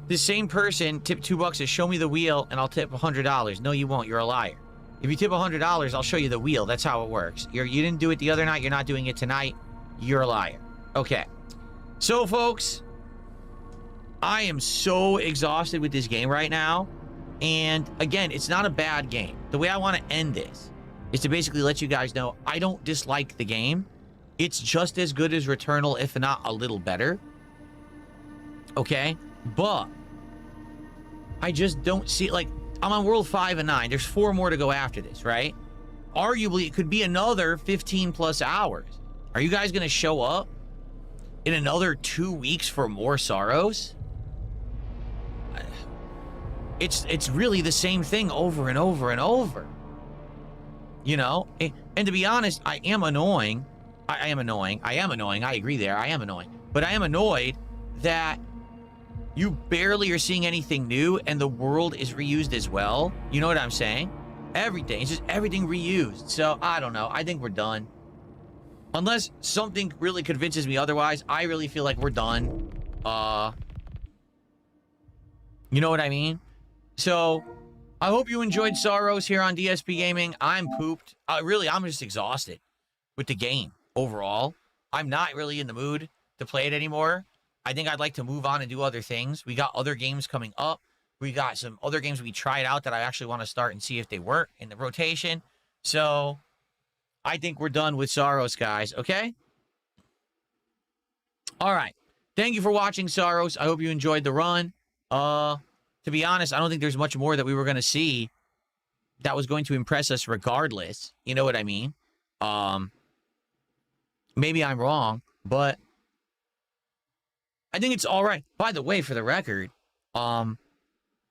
The same person tipped $2 says, show me the wheel and I'll tip $100. No, you won't. You're a liar. If you tip $100, I'll show you the wheel. That's how it works. You didn't do it the other night. You're not doing it tonight. You're a liar. Okay. So, folks, I am so exhausted with this game right now. And again, it's not a bad game. The way I want to end this is to basically let you guys know I don't dislike the game. It's just as good as Returnal, if not a little better. Okay? But I just don't see, like, I'm on World 5 and 9. There's 4 more to go after this, right? Arguably, it could be another 15 plus hours. Are you guys going to show up in another 2 weeks for more Saros? It's really the same thing over and over and over. You know? And to be honest, I am annoying. I am annoying. I agree there. I am annoying. But I am annoyed that you barely are seeing anything new and the world is reused as well. You know what I'm saying? Everything. It's just everything reused. So, I don't know. I think we're done. Unless something really convinces me otherwise, I really feel like we're done. You know what I mean? So, I hope you enjoyed Saros here on DSP Gaming. I'm pooped. Really, I'm just exhausted with the game overall. I'm not really in the mood to play it anymore. I think I'd like to move on and do other things. We got other games coming up. We got some other games we tried out that I actually want to start and see if they work in the rotation. So, I think we're done with Saros, guys. Okay? All right. Thank you for watching Saros. I hope you enjoyed the run. To be honest, I don't think there's much more that we were going to see that was going to impress us regardless. You know what I mean? Maybe I'm wrong, but I think it's all right. By the way, for the record,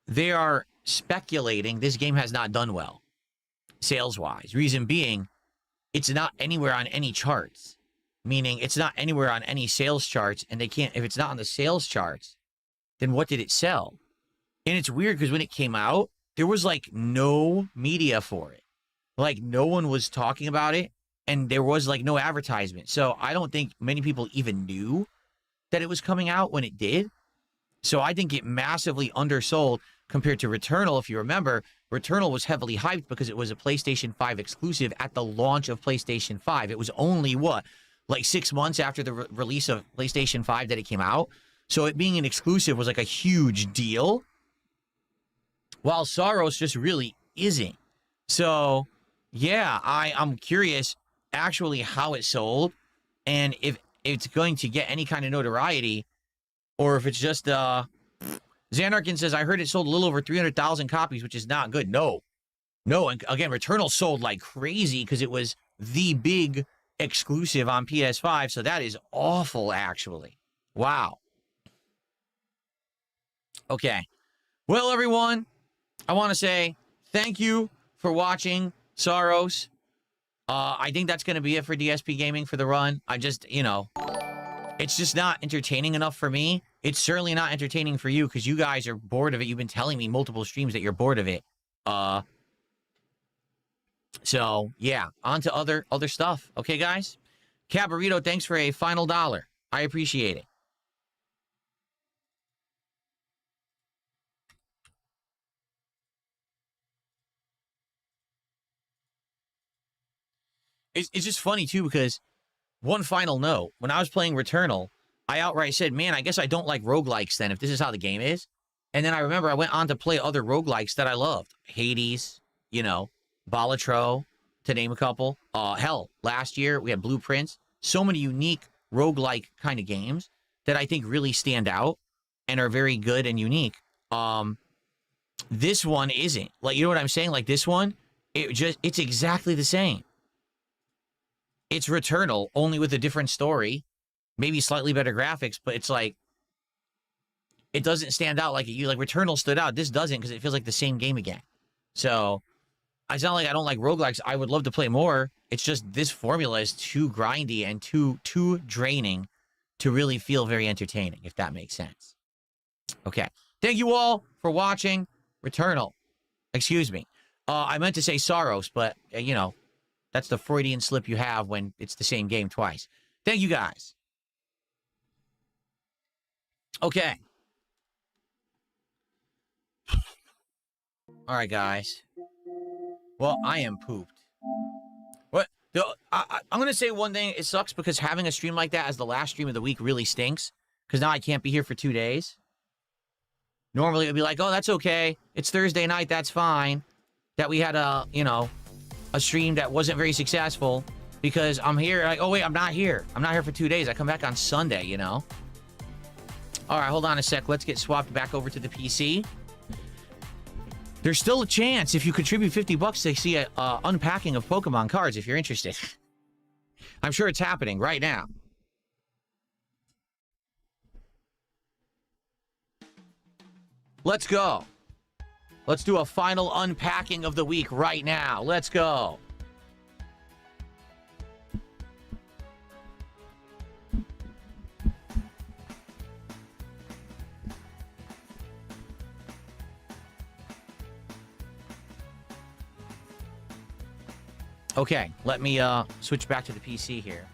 they are speculating this game has not done well, sales-wise. Reason being, it's not anywhere on any charts. Meaning, it's not anywhere on any sales charts, and they can't, if it's not on the sales charts, then what did it sell? And it's weird because when it came out, there was like no media for it. Like no one was talking about it and there was like no advertisement. So I don't think many people even knew that it was coming out when it did. So I think it massively undersold compared to Returnal. If you remember, Returnal was heavily hyped because it was a PlayStation 5 exclusive at the launch of PlayStation 5. It was only what, like 6 months after the release of PlayStation 5 that it came out. So it being an exclusive was like a huge deal. While Saros just really isn't. So, yeah, I'm curious actually how it sold and if it's going to get any kind of notoriety or if it's just, Xanarkin says, I heard it sold a little over 300,000 copies, which is not good. No. And again, Returnal sold like crazy because it was the big exclusive on PS5, so that is awful, actually. Wow. Okay. Well, everyone, I want to say thank you for watching Saros. I think that's going to be it for DSP Gaming for the run. I just, it's just not entertaining enough for me. It's certainly not entertaining for you because you guys are bored of it. You've been telling me multiple streams that you're bored of it. So yeah, on to other stuff. Okay, guys? Cabarito, thanks for a final $1. I appreciate it. It's just funny, too, because one final note. When I was playing Returnal, I outright said, man, I guess I don't like roguelikes then, if this is how the game is. And then I remember I went on to play other roguelikes that I loved. Hades, Balatro, to name a couple. Hell, last year we had Blueprints. So many unique roguelike kind of games that I think really stand out and are very good and unique. This one isn't. Like, you know what I'm saying? Like, this one, it's exactly the same. It's Returnal, only with a different story, maybe slightly better graphics, but it's like, it doesn't stand out like Returnal stood out. This doesn't, because it feels like the same game again. So, it's not like I don't like roguelikes. I would love to play more. It's just this formula is too grindy and too draining to really feel very entertaining, if that makes sense. Okay. Thank you all for watching Returnal. Excuse me. I meant to say Saros, but, that's the Freudian slip you have when it's the same game twice. Thank you, guys. Okay. All right, guys. Well, I am pooped. What? I'm going to say one thing. It sucks because having a stream like that as the last stream of the week really stinks. Because now I can't be here for 2 days. Normally, it would be like, oh, that's okay. It's Thursday night. That's fine. That we had a stream that wasn't very successful. Because I'm here. Like, oh, wait, I'm not here. I'm not here for 2 days. I come back on Sunday, All right, hold on a sec. Let's get swapped back over to the PC. There's still a chance if you contribute $50 to see a unpacking of Pokemon cards if you're interested. I'm sure it's happening right now. Let's go. Let's do a final unpacking of the week right now. Let's go. Okay, let me switch back to the PC here.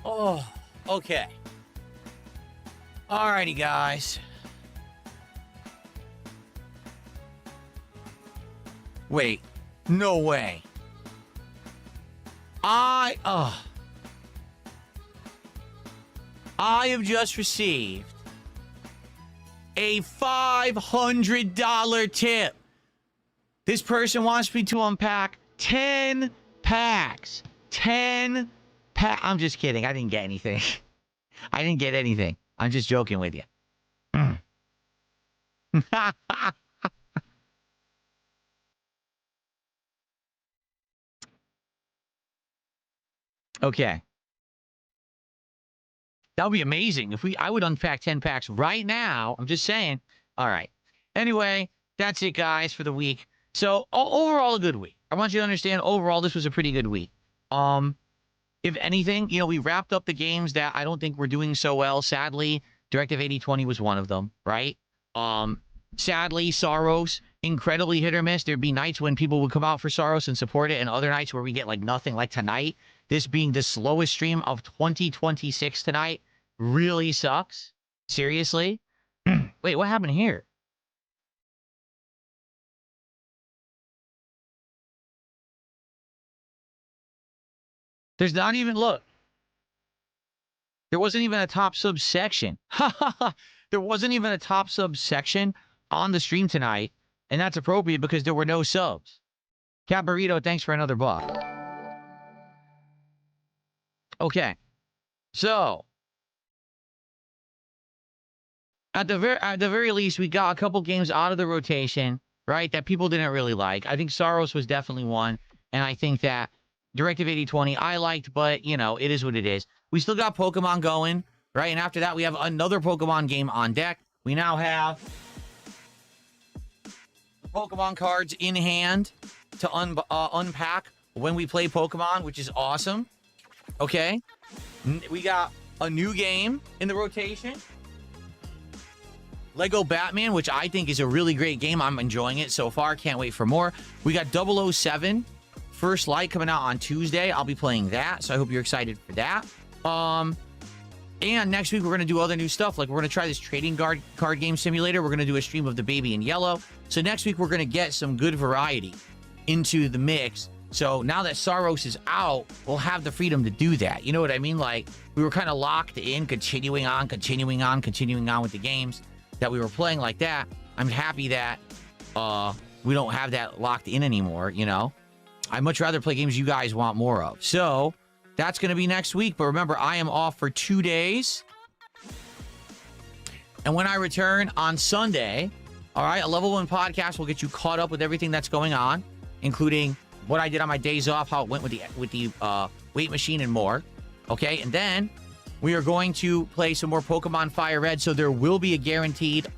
Oh, okay. Alrighty, guys. Wait, no way. I have just received a $500 tip. This person wants me to unpack 10 packs. 10 packs. I'm just kidding. I didn't get anything. I didn't get anything. I'm just joking with you. Okay. That would be amazing. I would unpack 10 packs right now. I'm just saying. All right. Anyway, that's it, guys, for the week. So overall, a good week. I want you to understand, overall, this was a pretty good week. If anything, we wrapped up the games that I don't think we're doing so well. Sadly, Directive 8020 was one of them, right? Sadly, Saros, incredibly hit or miss. There'd be nights when people would come out for Saros and support it, and other nights where we get like nothing, like tonight. This being the slowest stream of 2026 tonight really sucks. Seriously? Wait, what happened here? There's not even, look. There wasn't even a top subsection. There wasn't even a top subsection on the stream tonight, and that's appropriate because there were no subs. Cat Burrito, thanks for another buck. Okay. So, at the very least, we got a couple games out of the rotation, right, that people didn't really like. I think Saros was definitely one, and I think that Directive 8020 I liked, but, it is what it is. We still got Pokemon going, right? And after that, we have another Pokemon game on deck. We now have Pokemon cards in hand to unpack when we play Pokemon, which is awesome. Okay. We got a new game in the rotation. Lego Batman, which I think is a really great game. I'm enjoying it so far. Can't wait for more. We got 007 First Light coming out on Tuesday. I'll be playing that, so I hope you're excited for that. And next week, we're going to do other new stuff. Like, we're going to try this trading card game simulator. We're going to do a stream of the Baby in Yellow. So next week, we're going to get some good variety into the mix. So now that Saros is out, we'll have the freedom to do that. You know what I mean? Like, we were kind of locked in, continuing on with the games that we were playing like that. I'm happy that we don't have that locked in anymore, I'd much rather play games you guys want more of. So that's going to be next week. But remember, I am off for 2 days. And when I return on Sunday, all right, a Level 1 podcast will get you caught up with everything that's going on, including what I did on my days off, how it went with the weight machine and more. Okay, and then we are going to play some more Pokemon Fire Red. So there will be a guaranteed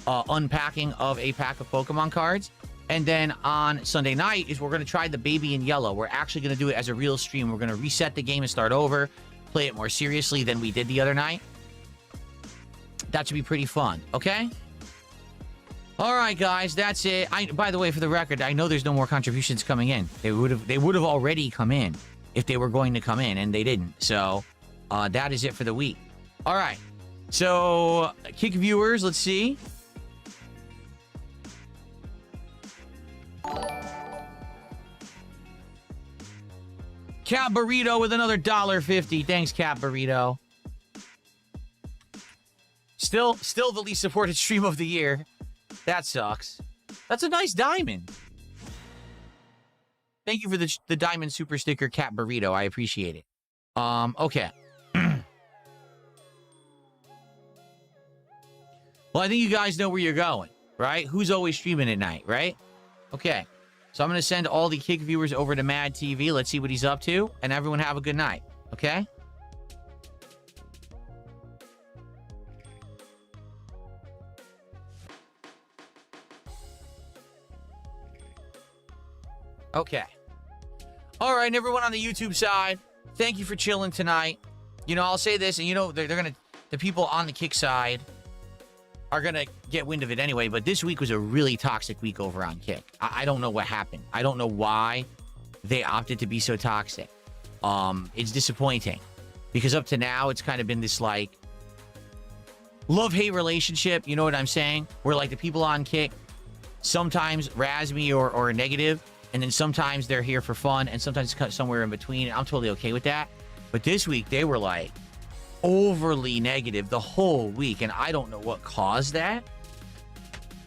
unpacking of a pack of Pokemon cards. And then on Sunday night is we're going to try the Baby in Yellow. We're actually going to do it as a real stream. We're going to reset the game and start over, play it more seriously than we did the other night. That should be pretty fun, okay? All right, guys, that's it. By the way, for the record, I know there's no more contributions coming in. They would have already come in if they were going to come in, and they didn't. So that is it for the week. All right. So, Kick viewers, let's see. Cat Burrito with another $1.50. Thanks, Cat Burrito. Still the least supported stream of the year. That sucks. That's a nice diamond. Thank you for the diamond super sticker, Cat Burrito. I appreciate it. Okay. Well, I think you guys know where you're going, right? Who's always streaming at night, right? Okay. So I'm going to send all the Kick viewers over to Mad TV. Let's see what he's up to. And everyone have a good night. Okay? Okay. All right, and everyone on the YouTube side, thank you for chilling tonight. I'll say this, and they're going to, the people on the Kick side are going to get wind of it anyway, but this week was a really toxic week over on Kick. I don't know what happened. I don't know why they opted to be so toxic. It's disappointing because up to now, it's kind of been this like love-hate relationship. You know what I'm saying? Where like the people on Kick sometimes razz me or are negative, and then sometimes they're here for fun, and sometimes it's somewhere in between. I'm totally okay with that. But this week, they were like overly negative the whole week, and I don't know what caused that.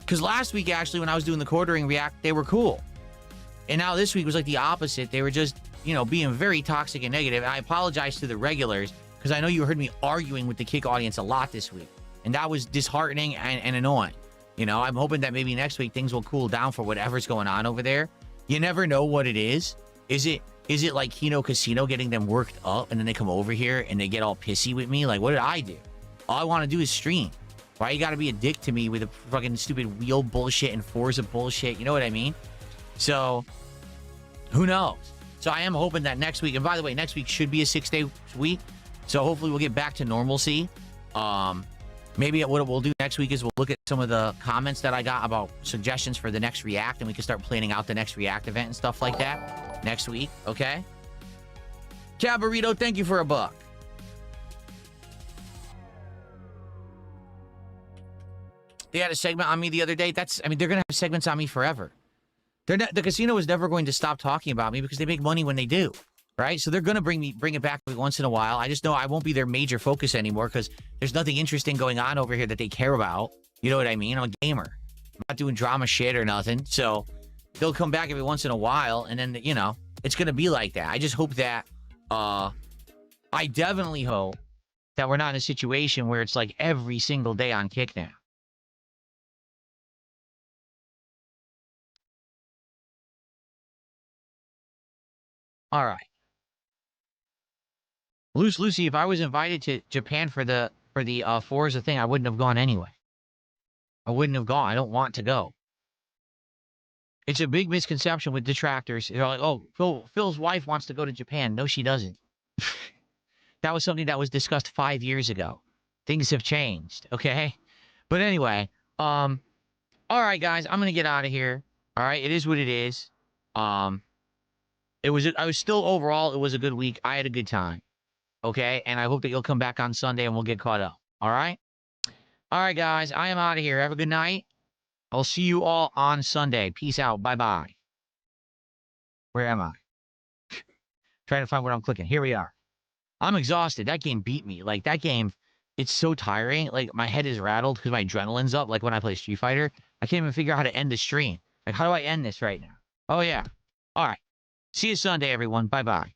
Because last week, actually, when I was doing the quartering react, they were cool. And now this week was like the opposite. They were just, being very toxic and negative. And I apologize to the regulars, because I know you heard me arguing with the Kick audience a lot this week. And that was disheartening and annoying. You know, I'm hoping that maybe next week things will cool down for whatever's going on over there. You never know what it is. Is it like Kino Casino getting them worked up and then they come over here and they get all pissy with me? Like, what did I do? All I want to do is stream. Why you got to be a dick to me with a fucking stupid wheel bullshit and Forza bullshit? You know what I mean? So, who knows? So I am hoping that next week, and by the way, next week should be a 6-day week. So hopefully we'll get back to normalcy. Maybe what we'll do next week is we'll look at some of the comments that I got about suggestions for the next React, and we can start planning out the next React event and stuff like that next week, okay? Cabarito, thank you for $1. They had a segment on me the other day. I mean, they're going to have segments on me forever. The casino is never going to stop talking about me because they make money when they do, right? So they're going to bring it back once in a while. I just know I won't be their major focus anymore because there's nothing interesting going on over here that they care about. You know what I mean? I'm a gamer. I'm not doing drama shit or nothing. So they'll come back every once in a while, and then, you know, it's going to be like that. I just hope that, I definitely hope that we're not in a situation where it's like every single day on Kick now. All right. Lucy, if I was invited to Japan for the Forza thing, I wouldn't have gone anyway. I wouldn't have gone. I don't want to go. It's a big misconception with detractors. They're like, oh, Phil's wife wants to go to Japan. No, she doesn't. That was something that was discussed 5 years ago. Things have changed, okay? But anyway, all right, guys, I'm gonna get out of here. All right, it is what it is. I was still overall, it was a good week. I had a good time. Okay, and I hope that you'll come back on Sunday and we'll get caught up. All right? All right, guys, I am out of here. Have a good night. I'll see you all on Sunday. Peace out. Bye-bye. Where am I? Trying to find where I'm clicking. Here we are. I'm exhausted. That game beat me. Like, that game, it's so tiring. Like, my head is rattled because my adrenaline's up. Like, when I play Street Fighter, I can't even figure out how to end the stream. Like, how do I end this right now? Oh, yeah. All right. See you Sunday, everyone. Bye-bye.